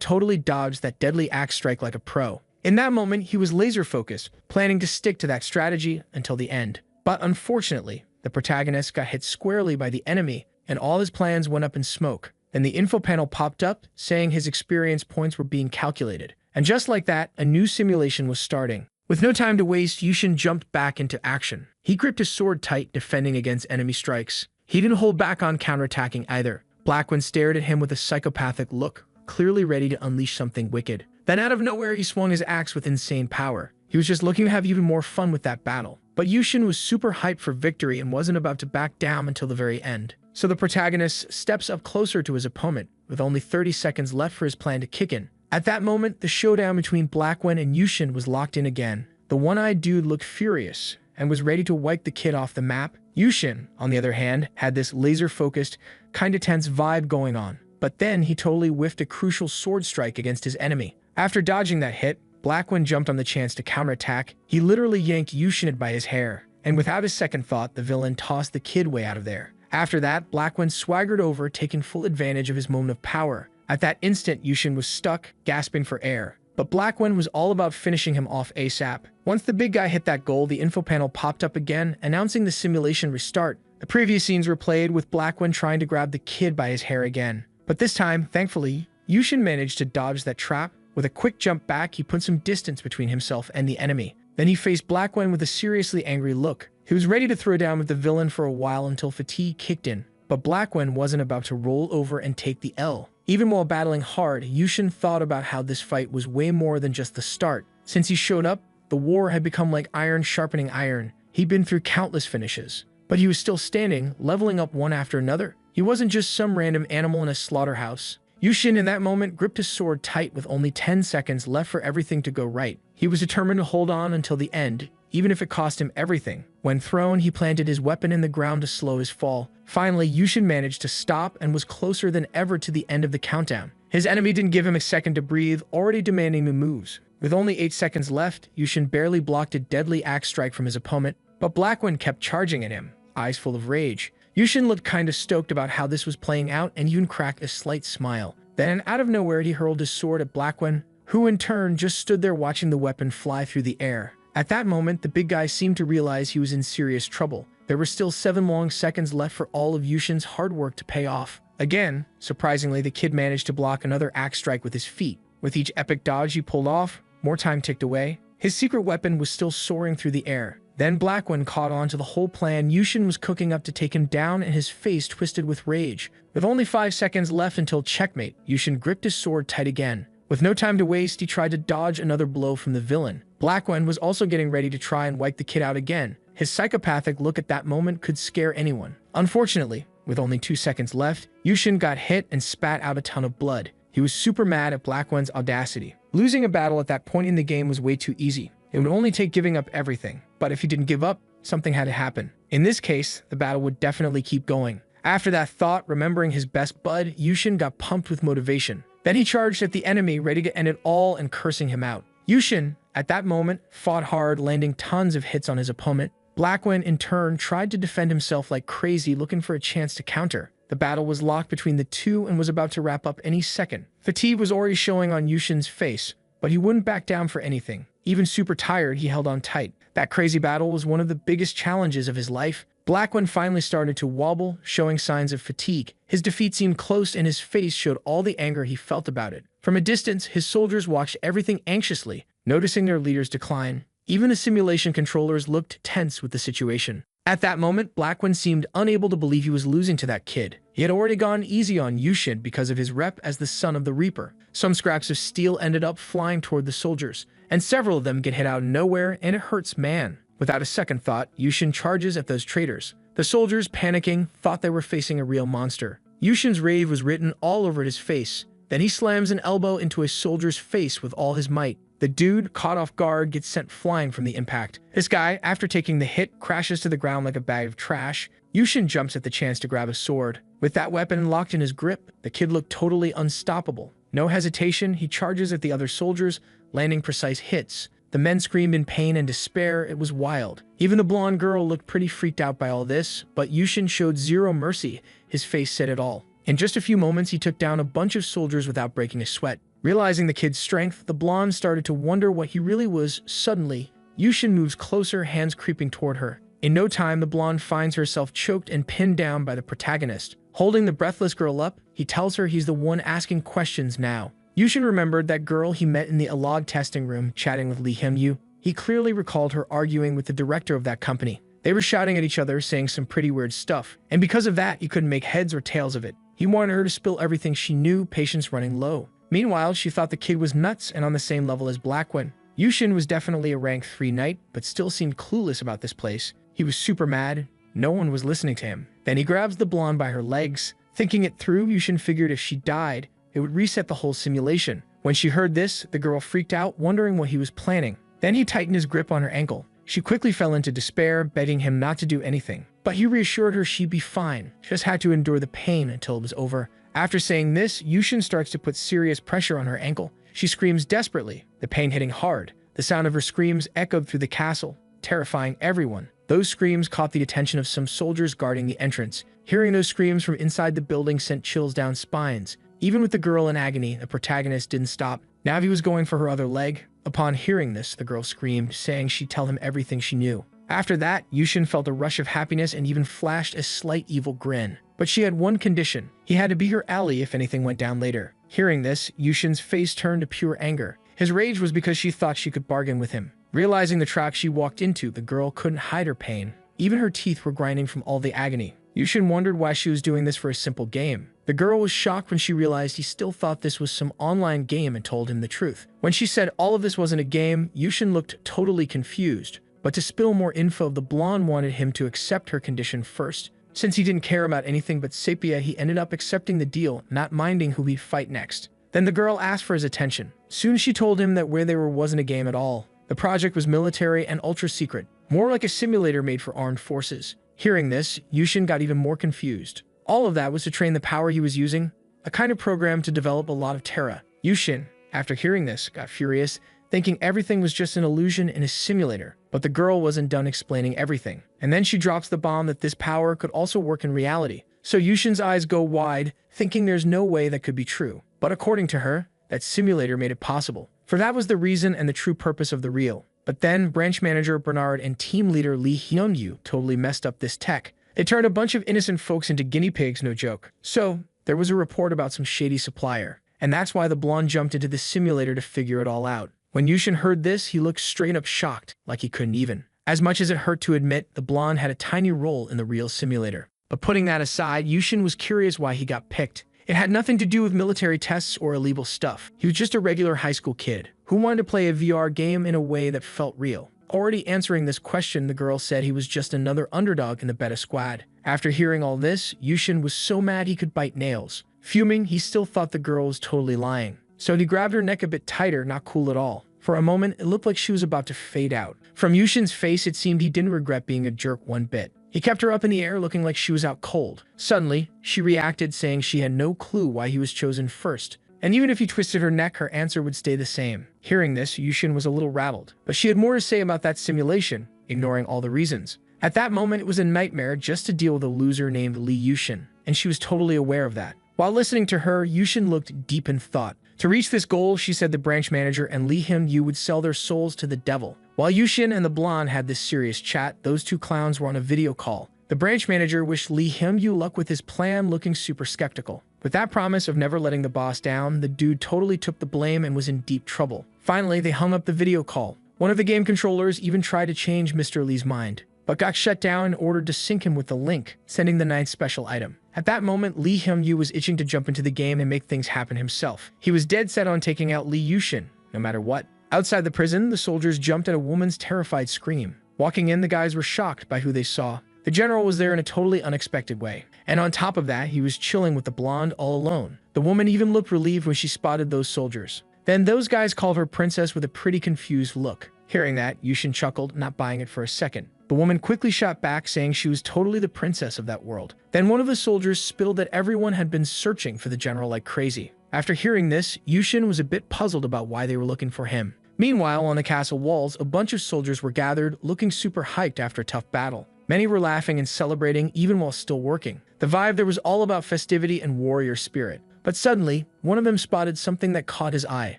totally dodged that deadly axe strike like a pro. In that moment, he was laser-focused, planning to stick to that strategy until the end. But unfortunately, the protagonist got hit squarely by the enemy, and all his plans went up in smoke. Then the info panel popped up, saying his experience points were being calculated. And just like that, a new simulation was starting. With no time to waste, Yushin jumped back into action. He gripped his sword tight, defending against enemy strikes. He didn't hold back on counterattacking either. Blackwen stared at him with a psychopathic look, clearly ready to unleash something wicked. Then out of nowhere, he swung his axe with insane power. He was just looking to have even more fun with that battle. But Yushin was super hyped for victory and wasn't about to back down until the very end. So the protagonist steps up closer to his opponent, with only 30 seconds left for his plan to kick in. At that moment, the showdown between Blackwen and Yushin was locked in again. The one-eyed dude looked furious and was ready to wipe the kid off the map. Yushin, on the other hand, had this laser-focused, kinda tense vibe going on. But then he totally whiffed a crucial sword strike against his enemy. After dodging that hit, Blackwen jumped on the chance to counterattack. He literally yanked Yushin by his hair, and without a second thought, the villain tossed the kid way out of there. After that, Blackwen swaggered over, taking full advantage of his moment of power. At that instant, Yushin was stuck, gasping for air. But Blackwen was all about finishing him off ASAP. Once the big guy hit that goal, the info panel popped up again, announcing the simulation restart. The previous scenes were played with Blackwen trying to grab the kid by his hair again. But this time, thankfully, Yushin managed to dodge that trap. With a quick jump back, he put some distance between himself and the enemy. Then he faced Blackwen with a seriously angry look. He was ready to throw down with the villain for a while until fatigue kicked in. But Blackwen wasn't about to roll over and take the L. Even while battling hard, Yushin thought about how this fight was way more than just the start. Since he showed up, the war had become like iron sharpening iron. He'd been through countless finishes. But he was still standing, leveling up one after another. He wasn't just some random animal in a slaughterhouse. Yushin in that moment gripped his sword tight with only 10 seconds left for everything to go right. He was determined to hold on until the end, even if it cost him everything. When thrown, he planted his weapon in the ground to slow his fall. Finally, Yushin managed to stop and was closer than ever to the end of the countdown. His enemy didn't give him a second to breathe, already demanding new moves. With only 8 seconds left, Yushin barely blocked a deadly axe strike from his opponent, but Blackwen kept charging at him, eyes full of rage. Yushin looked kinda stoked about how this was playing out and even cracked a slight smile. Then, out of nowhere, he hurled his sword at Blackwen, who in turn just stood there watching the weapon fly through the air. At that moment, the big guy seemed to realize he was in serious trouble. There were still 7 long seconds left for all of Yushin's hard work to pay off. Again, surprisingly, the kid managed to block another axe strike with his feet. With each epic dodge he pulled off, more time ticked away. His secret weapon was still soaring through the air. Then Blackwin caught on to the whole plan. Yushin was cooking up to take him down, and his face twisted with rage. With only 5 seconds left until checkmate, Yushin gripped his sword tight again. With no time to waste, he tried to dodge another blow from the villain. Blackwin was also getting ready to try and wipe the kid out again. His psychopathic look at that moment could scare anyone. Unfortunately, with only 2 seconds left, Yushin got hit and spat out a ton of blood. He was super mad at Blackwin's audacity. Losing a battle at that point in the game was way too easy. It would only take giving up everything. But if he didn't give up, something had to happen. In this case, the battle would definitely keep going. After that thought, remembering his best bud, Yushin got pumped with motivation. Then he charged at the enemy, ready to end it all and cursing him out. Yushin, at that moment, fought hard, landing tons of hits on his opponent. Blackwin, in turn, tried to defend himself like crazy, looking for a chance to counter. The battle was locked between the two and was about to wrap up any second. Fatigue was already showing on Yushin's face, but he wouldn't back down for anything. Even super tired, he held on tight. That crazy battle was one of the biggest challenges of his life. Blackwin finally started to wobble, showing signs of fatigue. His defeat seemed close, and his face showed all the anger he felt about it. From a distance, his soldiers watched everything anxiously, noticing their leader's decline. Even the simulation controllers looked tense with the situation. At that moment, Blackwin seemed unable to believe he was losing to that kid. He had already gone easy on Yushin because of his rep as the son of the Reaper. Some scraps of steel ended up flying toward the soldiers, and several of them get hit out of nowhere, and it hurts man. Without a second thought, Yushin charges at those traitors. The soldiers, panicking, thought they were facing a real monster. Yushin's rage was written all over his face. Then he slams an elbow into a soldier's face with all his might. The dude, caught off guard, gets sent flying from the impact. This guy, after taking the hit, crashes to the ground like a bag of trash. Yushin jumps at the chance to grab a sword. With that weapon locked in his grip, the kid looked totally unstoppable. No hesitation, he charges at the other soldiers, landing precise hits. The men screamed in pain and despair. It was wild. Even the blonde girl looked pretty freaked out by all this, but Yushin showed zero mercy. His face said it all. In just a few moments, he took down a bunch of soldiers without breaking a sweat. Realizing the kid's strength, the blonde started to wonder what he really was. Suddenly, Yushin moves closer, hands creeping toward her. In no time, the blonde finds herself choked and pinned down by the protagonist. Holding the breathless girl up, he tells her he's the one asking questions now. Yushin remembered that girl he met in the Alog testing room chatting with Lee Hyun-yu. He clearly recalled her arguing with the director of that company. They were shouting at each other, saying some pretty weird stuff, and because of that, he couldn't make heads or tails of it. He wanted her to spill everything she knew, patience running low. Meanwhile, she thought the kid was nuts and on the same level as Blackwin. Yushin was definitely a rank 3 knight, but still seemed clueless about this place. He was super mad. No one was listening to him. Then he grabs the blonde by her legs. Thinking it through, Yushin figured if she died, it would reset the whole simulation. When she heard this, the girl freaked out, wondering what he was planning. Then he tightened his grip on her ankle. She quickly fell into despair, begging him not to do anything. But he reassured her she'd be fine. She just had to endure the pain until it was over. After saying this, Yushin starts to put serious pressure on her ankle. She screams desperately, the pain hitting hard. The sound of her screams echoed through the castle, terrifying everyone. Those screams caught the attention of some soldiers guarding the entrance. Hearing those screams from inside the building sent chills down spines. Even with the girl in agony, the protagonist didn't stop. Now he was going for her other leg. Upon hearing this, the girl screamed, saying she'd tell him everything she knew. After that, Yushin felt a rush of happiness and even flashed a slight evil grin. But she had one condition. He had to be her ally if anything went down later. Hearing this, Yushin's face turned to pure anger. His rage was because she thought she could bargain with him. Realizing the trap she walked into, the girl couldn't hide her pain. Even her teeth were grinding from all the agony. Yushin wondered why she was doing this for a simple game. The girl was shocked when she realized he still thought this was some online game and told him the truth. When she said all of this wasn't a game, Yushin looked totally confused. But to spill more info, the blonde wanted him to accept her condition first. Since he didn't care about anything but Sepia, he ended up accepting the deal, not minding who he'd fight next. Then the girl asked for his attention. Soon she told him that where they were wasn't a game at all. The project was military and ultra-secret, more like a simulator made for armed forces. Hearing this, Yushin got even more confused. All of that was to train the power he was using, a kind of program to develop a lot of terror. Yushin, after hearing this, got furious, thinking everything was just an illusion in a simulator. But the girl wasn't done explaining everything. And then she drops the bomb that this power could also work in reality. So Yushin's eyes go wide, thinking there's no way that could be true. But according to her, that simulator made it possible. for that was the reason and the true purpose of the reel. But then, branch manager Bernard and team leader Lee Hyun-yu totally messed up this tech. They turned a bunch of innocent folks into guinea pigs, no joke. So, there was a report about some shady supplier, and that's why the blonde jumped into the simulator to figure it all out. When Yushin heard this, he looked straight up shocked, like he couldn't even. As much as it hurt to admit, the blonde had a tiny role in the real simulator. But putting that aside, Yushin was curious why he got picked. It had nothing to do with military tests or illegal stuff. He was just a regular high school kid who wanted to play a VR game in a way that felt real. Already answering this question, the girl said he was just another underdog in the beta squad. After hearing all this, Yushin was so mad he could bite nails. Fuming, he still thought the girl was totally lying. So he grabbed her neck a bit tighter, not cool at all. For a moment, it looked like she was about to fade out. From Yushin's face, it seemed he didn't regret being a jerk one bit. He kept her up in the air looking like she was out cold. Suddenly, she reacted saying she had no clue why he was chosen first. And even if he twisted her neck, her answer would stay the same. Hearing this, Yushin was a little rattled. But she had more to say about that simulation, ignoring all the reasons. At that moment, it was a nightmare just to deal with a loser named Lee Yushin, and she was totally aware of that. While listening to her, Yushin looked deep in thought. To reach this goal, she said the branch manager and Lee Hyun-yu would sell their souls to the devil. While Yushin and the blonde had this serious chat, those two clowns were on a video call. The branch manager wished Lee Hyun-yu luck with his plan, looking super skeptical. With that promise of never letting the boss down, the dude totally took the blame and was in deep trouble. Finally, they hung up the video call. One of the game controllers even tried to change Mr. Lee's mind, but got shut down and ordered to sync him with the link, sending the 9th special item. At that moment, Lee Hyun-yu was itching to jump into the game and make things happen himself. He was dead set on taking out Lee Yushin, no matter what. Outside the prison, the soldiers jumped at a woman's terrified scream. Walking in, the guys were shocked by who they saw. The general was there in a totally unexpected way. And on top of that, he was chilling with the blonde all alone. The woman even looked relieved when she spotted those soldiers. Then those guys called her princess with a pretty confused look. Hearing that, Yushin chuckled, not buying it for a second. The woman quickly shot back, saying she was totally the princess of that world. Then one of the soldiers spilled that everyone had been searching for the general like crazy. After hearing this, Yushin was a bit puzzled about why they were looking for him. Meanwhile, on the castle walls, a bunch of soldiers were gathered, looking super hyped after a tough battle. Many were laughing and celebrating even while still working. The vibe there was all about festivity and warrior spirit. But suddenly, one of them spotted something that caught his eye.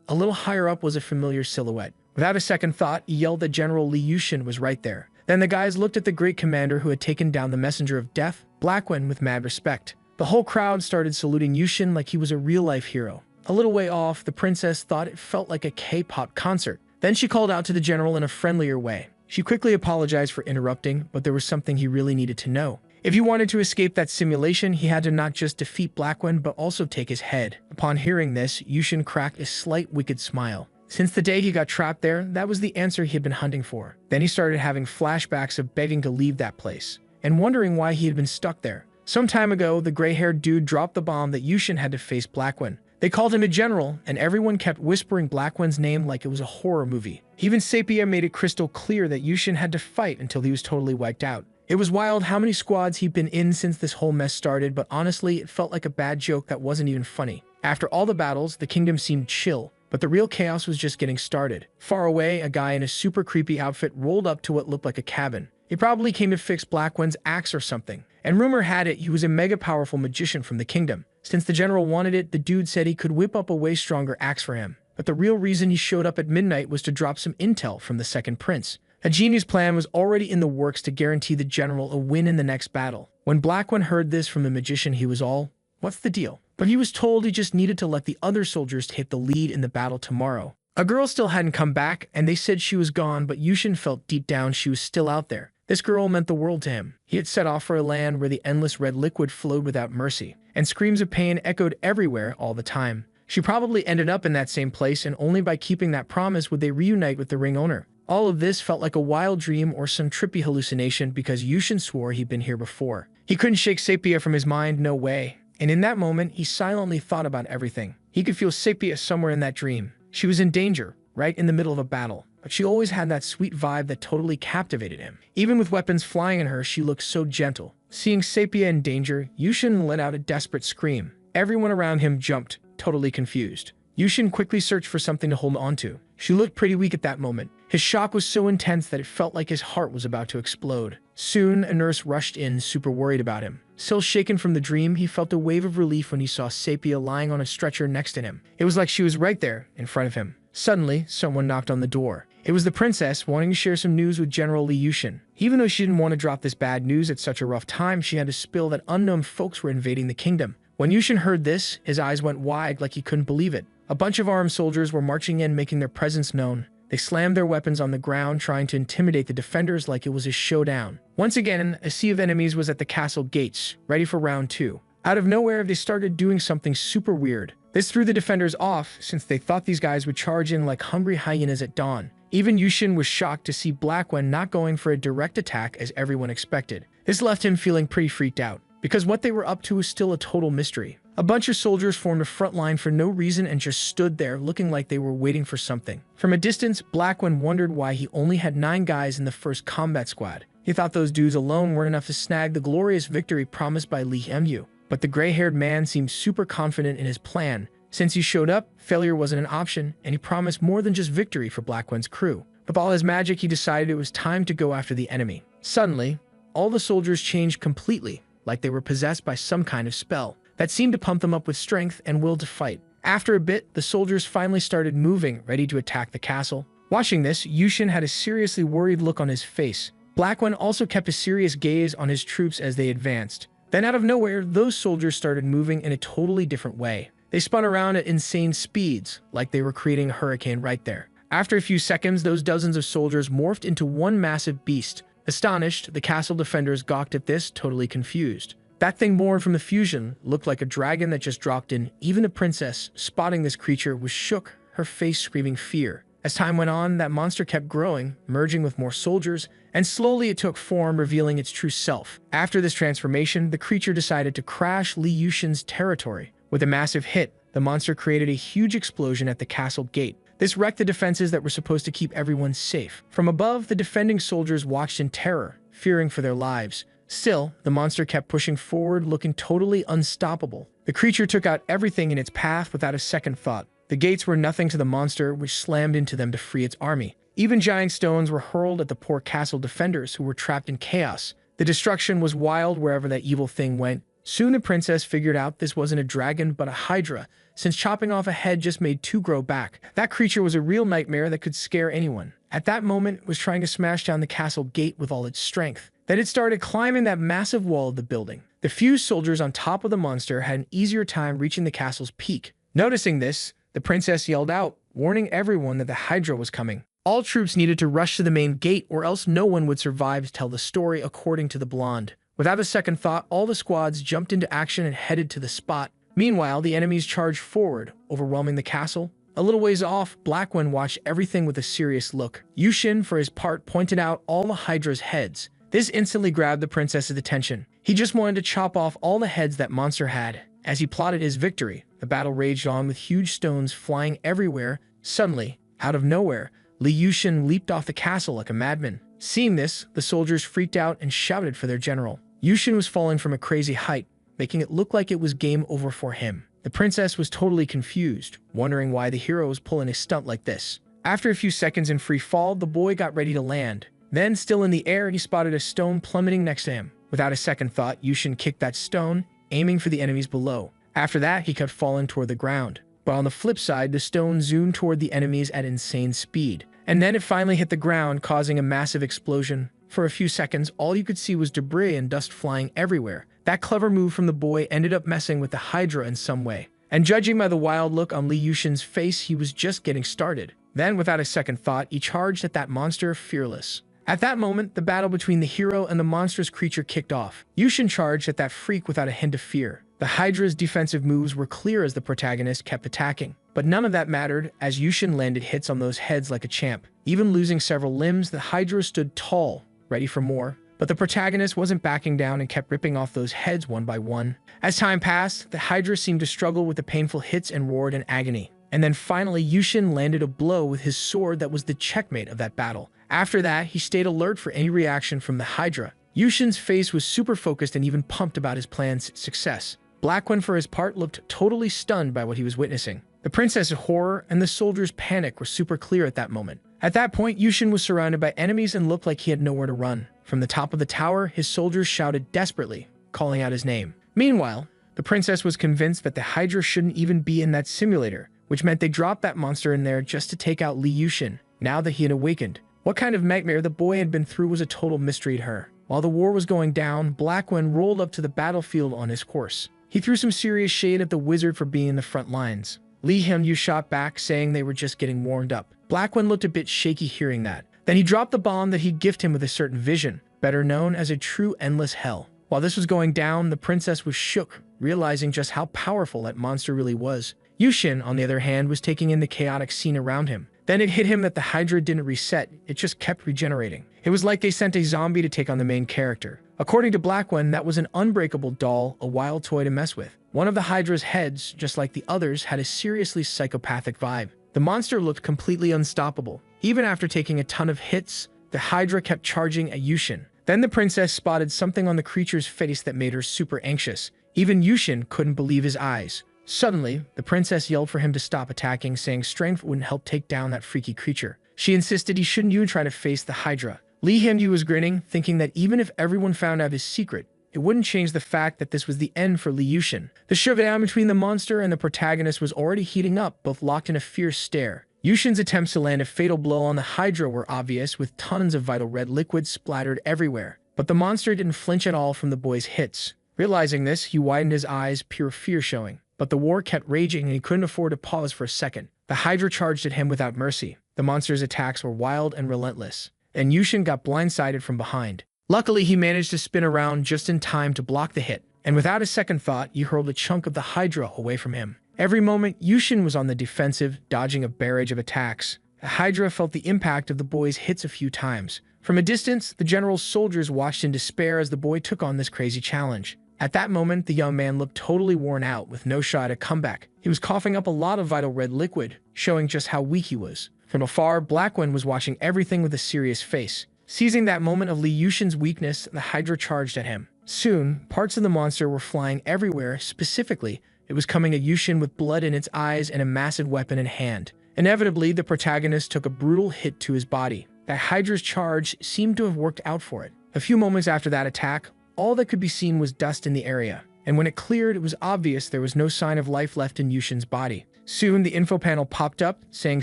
A little higher up was a familiar silhouette. Without a second thought, he yelled that General Lee Yushin was right there. Then the guys looked at the great commander who had taken down the messenger of death, Blackwin, with mad respect. The whole crowd started saluting Yushin like he was a real-life hero. A little way off, the princess thought it felt like a K-pop concert. Then she called out to the general in a friendlier way. She quickly apologized for interrupting, but there was something he really needed to know. If he wanted to escape that simulation, he had to not just defeat Blackwin, but also take his head. Upon hearing this, Yushin cracked a slight wicked smile. Since the day he got trapped there, that was the answer he had been hunting for. Then he started having flashbacks of begging to leave that place, and wondering why he had been stuck there. Some time ago, the gray-haired dude dropped the bomb that Yushin had to face Blackwin. They called him a general, and everyone kept whispering Blackwin's name like it was a horror movie. Even Sapia made it crystal clear that Yushin had to fight until he was totally wiped out. It was wild how many squads he'd been in since this whole mess started, but honestly, it felt like a bad joke that wasn't even funny. After all the battles, the kingdom seemed chill, but the real chaos was just getting started. Far away, a guy in a super creepy outfit rolled up to what looked like a cabin. He probably came to fix Blackwin's axe or something. And rumor had it he was a mega powerful magician from the kingdom. Since the general wanted it, the dude said he could whip up a way stronger axe for him. But the real reason he showed up at midnight was to drop some intel from the second prince. A genius plan was already in the works to guarantee the general a win in the next battle. When Blackwin heard this from the magician, he was all, "What's the deal?" But he was told he just needed to let the other soldiers take the lead in the battle tomorrow. A girl still hadn't come back, and they said she was gone, but Yushin felt deep down she was still out there. This girl meant the world to him. He had set off for a land where the endless red liquid flowed without mercy, and screams of pain echoed everywhere all the time. She probably ended up in that same place, and only by keeping that promise would they reunite with the ring owner. All of this felt like a wild dream or some trippy hallucination because Yushin swore he'd been here before. He couldn't shake Sapia from his mind, no way. And in that moment, he silently thought about everything. He could feel Sapia somewhere in that dream. She was in danger, right in the middle of a battle. But she always had that sweet vibe that totally captivated him. Even with weapons flying in her, she looked so gentle. Seeing Sapia in danger, Yushin let out a desperate scream. Everyone around him jumped, totally confused. Yushin quickly searched for something to hold onto. She looked pretty weak at that moment. His shock was so intense that it felt like his heart was about to explode. Soon, a nurse rushed in, super worried about him. Still shaken from the dream, he felt a wave of relief when he saw Sapia lying on a stretcher next to him. It was like she was right there, in front of him. Suddenly, someone knocked on the door. It was the princess, wanting to share some news with General Li Yushin. Even though she didn't want to drop this bad news at such a rough time, she had to spill that unknown folks were invading the kingdom. When Yushin heard this, his eyes went wide like he couldn't believe it. A bunch of armed soldiers were marching in, making their presence known. They slammed their weapons on the ground, trying to intimidate the defenders like it was a showdown. Once again, a sea of enemies was at the castle gates, ready for round 2. Out of nowhere, they started doing something super weird. This threw the defenders off, since they thought these guys would charge in like hungry hyenas at dawn. Even Yushin was shocked to see Blackwing not going for a direct attack as everyone expected. This left him feeling pretty freaked out, because what they were up to was still a total mystery. A bunch of soldiers formed a front line for no reason and just stood there looking like they were waiting for something. From a distance, Blackwing wondered why he only had 9 guys in the first combat squad. He thought those dudes alone weren't enough to snag the glorious victory promised by Li Mu. But the gray-haired man seemed super confident in his plan. Since he showed up, failure wasn't an option, and he promised more than just victory for Blackwing's crew. With all his magic, he decided it was time to go after the enemy. Suddenly, all the soldiers changed completely, like they were possessed by some kind of spell that seemed to pump them up with strength and will to fight. After a bit, the soldiers finally started moving, ready to attack the castle. Watching this, Yushin had a seriously worried look on his face. Blackwing also kept a serious gaze on his troops as they advanced. Then out of nowhere, those soldiers started moving in a totally different way. They spun around at insane speeds, like they were creating a hurricane right there. After a few seconds, those dozens of soldiers morphed into one massive beast. Astonished, the castle defenders gawked at this, totally confused. That thing born from the fusion looked like a dragon that just dropped in. Even the princess, spotting this creature, was shook, her face screaming fear. As time went on, that monster kept growing, merging with more soldiers, and slowly it took form, revealing its true self. After this transformation, the creature decided to crash Li Yushin's territory. With a massive hit, the monster created a huge explosion at the castle gate. This wrecked the defenses that were supposed to keep everyone safe. From above, the defending soldiers watched in terror, fearing for their lives. Still, the monster kept pushing forward, looking totally unstoppable. The creature took out everything in its path without a second thought. The gates were nothing to the monster, which slammed into them to free its army. Even giant stones were hurled at the poor castle defenders who were trapped in chaos. The destruction was wild wherever that evil thing went. Soon the princess figured out this wasn't a dragon but a hydra, since chopping off a head just made 2 grow back. That creature was a real nightmare that could scare anyone. At that moment, it was trying to smash down the castle gate with all its strength. Then it started climbing that massive wall of the building. The few soldiers on top of the monster had an easier time reaching the castle's peak. Noticing this, the princess yelled out, warning everyone that the hydra was coming. All troops needed to rush to the main gate or else no one would survive to tell the story, according to the blonde. Without a second thought, all the squads jumped into action and headed to the spot. Meanwhile, the enemies charged forward, overwhelming the castle. A little ways off, Blackwing watched everything with a serious look. Yushin, for his part, pointed out all the hydra's heads. This instantly grabbed the princess's attention. He just wanted to chop off all the heads that monster had. As he plotted his victory, the battle raged on with huge stones flying everywhere. Suddenly, out of nowhere, Li Yushin leaped off the castle like a madman. Seeing this, the soldiers freaked out and shouted for their general. Yushin was falling from a crazy height, making it look like it was game over for him. The princess was totally confused, wondering why the hero was pulling a stunt like this. After a few seconds in free fall, the boy got ready to land. Then, still in the air, he spotted a stone plummeting next to him. Without a second thought, Yushin kicked that stone, aiming for the enemies below. After that, he kept falling toward the ground. But on the flip side, the stone zoomed toward the enemies at insane speed. And then it finally hit the ground, causing a massive explosion. For a few seconds, all you could see was debris and dust flying everywhere. That clever move from the boy ended up messing with the hydra in some way. And judging by the wild look on Li Yushin's face, he was just getting started. Then, without a second thought, he charged at that monster fearless. At that moment, the battle between the hero and the monstrous creature kicked off. Yushin charged at that freak without a hint of fear. The hydra's defensive moves were clear as the protagonist kept attacking. But none of that mattered, as Yushin landed hits on those heads like a champ. Even losing several limbs, the hydra stood tall, ready for more. But the protagonist wasn't backing down and kept ripping off those heads one by one. As time passed, the hydra seemed to struggle with the painful hits and roared in agony. And then finally, Yushin landed a blow with his sword that was the checkmate of that battle. After that, he stayed alert for any reaction from the hydra. Yushin's face was super focused and even pumped about his plan's success. Blackwing, for his part, looked totally stunned by what he was witnessing. The princess's horror and the soldiers' panic were super clear at that moment. At that point, Yushin was surrounded by enemies and looked like he had nowhere to run. From the top of the tower, his soldiers shouted desperately, calling out his name. Meanwhile, the princess was convinced that the hydra shouldn't even be in that simulator, which meant they dropped that monster in there just to take out Li Yushin, now that he had awakened. What kind of nightmare the boy had been through was a total mystery to her. While the war was going down, Blackwen rolled up to the battlefield on his horse. He threw some serious shade at the wizard for being in the front lines. Li Hyun-yu shot back, saying they were just getting warmed up. Blackwen looked a bit shaky hearing that. Then he dropped the bomb that he'd gifted him with a certain vision, better known as a true endless hell. While this was going down, the princess was shook, realizing just how powerful that monster really was. Yushin, on the other hand, was taking in the chaotic scene around him. Then it hit him that the Hydra didn't reset, it just kept regenerating. It was like they sent a zombie to take on the main character. According to Blackwen, that was an unbreakable doll, a wild toy to mess with. One of the Hydra's heads, just like the others, had a seriously psychopathic vibe. The monster looked completely unstoppable. Even after taking a ton of hits, the Hydra kept charging at Yushin. Then the princess spotted something on the creature's face that made her super anxious. Even Yushin couldn't believe his eyes. Suddenly, the princess yelled for him to stop attacking, saying strength wouldn't help take down that freaky creature. She insisted he shouldn't even try to face the Hydra. Li Hyun-yu was grinning, thinking that even if everyone found out his secret, it wouldn't change the fact that this was the end for Li Yushin. The showdown between the monster and the protagonist was already heating up, both locked in a fierce stare. Yushin's attempts to land a fatal blow on the Hydra were obvious, with tons of vital red liquid splattered everywhere. But the monster didn't flinch at all from the boy's hits. Realizing this, he widened his eyes, pure fear showing. But the war kept raging and he couldn't afford to pause for a second. The Hydra charged at him without mercy. The monster's attacks were wild and relentless. And Yushin got blindsided from behind. Luckily, he managed to spin around just in time to block the hit. And without a second thought, he hurled a chunk of the Hydra away from him. Every moment, Yushin was on the defensive, dodging a barrage of attacks. The Hydra felt the impact of the boy's hits a few times. From a distance, the general's soldiers watched in despair as the boy took on this crazy challenge. At that moment, the young man looked totally worn out, with no shot at comeback. He was coughing up a lot of vital red liquid, showing just how weak he was. From afar, Blackwen was watching everything with a serious face. Seizing that moment of Li Yushin's weakness, the Hydra charged at him. Soon, parts of the monster were flying everywhere. Specifically, it was coming at Yushin with blood in its eyes and a massive weapon in hand. Inevitably, the protagonist took a brutal hit to his body. The Hydra's charge seemed to have worked out for it. A few moments after that attack, all that could be seen was dust in the area. And when it cleared, it was obvious there was no sign of life left in Yushin's body. Soon, the info panel popped up, saying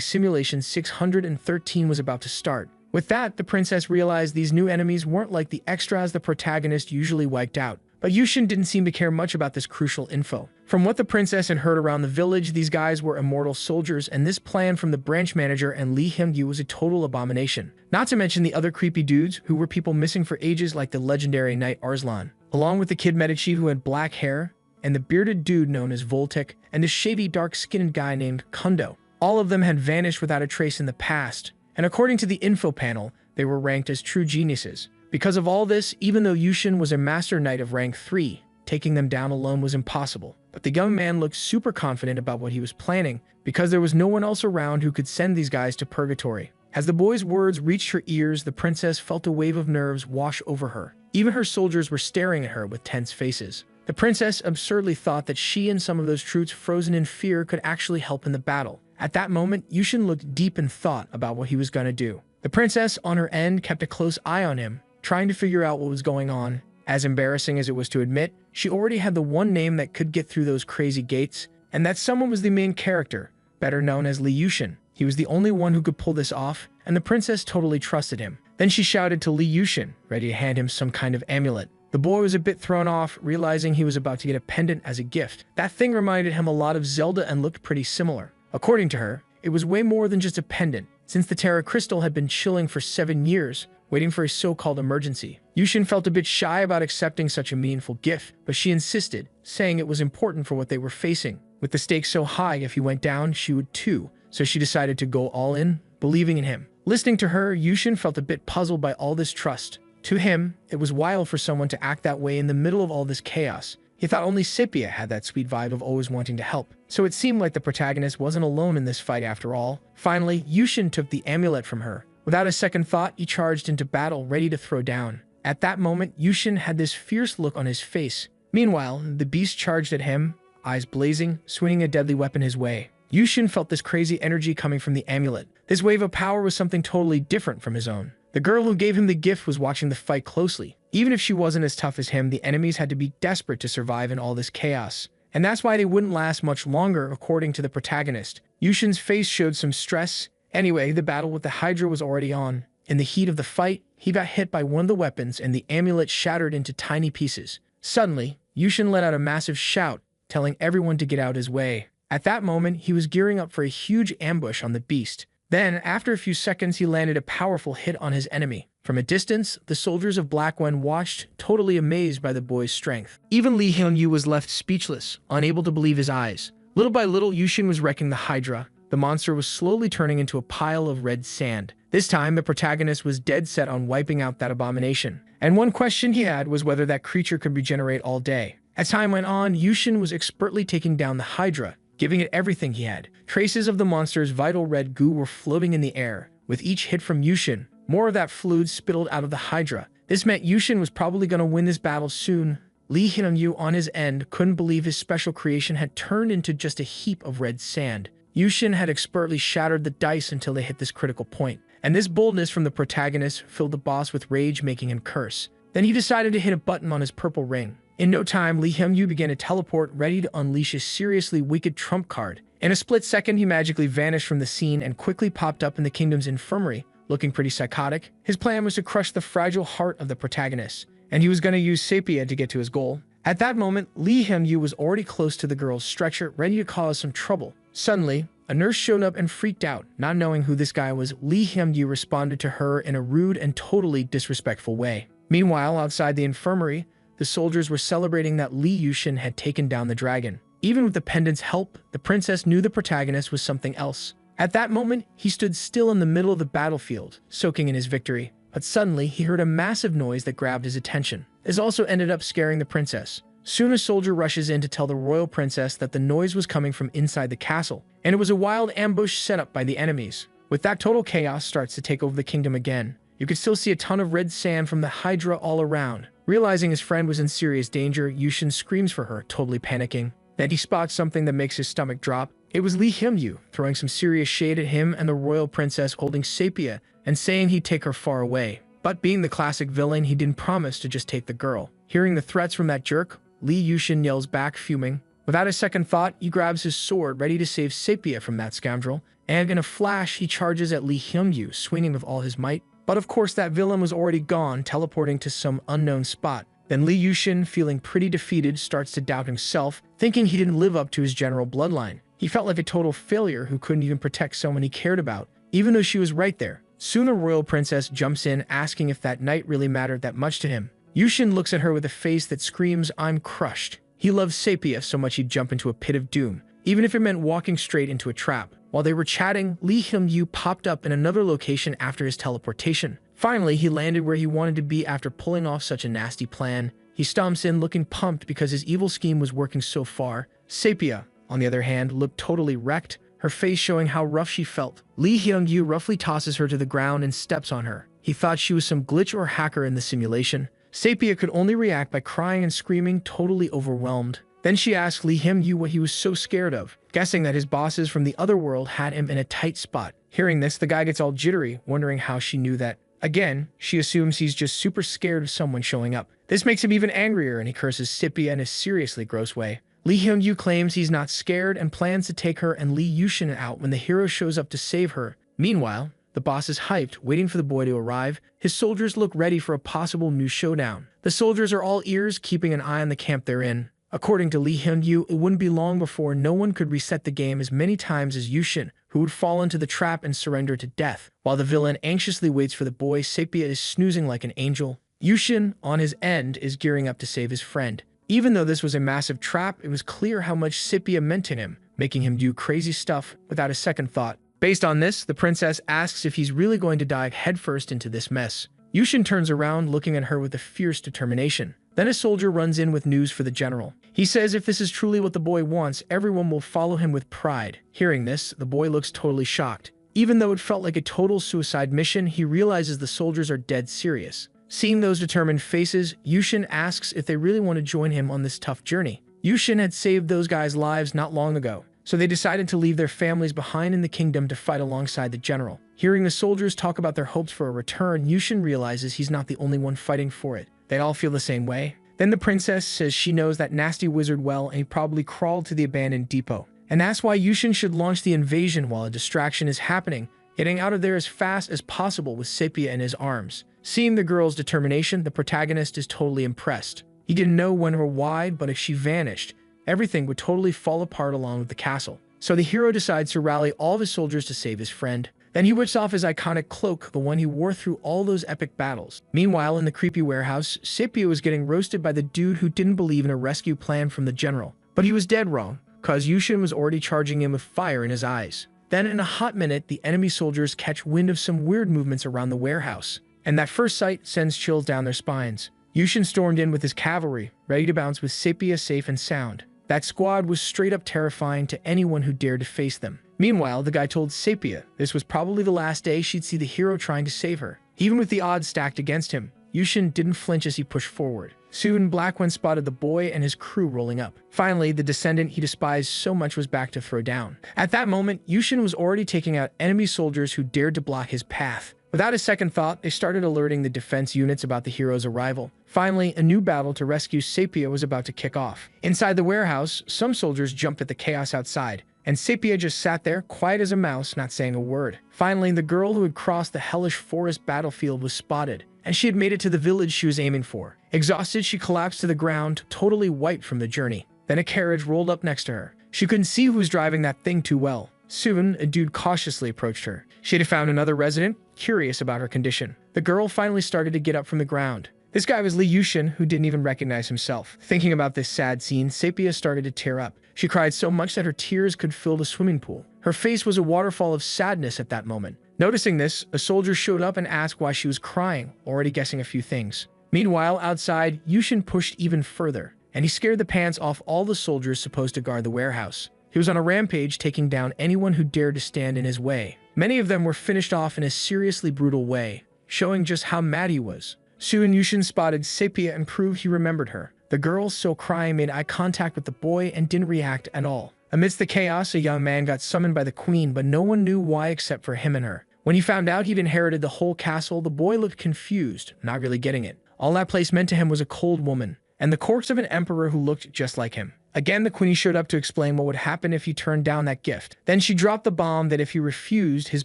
Simulation 613 was about to start. With that, the princess realized these new enemies weren't like the extras the protagonist usually wiped out. But Yushin didn't seem to care much about this crucial info. From what the princess had heard around the village, these guys were immortal soldiers, and this plan from the branch manager and Li Hyun-yu was a total abomination. Not to mention the other creepy dudes who were people missing for ages, like the legendary Knight Arslan, along with the kid Medici who had black hair, and the bearded dude known as Voltic, and the shavy dark-skinned guy named Kundo. All of them had vanished without a trace in the past, and according to the info panel, they were ranked as true geniuses. Because of all this, even though Yushin was a Master Knight of rank 3, taking them down alone was impossible. But the young man looked super confident about what he was planning, because there was no one else around who could send these guys to purgatory. As the boy's words reached her ears, the princess felt a wave of nerves wash over her. Even her soldiers were staring at her with tense faces. The princess absurdly thought that she and some of those troops frozen in fear could actually help in the battle. At that moment, Yushin looked deep in thought about what he was going to do. The princess, on her end, kept a close eye on him, trying to figure out what was going on. As embarrassing as it was to admit, she already had the one name that could get through those crazy gates, and that someone was the main character, better known as Li Yushin. He was the only one who could pull this off, and the princess totally trusted him. Then she shouted to Li Yushin, ready to hand him some kind of amulet. The boy was a bit thrown off, realizing he was about to get a pendant as a gift. That thing reminded him a lot of Zelda and looked pretty similar. According to her, it was way more than just a pendant, since the Terra Crystal had been chilling for 7 years, waiting for a so-called emergency. Yushin felt a bit shy about accepting such a meaningful gift, but she insisted, saying it was important for what they were facing. With the stakes so high, if he went down, she would too, so she decided to go all in, believing in him. Listening to her, Yushin felt a bit puzzled by all this trust. To him, it was wild for someone to act that way in the middle of all this chaos. He thought only Sepia had that sweet vibe of always wanting to help. So it seemed like the protagonist wasn't alone in this fight after all. Finally, Yushin took the amulet from her. Without a second thought, he charged into battle, ready to throw down. At that moment, Yushin had this fierce look on his face. Meanwhile, the beast charged at him, eyes blazing, swinging a deadly weapon his way. Yushin felt this crazy energy coming from the amulet. This wave of power was something totally different from his own. The girl who gave him the gift was watching the fight closely. Even if she wasn't as tough as him, the enemies had to be desperate to survive in all this chaos. And that's why they wouldn't last much longer, according to the protagonist. Yushin's face showed some stress. Anyway, the battle with the Hydra was already on. In the heat of the fight, he got hit by one of the weapons and the amulet shattered into tiny pieces. Suddenly, Yushin let out a massive shout, telling everyone to get out his way. At that moment, he was gearing up for a huge ambush on the beast. Then, after a few seconds, he landed a powerful hit on his enemy. From a distance, the soldiers of Black Wen watched, totally amazed by the boy's strength. Even Lee Hyun-yu was left speechless, unable to believe his eyes. Little by little, Yushin was wrecking the Hydra. The monster was slowly turning into a pile of red sand. This time, the protagonist was dead set on wiping out that abomination. And one question he had was whether that creature could regenerate all day. As time went on, Yushin was expertly taking down the Hydra, giving it everything he had. Traces of the monster's vital red goo were floating in the air. With each hit from Yushin, more of that fluid spittled out of the Hydra. This meant Yushin was probably going to win this battle soon. Lee Hyun-yu on his end couldn't believe his special creation had turned into just a heap of red sand. Yushin had expertly shattered the dice until they hit this critical point. And this boldness from the protagonist filled the boss with rage, making him curse. Then he decided to hit a button on his purple ring. In no time, Lee Hyun-yu began to teleport, ready to unleash a seriously wicked trump card. In a split second, he magically vanished from the scene and quickly popped up in the kingdom's infirmary, looking pretty psychotic. His plan was to crush the fragile heart of the protagonist, and he was going to use Sepia to get to his goal. At that moment, Lee Hyun-yu was already close to the girl's stretcher, ready to cause some trouble. Suddenly, a nurse showed up and freaked out. Not knowing who this guy was, Lee Hyun-yu responded to her in a rude and totally disrespectful way. Meanwhile, outside the infirmary, the soldiers were celebrating that Lee Yushin had taken down the dragon. Even with the pendant's help, the princess knew the protagonist was something else. At that moment, he stood still in the middle of the battlefield, soaking in his victory. But suddenly, he heard a massive noise that grabbed his attention. This also ended up scaring the princess. Soon a soldier rushes in to tell the royal princess that the noise was coming from inside the castle, and it was a wild ambush set up by the enemies. With that, total chaos starts to take over the kingdom again. You could still see a ton of red sand from the Hydra all around. Realizing his friend was in serious danger, Yushin screams for her, totally panicking. Then he spots something that makes his stomach drop. It was Lee Hyun-yu, throwing some serious shade at him and the royal princess holding Sepia and saying he'd take her far away. But being the classic villain, he didn't promise to just take the girl. Hearing the threats from that jerk, Lee Yushin yells back, fuming. Without a second thought, he grabs his sword, ready to save Sepia from that scoundrel. And in a flash, he charges at Lee Hyun-yu, swinging with all his might. But of course, that villain was already gone, teleporting to some unknown spot. Then Lee Yushin, feeling pretty defeated, starts to doubt himself, thinking he didn't live up to his general bloodline. He felt like a total failure who couldn't even protect someone he cared about, even though she was right there. Soon a royal princess jumps in, asking if that night really mattered that much to him. Yushin looks at her with a face that screams, "I'm crushed." He loved Sepia so much he'd jump into a pit of doom, even if it meant walking straight into a trap. While they were chatting, Lee Hyun-yu popped up in another location after his teleportation. Finally, he landed where he wanted to be after pulling off such a nasty plan. He stomps in looking pumped because his evil scheme was working so far. Sepia, on the other hand, looked totally wrecked, her face showing how rough she felt. Lee Hyun-yu roughly tosses her to the ground and steps on her. He thought she was some glitch or hacker in the simulation. Sepia could only react by crying and screaming, totally overwhelmed. Then she asked Lee Hyun-yu what he was so scared of, guessing that his bosses from the other world had him in a tight spot. Hearing this, the guy gets all jittery, wondering how she knew that. Again, she assumes he's just super scared of someone showing up. This makes him even angrier, and he curses Sepia in a seriously gross way. Lee Hyun-yu claims he's not scared and plans to take her and Lee Yushin out when the hero shows up to save her. Meanwhile, the boss is hyped, waiting for the boy to arrive. His soldiers look ready for a possible new showdown. The soldiers are all ears, keeping an eye on the camp they're in. According to Lee Hyun-yu, it wouldn't be long before no one could reset the game as many times as Yushin, who would fall into the trap and surrender to death. While the villain anxiously waits for the boy, Sepia is snoozing like an angel. Yushin, on his end, is gearing up to save his friend. Even though this was a massive trap, it was clear how much Sepia meant to him, making him do crazy stuff without a second thought. Based on this, the princess asks if he's really going to dive headfirst into this mess. Yushin turns around, looking at her with a fierce determination. Then a soldier runs in with news for the general. He says if this is truly what the boy wants, everyone will follow him with pride. Hearing this, the boy looks totally shocked. Even though it felt like a total suicide mission, he realizes the soldiers are dead serious. Seeing those determined faces, Yushin asks if they really want to join him on this tough journey. Yushin had saved those guys' lives not long ago, so they decided to leave their families behind in the kingdom to fight alongside the general. Hearing the soldiers talk about their hopes for a return, Yushin realizes he's not the only one fighting for it. They all feel the same way. Then the princess says she knows that nasty wizard well and he probably crawled to the abandoned depot. and that's why Yushin should launch the invasion while a distraction is happening, getting out of there as fast as possible with Sepia in his arms. Seeing the girl's determination, the protagonist is totally impressed. He didn't know when or why, but if she vanished, everything would totally fall apart along with the castle. So the hero decides to rally all of his soldiers to save his friend. Then he whips off his iconic cloak, the one he wore through all those epic battles. Meanwhile, in the creepy warehouse, Sepia was getting roasted by the dude who didn't believe in a rescue plan from the general. But he was dead wrong, cause Yushin was already charging him with fire in his eyes. Then in a hot minute, the enemy soldiers catch wind of some weird movements around the warehouse, and that first sight sends chills down their spines. Yushin stormed in with his cavalry, ready to bounce with Sepia safe and sound. That squad was straight up terrifying to anyone who dared to face them. Meanwhile, the guy told Sepia this was probably the last day she'd see the hero trying to save her. Even with the odds stacked against him, Yushin didn't flinch as he pushed forward. Soon, Blackwen spotted the boy and his crew rolling up. Finally, the descendant he despised so much was back to throw down. At that moment, Yushin was already taking out enemy soldiers who dared to block his path. Without a second thought, they started alerting the defense units about the hero's arrival. Finally, a new battle to rescue Sepia was about to kick off. Inside the warehouse, some soldiers jumped at the chaos outside, and Sepia just sat there, quiet as a mouse, not saying a word. Finally, the girl who had crossed the hellish forest battlefield was spotted, and she had made it to the village she was aiming for. Exhausted, she collapsed to the ground, totally wiped from the journey. Then a carriage rolled up next to her. She couldn't see who was driving that thing too well. Soon, a dude cautiously approached her. She had found another resident, curious about her condition. The girl finally started to get up from the ground. This guy was Li Yushin, who didn't even recognize himself. Thinking about this sad scene, Sepia started to tear up. She cried so much that her tears could fill the swimming pool. Her face was a waterfall of sadness at that moment. Noticing this, a soldier showed up and asked why she was crying, already guessing a few things. Meanwhile, outside, Yushin pushed even further, and he scared the pants off all the soldiers supposed to guard the warehouse. He was on a rampage, taking down anyone who dared to stand in his way. Many of them were finished off in a seriously brutal way, showing just how mad he was. Soon, Yushin spotted Sepia and proved he remembered her. The girl, still crying, made eye contact with the boy and didn't react at all. Amidst the chaos, a young man got summoned by the queen, but no one knew why except for him and her. When he found out he'd inherited the whole castle, the boy looked confused, not really getting it. All that place meant to him was a cold woman, and the corpse of an emperor who looked just like him. Again, the queen showed up to explain what would happen if he turned down that gift. Then she dropped the bomb that if he refused, his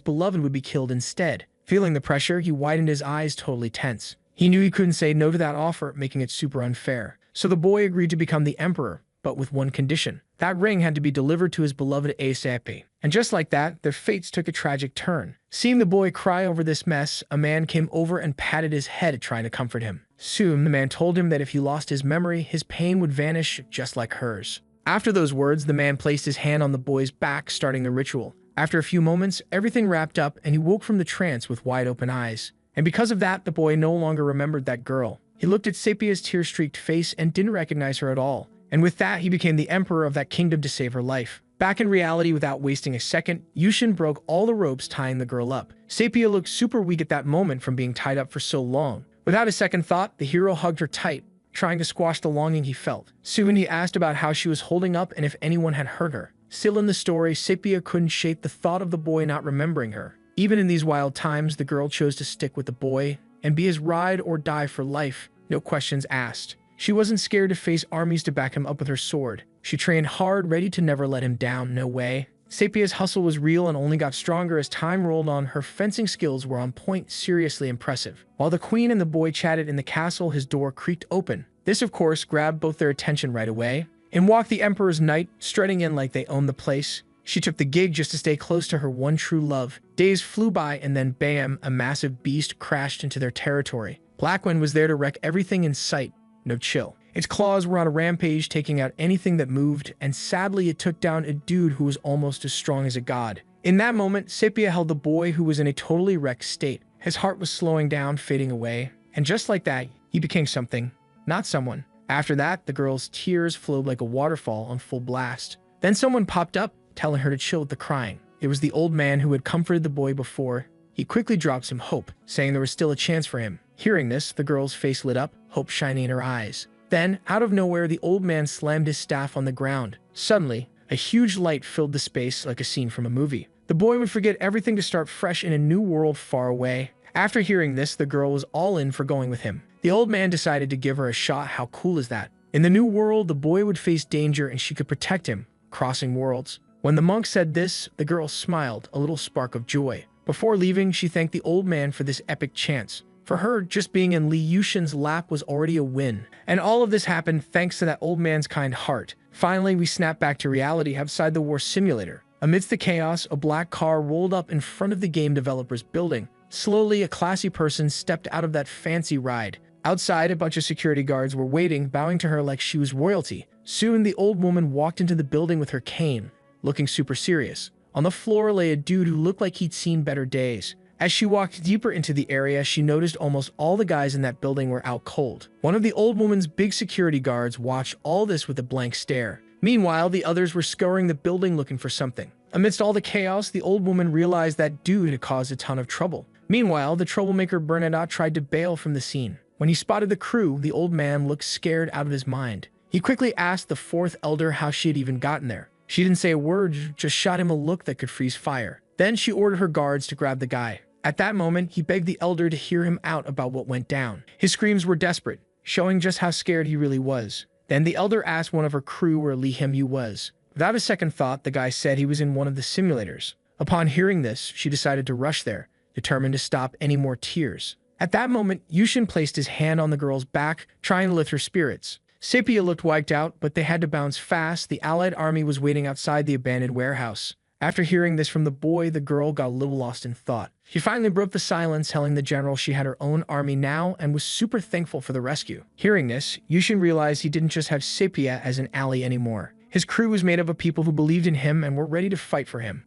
beloved would be killed instead. Feeling the pressure, he widened his eyes, totally tense. He knew he couldn't say no to that offer, making it super unfair. So the boy agreed to become the emperor, but with one condition. That ring had to be delivered to his beloved ASAP. And just like that, their fates took a tragic turn. Seeing the boy cry over this mess, a man came over and patted his head, trying to comfort him. Soon, the man told him that if he lost his memory, his pain would vanish just like hers. After those words, the man placed his hand on the boy's back, starting the ritual. After a few moments, everything wrapped up and he woke from the trance with wide open eyes. And because of that, the boy no longer remembered that girl. He looked at Sepia's tear-streaked face and didn't recognize her at all. And with that, he became the emperor of that kingdom to save her life. Back in reality, without wasting a second, Yushin broke all the ropes tying the girl up. Sepia looked super weak at that moment from being tied up for so long. Without a second thought, the hero hugged her tight, trying to squash the longing he felt. Soon he asked about how she was holding up and if anyone had hurt her. Still in the story, Sepia couldn't shake the thought of the boy not remembering her. Even in these wild times, the girl chose to stick with the boy and be his ride or die for life, no questions asked. She wasn't scared to face armies to back him up with her sword. She trained hard, ready to never let him down, no way. Sepia's hustle was real and only got stronger as time rolled on. Her fencing skills were on point, seriously impressive. While the queen and the boy chatted in the castle, his door creaked open. This, of course, grabbed both their attention right away. In walked the emperor's knight, strutting in like they owned the place. She took the gig just to stay close to her one true love. Days flew by and then bam, a massive beast crashed into their territory. Blackwen was there to wreck everything in sight. No chill. Its claws were on a rampage, taking out anything that moved, and sadly it took down a dude who was almost as strong as a god. In that moment, Sepia held the boy who was in a totally wrecked state. His heart was slowing down, fading away, and just like that, he became something, not someone. After that, the girl's tears flowed like a waterfall on full blast. Then someone popped up, telling her to chill with the crying. It was the old man who had comforted the boy before. He quickly dropped some hope, saying there was still a chance for him. Hearing this, the girl's face lit up, hope shining in her eyes. Then, out of nowhere, the old man slammed his staff on the ground. Suddenly, a huge light filled the space like a scene from a movie. The boy would forget everything to start fresh in a new world far away. After hearing this, the girl was all in for going with him. The old man decided to give her a shot. How cool is that? In the new world, the boy would face danger and she could protect him, crossing worlds. When the monk said this, the girl smiled, a little spark of joy. Before leaving, she thanked the old man for this epic chance. For her, just being in Li Yushin's lap was already a win. And all of this happened thanks to that old man's kind heart. Finally, we snap back to reality outside the war simulator. Amidst the chaos, a black car rolled up in front of the game developer's building. Slowly, a classy person stepped out of that fancy ride. Outside, a bunch of security guards were waiting, bowing to her like she was royalty. Soon, the old woman walked into the building with her cane, looking super serious. On the floor lay a dude who looked like he'd seen better days. As she walked deeper into the area, she noticed almost all the guys in that building were out cold. One of the old woman's big security guards watched all this with a blank stare. Meanwhile, the others were scouring the building looking for something. Amidst all the chaos, the old woman realized that dude had caused a ton of trouble. Meanwhile, the troublemaker Bernadette tried to bail from the scene. When he spotted the crew, the old man looked scared out of his mind. He quickly asked the fourth elder how she had even gotten there. She didn't say a word, just shot him a look that could freeze fire. Then she ordered her guards to grab the guy. At that moment, he begged the elder to hear him out about what went down. His screams were desperate, showing just how scared he really was. Then the elder asked one of her crew where Li Himyu was. Without a second thought, the guy said he was in one of the simulators. Upon hearing this, she decided to rush there, determined to stop any more tears. At that moment, Yushin placed his hand on the girl's back, trying to lift her spirits. Sepia looked wiped out, but they had to bounce fast. The Allied army was waiting outside the abandoned warehouse. After hearing this from the boy, the girl got a little lost in thought. She finally broke the silence, telling the general she had her own army now and was super thankful for the rescue. Hearing this, Yushin realized he didn't just have Sepia as an ally anymore. His crew was made up of people who believed in him and were ready to fight for him.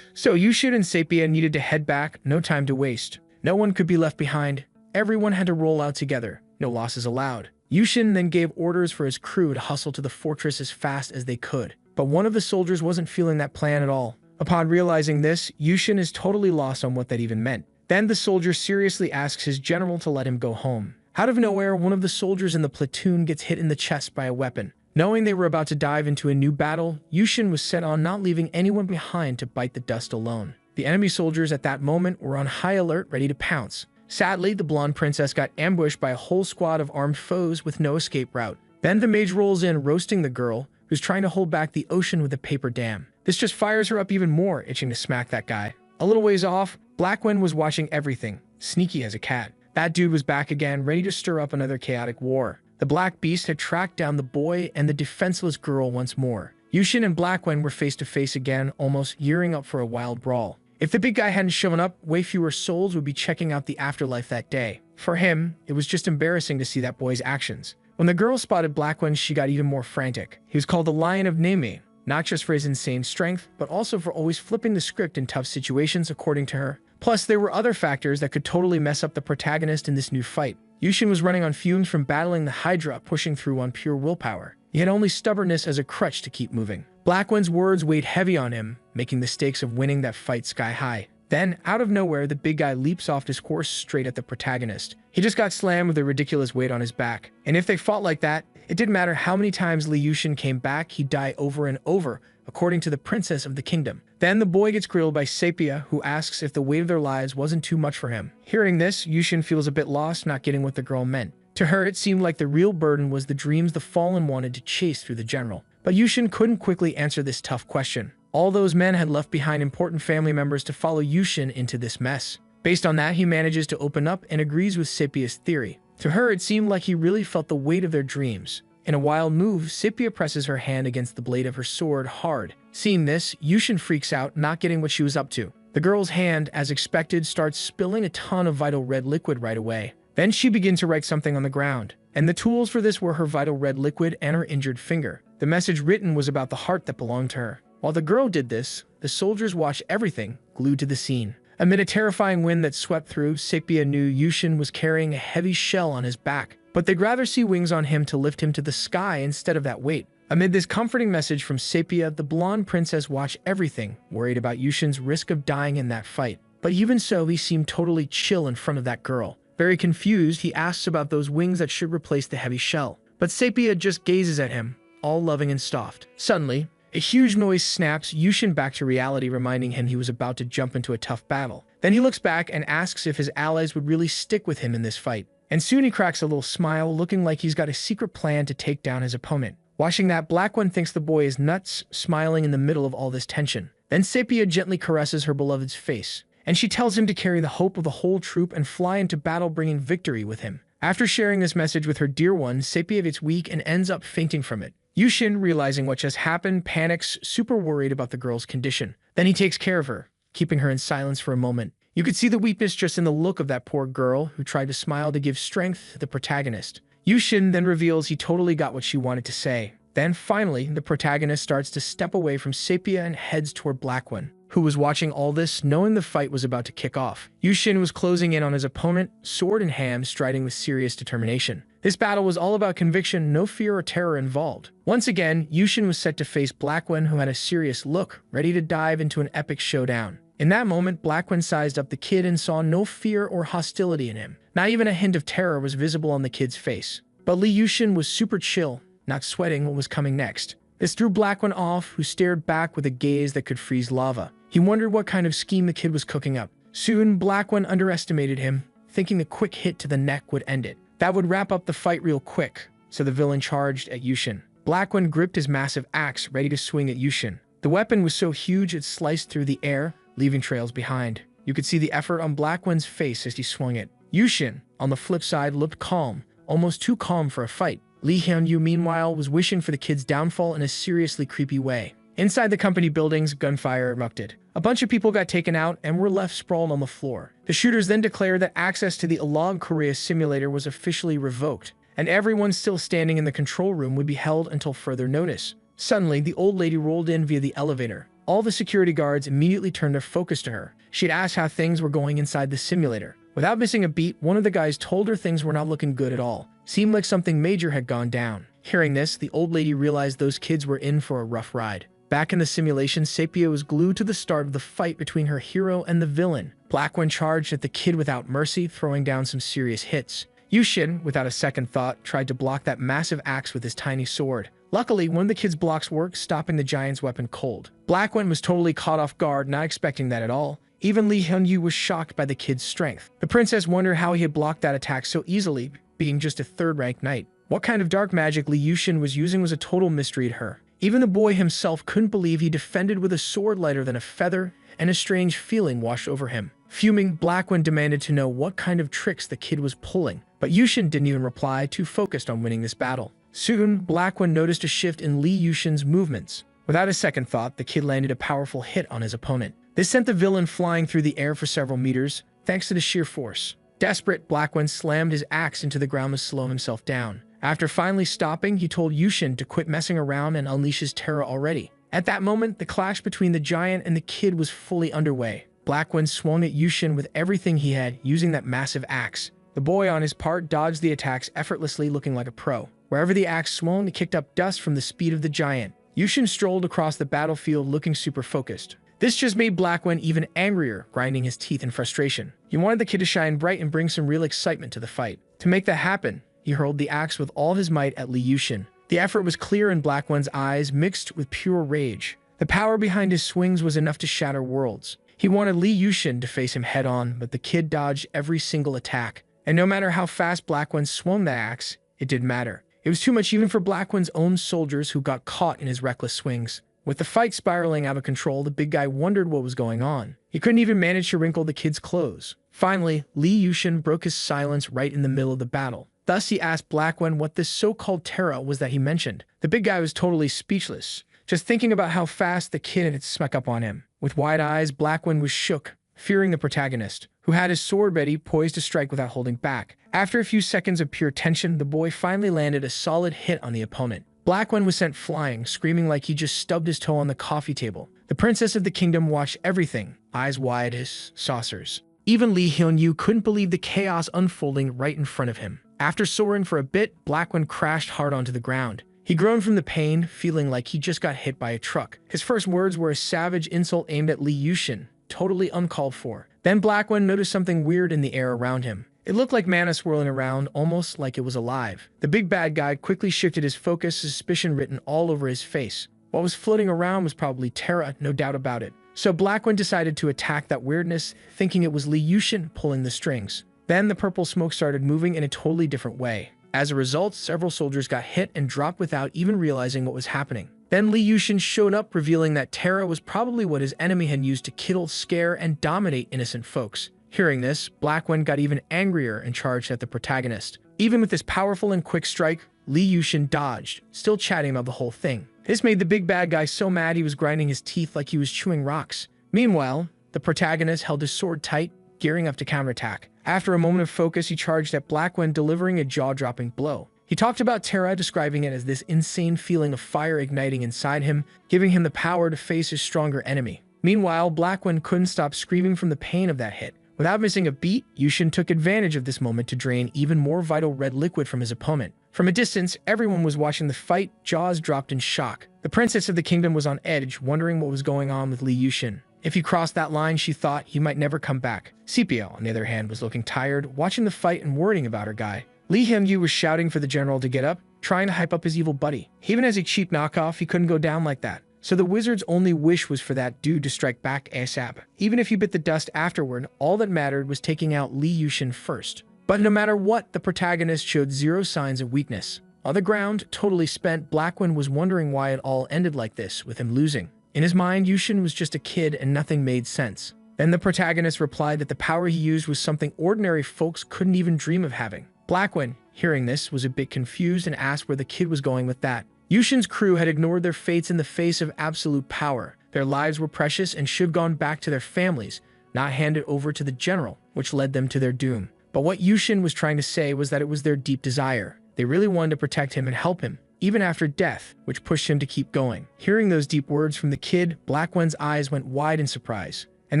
So Yushin and Sepia needed to head back, no time to waste. No one could be left behind. Everyone had to roll out together. No losses allowed. Yushin then gave orders for his crew to hustle to the fortress as fast as they could. But one of the soldiers wasn't feeling that plan at all. Upon realizing this, Yushin is totally lost on what that even meant. Then the soldier seriously asks his general to let him go home. Out of nowhere, one of the soldiers in the platoon gets hit in the chest by a weapon. Knowing they were about to dive into a new battle, Yushin was set on not leaving anyone behind to bite the dust alone. The enemy soldiers at that moment were on high alert, ready to pounce. Sadly, the blonde princess got ambushed by a whole squad of armed foes with no escape route. Then the mage rolls in, roasting the girl, who's trying to hold back the ocean with a paper dam. This just fires her up even more, itching to smack that guy. A little ways off, Blackwind was watching everything, sneaky as a cat. That dude was back again, ready to stir up another chaotic war. The Black Beast had tracked down the boy and the defenseless girl once more. Yushin and Blackwind were face to face again, almost gearing up for a wild brawl. If the big guy hadn't shown up, way fewer souls would be checking out the afterlife that day. For him, it was just embarrassing to see that boy's actions. When the girl spotted Blackwind, she got even more frantic. He was called the Lion of Neme, not just for his insane strength, but also for always flipping the script in tough situations, according to her. Plus, there were other factors that could totally mess up the protagonist in this new fight. Yushin was running on fumes from battling the Hydra, pushing through on pure willpower. He had only stubbornness as a crutch to keep moving. Blackwind's words weighed heavy on him, making the stakes of winning that fight sky high. Then, out of nowhere, the big guy leaps off his horse straight at the protagonist. He just got slammed with a ridiculous weight on his back. And if they fought like that, it didn't matter how many times Li Yushin came back, he'd die over and over, according to the princess of the kingdom. Then the boy gets grilled by Sepia, who asks if the weight of their lives wasn't too much for him. Hearing this, Yushin feels a bit lost, not getting what the girl meant. To her, it seemed like the real burden was the dreams the fallen wanted to chase through the general. But Yushin couldn't quickly answer this tough question. All those men had left behind important family members to follow Yushin into this mess. Based on that, he manages to open up and agrees with Sepia's theory. To her, it seemed like he really felt the weight of their dreams. In a wild move, Sepia presses her hand against the blade of her sword hard. Seeing this, Yushin freaks out, not getting what she was up to. The girl's hand, as expected, starts spilling a ton of vital red liquid right away. Then she begins to write something on the ground, and the tools for this were her vital red liquid and her injured finger. The message written was about the heart that belonged to her. While the girl did this, the soldiers watched everything, glued to the scene. Amid a terrifying wind that swept through, Sepia knew Yushin was carrying a heavy shell on his back, but they'd rather see wings on him to lift him to the sky instead of that weight. Amid this comforting message from Sepia, the blonde princess watched everything, worried about Yushin's risk of dying in that fight. But even so, he seemed totally chill in front of that girl. Very confused, he asks about those wings that should replace the heavy shell. But Sepia just gazes at him, all loving and soft. Suddenly, a huge noise snaps Yushin back to reality, reminding him he was about to jump into a tough battle. Then he looks back and asks if his allies would really stick with him in this fight. And soon he cracks a little smile, looking like he's got a secret plan to take down his opponent. Watching that, Black One thinks the boy is nuts, smiling in the middle of all this tension. Then Sepia gently caresses her beloved's face, and she tells him to carry the hope of the whole troop and fly into battle bringing victory with him. After sharing this message with her dear one, Sepia gets weak and ends up fainting from it. Yushin, realizing what just happened, panics, super worried about the girl's condition. Then he takes care of her, keeping her in silence for a moment. You could see the weakness just in the look of that poor girl who tried to smile to give strength to the protagonist. Yushin then reveals he totally got what she wanted to say. Then finally, the protagonist starts to step away from Sepia and heads toward Black One, who was watching all this, knowing the fight was about to kick off. Yushin was closing in on his opponent, sword in hand, striding with serious determination. This battle was all about conviction, no fear or terror involved. Once again, Yushin was set to face Black One, who had a serious look, ready to dive into an epic showdown. In that moment, Black One sized up the kid and saw no fear or hostility in him. Not even a hint of terror was visible on the kid's face. But Li Yushin was super chill, not sweating what was coming next. This threw Black One off, who stared back with a gaze that could freeze lava. He wondered what kind of scheme the kid was cooking up. Soon, Black One underestimated him, thinking the quick hit to the neck would end it. That would wrap up the fight real quick, so the villain charged at Yushin. Black One gripped his massive axe, ready to swing at Yushin. The weapon was so huge it sliced through the air, leaving trails behind. You could see the effort on Black One's face as he swung it. Yushin, on the flip side, looked calm, almost too calm for a fight. Li Hyun-yu, meanwhile, was wishing for the kid's downfall in a seriously creepy way. Inside the company buildings, gunfire erupted. A bunch of people got taken out and were left sprawled on the floor. The shooters then declared that access to the Alog Korea simulator was officially revoked, and everyone still standing in the control room would be held until further notice. Suddenly, the old lady rolled in via the elevator. All the security guards immediately turned their focus to her. She'd asked how things were going inside the simulator. Without missing a beat, one of the guys told her things were not looking good at all. Seemed like something major had gone down. Hearing this, the old lady realized those kids were in for a rough ride. Back in the simulation, Sepia was glued to the start of the fight between her hero and the villain. Black One charged at the kid without mercy, throwing down some serious hits. Yushin, without a second thought, tried to block that massive axe with his tiny sword. Luckily, one of the kid's blocks worked, stopping the giant's weapon cold. Black One was totally caught off guard, not expecting that at all. Even Li Hyun-yu was shocked by the kid's strength. The princess wondered how he had blocked that attack so easily, being just a third-rank knight. What kind of dark magic Li Yushin was using was a total mystery to her. Even the boy himself couldn't believe he defended with a sword lighter than a feather, and a strange feeling washed over him. Fuming, Black One demanded to know what kind of tricks the kid was pulling, but Yushin didn't even reply, too focused on winning this battle. Soon, Black One noticed a shift in Li Yushin's movements. Without a second thought, the kid landed a powerful hit on his opponent. This sent the villain flying through the air for several meters, thanks to the sheer force. Desperate, Black One slammed his axe into the ground to slow himself down. After finally stopping, he told Yushin to quit messing around and unleash his terror already. At that moment, the clash between the giant and the kid was fully underway. Black One swung at Yushin with everything he had, using that massive axe. The boy, on his part, dodged the attacks effortlessly, looking like a pro. Wherever the axe swung, it kicked up dust from the speed of the giant. Yushin strolled across the battlefield looking super focused. This just made Black One even angrier, grinding his teeth in frustration. He wanted the kid to shine bright and bring some real excitement to the fight. To make that happen, he hurled the axe with all his might at Li Yushin. The effort was clear in Black One's eyes, mixed with pure rage. The power behind his swings was enough to shatter worlds. He wanted Li Yushin to face him head-on, but the kid dodged every single attack. And no matter how fast Black One swung the axe, it didn't matter. It was too much even for Black One's own soldiers, who got caught in his reckless swings. With the fight spiraling out of control, the big guy wondered what was going on. He couldn't even manage to wrinkle the kid's clothes. Finally, Li Yushin broke his silence right in the middle of the battle. Thus, he asked Black One what this so-called terror was that he mentioned. The big guy was totally speechless, just thinking about how fast the kid had snuck up on him. With wide eyes, Black One was shook, fearing the protagonist, who had his sword ready, poised to strike without holding back. After a few seconds of pure tension, the boy finally landed a solid hit on the opponent. Black One was sent flying, screaming like he just stubbed his toe on the coffee table. The princess of the kingdom watched everything, eyes wide as saucers. Even Li Hyun-yu couldn't believe the chaos unfolding right in front of him. After soaring for a bit, Black One crashed hard onto the ground. He groaned from the pain, feeling like he just got hit by a truck. His first words were a savage insult aimed at Li Yushin, totally uncalled for. Then Black One noticed something weird in the air around him. It looked like mana swirling around, almost like it was alive. The big bad guy quickly shifted his focus, suspicion written all over his face. What was floating around was probably Terra, no doubt about it. So Black One decided to attack that weirdness, thinking it was Li Yushin pulling the strings. Then the purple smoke started moving in a totally different way. As a result, several soldiers got hit and dropped without even realizing what was happening. Then Li Yushin showed up, revealing that Terra was probably what his enemy had used to kill, scare, and dominate innocent folks. Hearing this, Blackwen got even angrier and charged at the protagonist. Even with this powerful and quick strike, Li Yushin dodged, still chatting about the whole thing. This made the big bad guy so mad he was grinding his teeth like he was chewing rocks. Meanwhile, the protagonist held his sword tight, gearing up to counterattack. After a moment of focus, he charged at Blackwen, delivering a jaw-dropping blow. He talked about Terra, describing it as this insane feeling of fire igniting inside him, giving him the power to face his stronger enemy. Meanwhile, Blackwen couldn't stop screaming from the pain of that hit. Without missing a beat, Yushin took advantage of this moment to drain even more vital red liquid from his opponent. From a distance, everyone was watching the fight, jaws dropped in shock. The princess of the kingdom was on edge, wondering what was going on with Li Yushin. If he crossed that line, she thought he might never come back. Sepia, on the other hand, was looking tired, watching the fight and worrying about her guy. Li Hyun-yu was shouting for the general to get up, trying to hype up his evil buddy. Even as a cheap knockoff, he couldn't go down like that. So the wizard's only wish was for that dude to strike back ASAP. Even if he bit the dust afterward, all that mattered was taking out Li Yushin first. But no matter what, the protagonist showed zero signs of weakness. On the ground, totally spent, Blackwen was wondering why it all ended like this, with him losing. In his mind, Yushin was just a kid and nothing made sense. Then the protagonist replied that the power he used was something ordinary folks couldn't even dream of having. Blackwen, hearing this, was a bit confused and asked where the kid was going with that. Yushin's crew had ignored their fates in the face of absolute power. Their lives were precious and should have gone back to their families, not handed over to the general, which led them to their doom. But what Yushin was trying to say was that it was their deep desire. They really wanted to protect him and help him, even after death, which pushed him to keep going. Hearing those deep words from the kid, Blackwen's eyes went wide in surprise. And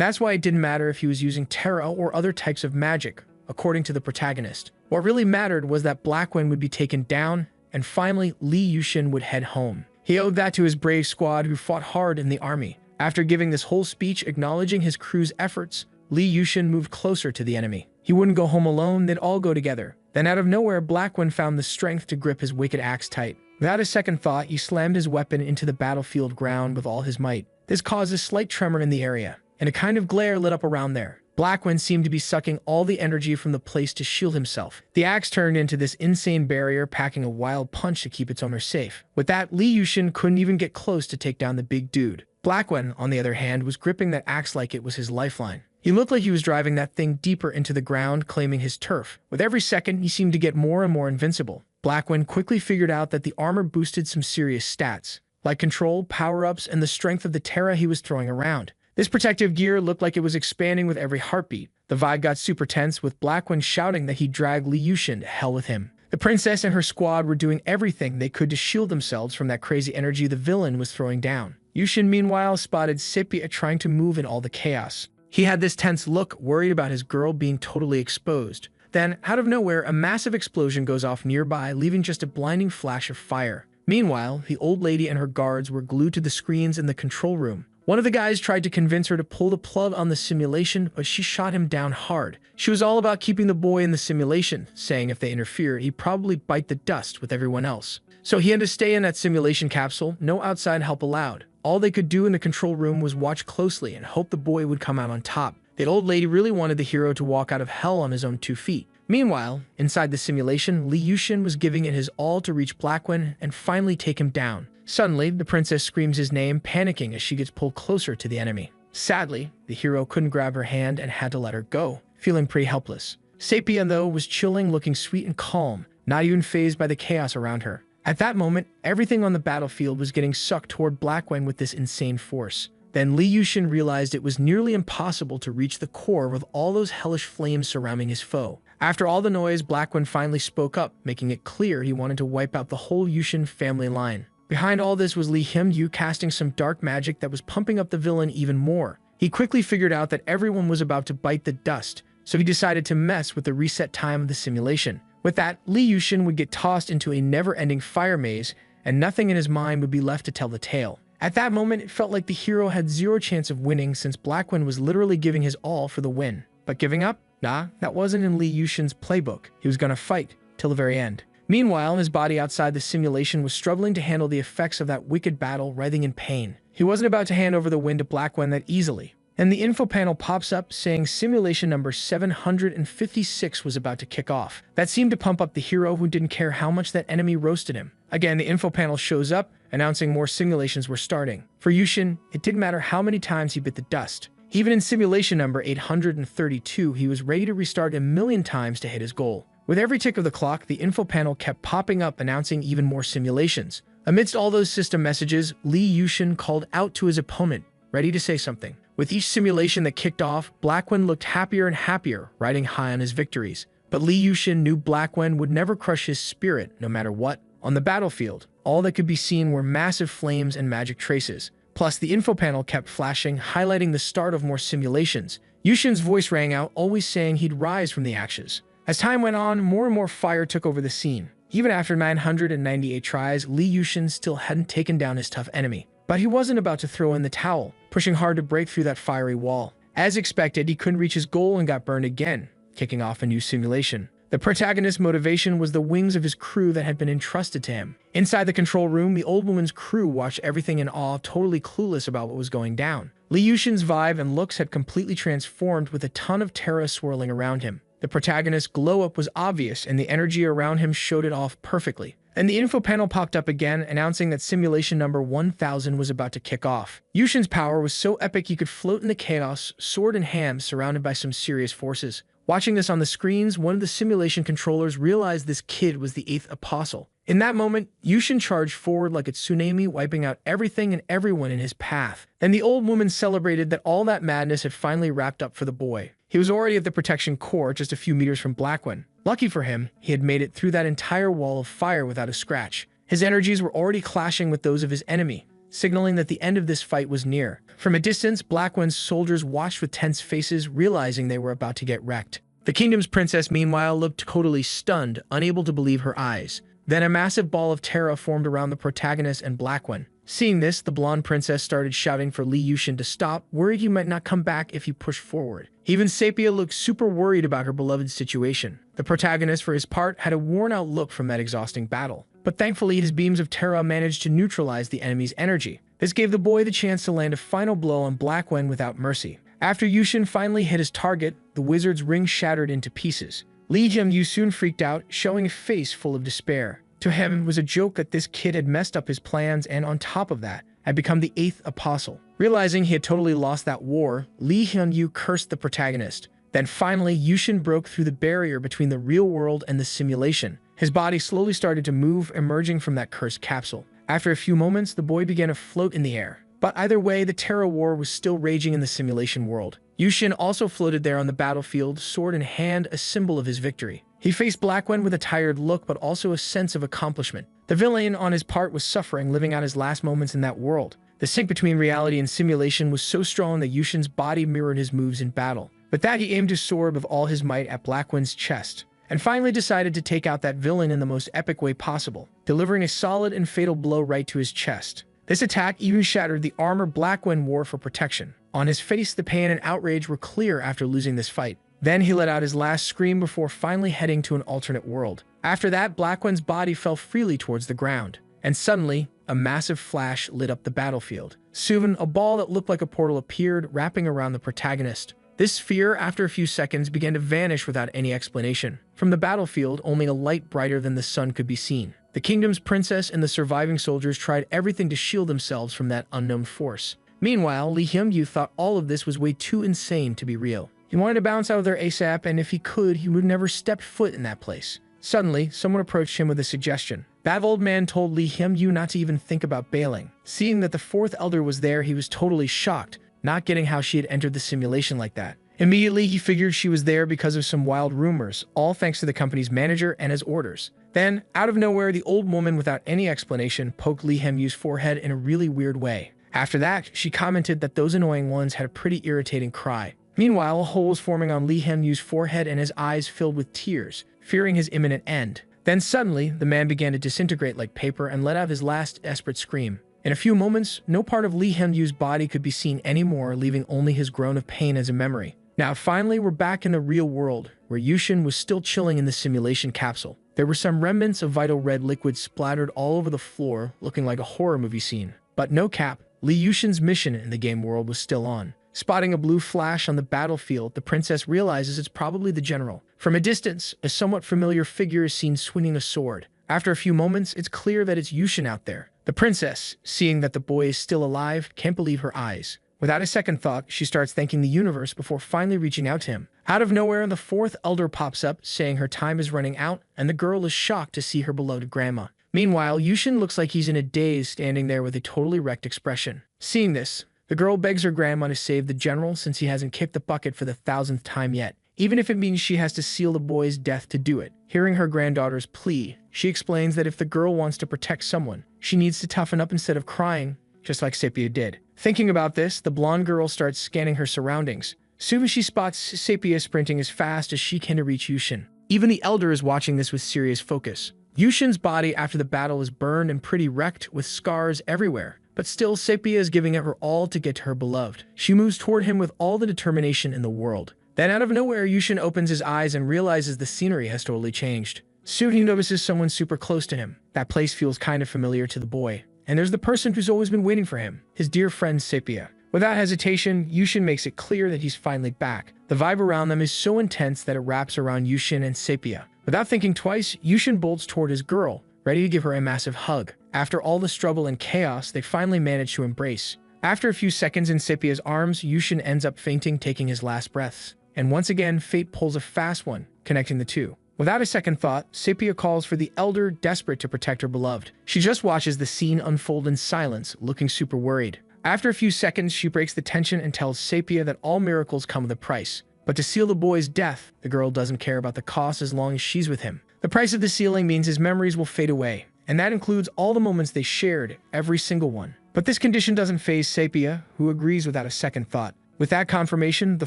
that's why it didn't matter if he was using Terra or other types of magic, according to the protagonist. What really mattered was that Blackwen would be taken down, and finally, Li Yushin would head home. He owed that to his brave squad who fought hard in the army. After giving this whole speech acknowledging his crew's efforts, Li Yushin moved closer to the enemy. He wouldn't go home alone, they'd all go together. Then out of nowhere, Blackwen found the strength to grip his wicked axe tight. Without a second thought, he slammed his weapon into the battlefield ground with all his might. This caused a slight tremor in the area, and a kind of glare lit up around there. Blackwen seemed to be sucking all the energy from the place to shield himself. The axe turned into this insane barrier, packing a wild punch to keep its owner safe. With that, Li Yushin couldn't even get close to take down the big dude. Blackwen, on the other hand, was gripping that axe like it was his lifeline. He looked like he was driving that thing deeper into the ground, claiming his turf. With every second, he seemed to get more and more invincible. Blackwen quickly figured out that the armor boosted some serious stats, like control, power-ups, and the strength of the Terra he was throwing around. This protective gear looked like it was expanding with every heartbeat. The vibe got super tense, with Blackwen shouting that he'd drag Li Yushin to hell with him. The princess and her squad were doing everything they could to shield themselves from that crazy energy the villain was throwing down. Yushin, meanwhile, spotted Sepia trying to move in all the chaos. He had this tense look, worried about his girl being totally exposed. Then, out of nowhere, a massive explosion goes off nearby, leaving just a blinding flash of fire. Meanwhile, the old lady and her guards were glued to the screens in the control room. One of the guys tried to convince her to pull the plug on the simulation, but she shot him down hard. She was all about keeping the boy in the simulation, saying if they interfered, he'd probably bite the dust with everyone else. So he had to stay in that simulation capsule, no outside help allowed. All they could do in the control room was watch closely and hope the boy would come out on top. The old lady really wanted the hero to walk out of hell on his own 2 feet. Meanwhile, inside the simulation, Li Yushin was giving it his all to reach Blackwen and finally take him down. Suddenly, the princess screams his name, panicking as she gets pulled closer to the enemy. Sadly, the hero couldn't grab her hand and had to let her go, feeling pretty helpless. Sepia, though, was chilling, looking sweet and calm, not even fazed by the chaos around her. At that moment, everything on the battlefield was getting sucked toward Blackwen with this insane force. Then Li Yushin realized it was nearly impossible to reach the core with all those hellish flames surrounding his foe. After all the noise, Blackwen finally spoke up, making it clear he wanted to wipe out the whole Yushin family line. Behind all this was Li Hyun-yu casting some dark magic that was pumping up the villain even more. He quickly figured out that everyone was about to bite the dust, so he decided to mess with the reset time of the simulation. With that, Li Yushin would get tossed into a never-ending fire maze, and nothing in his mind would be left to tell the tale. At that moment, it felt like the hero had zero chance of winning since Blackwen was literally giving his all for the win. But giving up? Nah, that wasn't in Li Yushin's playbook. He was gonna fight till the very end. Meanwhile, his body outside the simulation was struggling to handle the effects of that wicked battle, writhing in pain. He wasn't about to hand over the win to Blackwen that easily. and the info panel pops up saying simulation number 756 was about to kick off. That seemed to pump up the hero who didn't care how much that enemy roasted him. Again, the info panel shows up, announcing more simulations were starting. For Yushin, it didn't matter how many times he bit the dust. Even in simulation number 832, he was ready to restart 1,000,000 times to hit his goal. With every tick of the clock, the info panel kept popping up, announcing even more simulations. Amidst all those system messages, Lee Yushin called out to his opponent, ready to say something. With each simulation that kicked off, Blackwen looked happier and happier, riding high on his victories. But Lee Yushin knew Blackwen would never crush his spirit, no matter what. On the battlefield, all that could be seen were massive flames and magic traces. Plus, the info panel kept flashing, highlighting the start of more simulations. Yushin's voice rang out, always saying he'd rise from the ashes. As time went on, more and more fire took over the scene. Even after 998 tries, Lee Yushin still hadn't taken down his tough enemy. But he wasn't about to throw in the towel, pushing hard to break through that fiery wall. As expected, he couldn't reach his goal and got burned again, kicking off a new simulation. The protagonist's motivation was the wings of his crew that had been entrusted to him. Inside the control room, the old woman's crew watched everything in awe, totally clueless about what was going down. Lee Yushin's vibe and looks had completely transformed, with a ton of terror swirling around him. The protagonist's glow-up was obvious, and the energy around him showed it off perfectly. And the info panel popped up again, announcing that simulation number 1000 was about to kick off. Yushin's power was so epic he could float in the chaos, sword in hand, surrounded by some serious forces. Watching this on the screens, one of the simulation controllers realized this kid was the 8th apostle. In that moment, Yushin charged forward like a tsunami, wiping out everything and everyone in his path. Then the old woman celebrated that all that madness had finally wrapped up for the boy. He was already at the protection core, just a few meters from Blackwen. Lucky for him, he had made it through that entire wall of fire without a scratch. His energies were already clashing with those of his enemy, signaling that the end of this fight was near. From a distance, Blackwen's soldiers watched with tense faces, realizing they were about to get wrecked. The kingdom's princess, meanwhile, looked totally stunned, unable to believe her eyes. Then a massive ball of terror formed around the protagonist and Blackwen. Seeing this, the blonde princess started shouting for Lee Yushin to stop, worried he might not come back if he pushed forward. Even Sapia looked super worried about her beloved's situation. The protagonist, for his part, had a worn-out look from that exhausting battle. But thankfully, his beams of terror managed to neutralize the enemy's energy. This gave the boy the chance to land a final blow on Blackwen without mercy. After Yushin finally hit his target, the wizard's ring shattered into pieces. Lee Hyung-yu soon freaked out, showing a face full of despair. To him, it was a joke that this kid had messed up his plans and, on top of that, had become the 8th apostle. Realizing he had totally lost that war, Lee Hyun-yu cursed the protagonist. Then finally, Yushin broke through the barrier between the real world and the simulation. His body slowly started to move, emerging from that cursed capsule. After a few moments, the boy began to float in the air. But either way, the terror war was still raging in the simulation world. Yushin also floated there on the battlefield, sword in hand, a symbol of his victory. He faced Blackwen with a tired look, but also a sense of accomplishment. The villain, on his part, was suffering, living out his last moments in that world. The sync between reality and simulation was so strong that Yushin's body mirrored his moves in battle. With that, he aimed his sword with all his might at Blackwen's chest, and finally decided to take out that villain in the most epic way possible, delivering a solid and fatal blow right to his chest. This attack even shattered the armor Blackwen wore for protection. On his face, the pain and outrage were clear after losing this fight. Then he let out his last scream before finally heading to an alternate world. After that, Blackwen's body fell freely towards the ground. And suddenly, a massive flash lit up the battlefield. Soon, a ball that looked like a portal appeared, wrapping around the protagonist. This sphere, after a few seconds, began to vanish without any explanation. From the battlefield, only a light brighter than the sun could be seen. The kingdom's princess and the surviving soldiers tried everything to shield themselves from that unknown force. Meanwhile, Lee Hyung-yu thought all of this was way too insane to be real. He wanted to bounce out of there ASAP, and if he could, he would never step foot in that place. Suddenly, someone approached him with a suggestion. That old man told Lee Hyung-yu not to even think about bailing. Seeing that the 4th elder was there, he was totally shocked, not getting how she had entered the simulation like that. Immediately, he figured she was there because of some wild rumors, all thanks to the company's manager and his orders. Then, out of nowhere, the old woman, without any explanation, poked Lee Hyung-yu's forehead in a really weird way. After that, she commented that those annoying ones had a pretty irritating cry. Meanwhile, a hole was forming on Lee Hyung-yu's forehead and his eyes filled with tears, fearing his imminent end. Then suddenly, the man began to disintegrate like paper and let out his last desperate scream. In a few moments, no part of Lee Hyung-yu's body could be seen anymore, leaving only his groan of pain as a memory. Now finally, we're back in the real world, where Yushin was still chilling in the simulation capsule. There were some remnants of vital red liquid splattered all over the floor, looking like a horror movie scene. But no cap, Lee Yushin's mission in the game world was still on. Spotting a blue flash on the battlefield, the princess realizes it's probably the general. From a distance, a somewhat familiar figure is seen swinging a sword. After a few moments, it's clear that it's Yushin out there. The princess, seeing that the boy is still alive, can't believe her eyes. Without a second thought, she starts thanking the universe before finally reaching out to him. Out of nowhere, the fourth elder pops up, saying her time is running out, and the girl is shocked to see her beloved grandma. Meanwhile, Yushin looks like he's in a daze, standing there with a totally wrecked expression. Seeing this, the girl begs her grandma to save the general since he hasn't kicked the bucket for the 1000th time yet, even if it means she has to seal the boy's death to do it. Hearing her granddaughter's plea, she explains that if the girl wants to protect someone, she needs to toughen up instead of crying, just like Sepia did. Thinking about this, the blonde girl starts scanning her surroundings. Soon she spots Sepia sprinting as fast as she can to reach Yushin. Even the elder is watching this with serious focus. Yushin's body after the battle is burned and pretty wrecked with scars everywhere, but still Sepia is giving it her all to get to her beloved. She moves toward him with all the determination in the world. Then out of nowhere, Yushin opens his eyes and realizes the scenery has totally changed. Soon he notices someone super close to him. That place feels kind of familiar to the boy. And there's the person who's always been waiting for him, his dear friend Sepia. Without hesitation, Yushin makes it clear that he's finally back. The vibe around them is so intense that it wraps around Yushin and Sepia. Without thinking twice, Yushin bolts toward his girl, ready to give her a massive hug. After all the struggle and chaos, they finally manage to embrace. After a few seconds in Sepia's arms, Yushin ends up fainting, taking his last breaths. And once again, fate pulls a fast one, connecting the two. Without a second thought, Sepia calls for the elder, desperate to protect her beloved. She just watches the scene unfold in silence, looking super worried. After a few seconds, she breaks the tension and tells Sepia that all miracles come with a price. But to seal the boy's death, the girl doesn't care about the cost as long as she's with him. The price of the sealing means his memories will fade away, and that includes all the moments they shared, every single one. But this condition doesn't faze Sepia, who agrees without a second thought. With that confirmation, the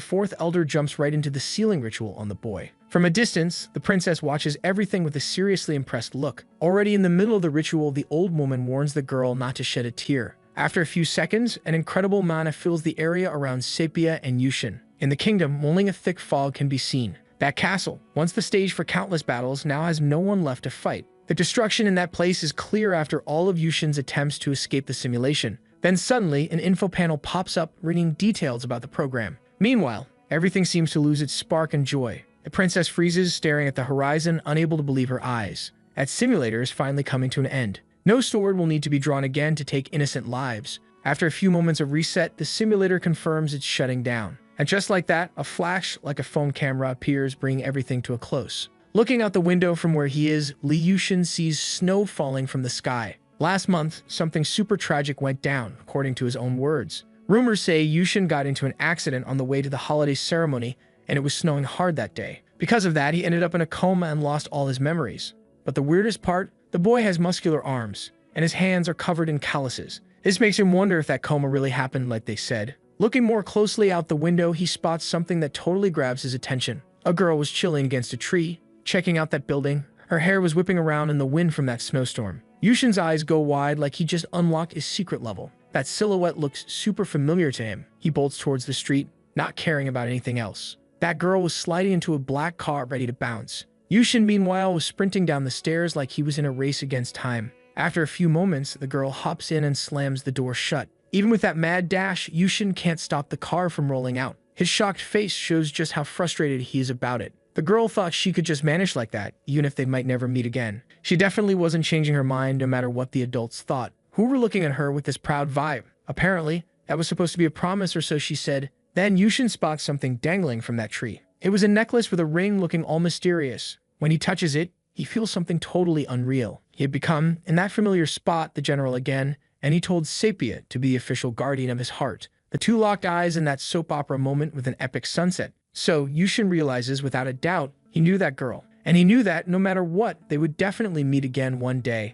fourth elder jumps right into the sealing ritual on the boy. From a distance, the princess watches everything with a seriously impressed look. Already in the middle of the ritual, the old woman warns the girl not to shed a tear. After a few seconds, an incredible mana fills the area around Sepia and Yushin. In the kingdom, only a thick fog can be seen. That castle, once the stage for countless battles, now has no one left to fight. The destruction in that place is clear after all of Yushin's attempts to escape the simulation. Then suddenly, an info panel pops up, reading details about the program. Meanwhile, everything seems to lose its spark and joy. The princess freezes, staring at the horizon, unable to believe her eyes. That simulator is finally coming to an end. No sword will need to be drawn again to take innocent lives. After a few moments of reset, the simulator confirms it's shutting down. And just like that, a flash like a phone camera appears, bringing everything to a close. Looking out the window from where he is, Li Yushin sees snow falling from the sky. Last month, something super tragic went down, according to his own words. Rumors say Yushin got into an accident on the way to the holiday ceremony, and it was snowing hard that day. Because of that, he ended up in a coma and lost all his memories. But the weirdest part, the boy has muscular arms, and his hands are covered in calluses. This makes him wonder if that coma really happened like they said. Looking more closely out the window, he spots something that totally grabs his attention. A girl was chilling against a tree, checking out that building. Her hair was whipping around in the wind from that snowstorm. Yushin's eyes go wide like he just unlocked his secret level. That silhouette looks super familiar to him. He bolts towards the street, not caring about anything else. That girl was sliding into a black car ready to bounce. Yushin, meanwhile, was sprinting down the stairs like he was in a race against time. After a few moments, the girl hops in and slams the door shut. Even with that mad dash, Yushin can't stop the car from rolling out. His shocked face shows just how frustrated he is about it. The girl thought she could just manage like that, even if they might never meet again. She definitely wasn't changing her mind no matter what the adults thought, who were looking at her with this proud vibe. Apparently, that was supposed to be a promise, or so she said. Then Yushin spots something dangling from that tree. It was a necklace with a ring looking all mysterious. When he touches it, he feels something totally unreal. He had become, in that familiar spot, the general again, and he told Sepia to be the official guardian of his heart. The two locked eyes in that soap opera moment with an epic sunset. So Yushin realizes without a doubt he knew that girl. And he knew that no matter what, they would definitely meet again one day.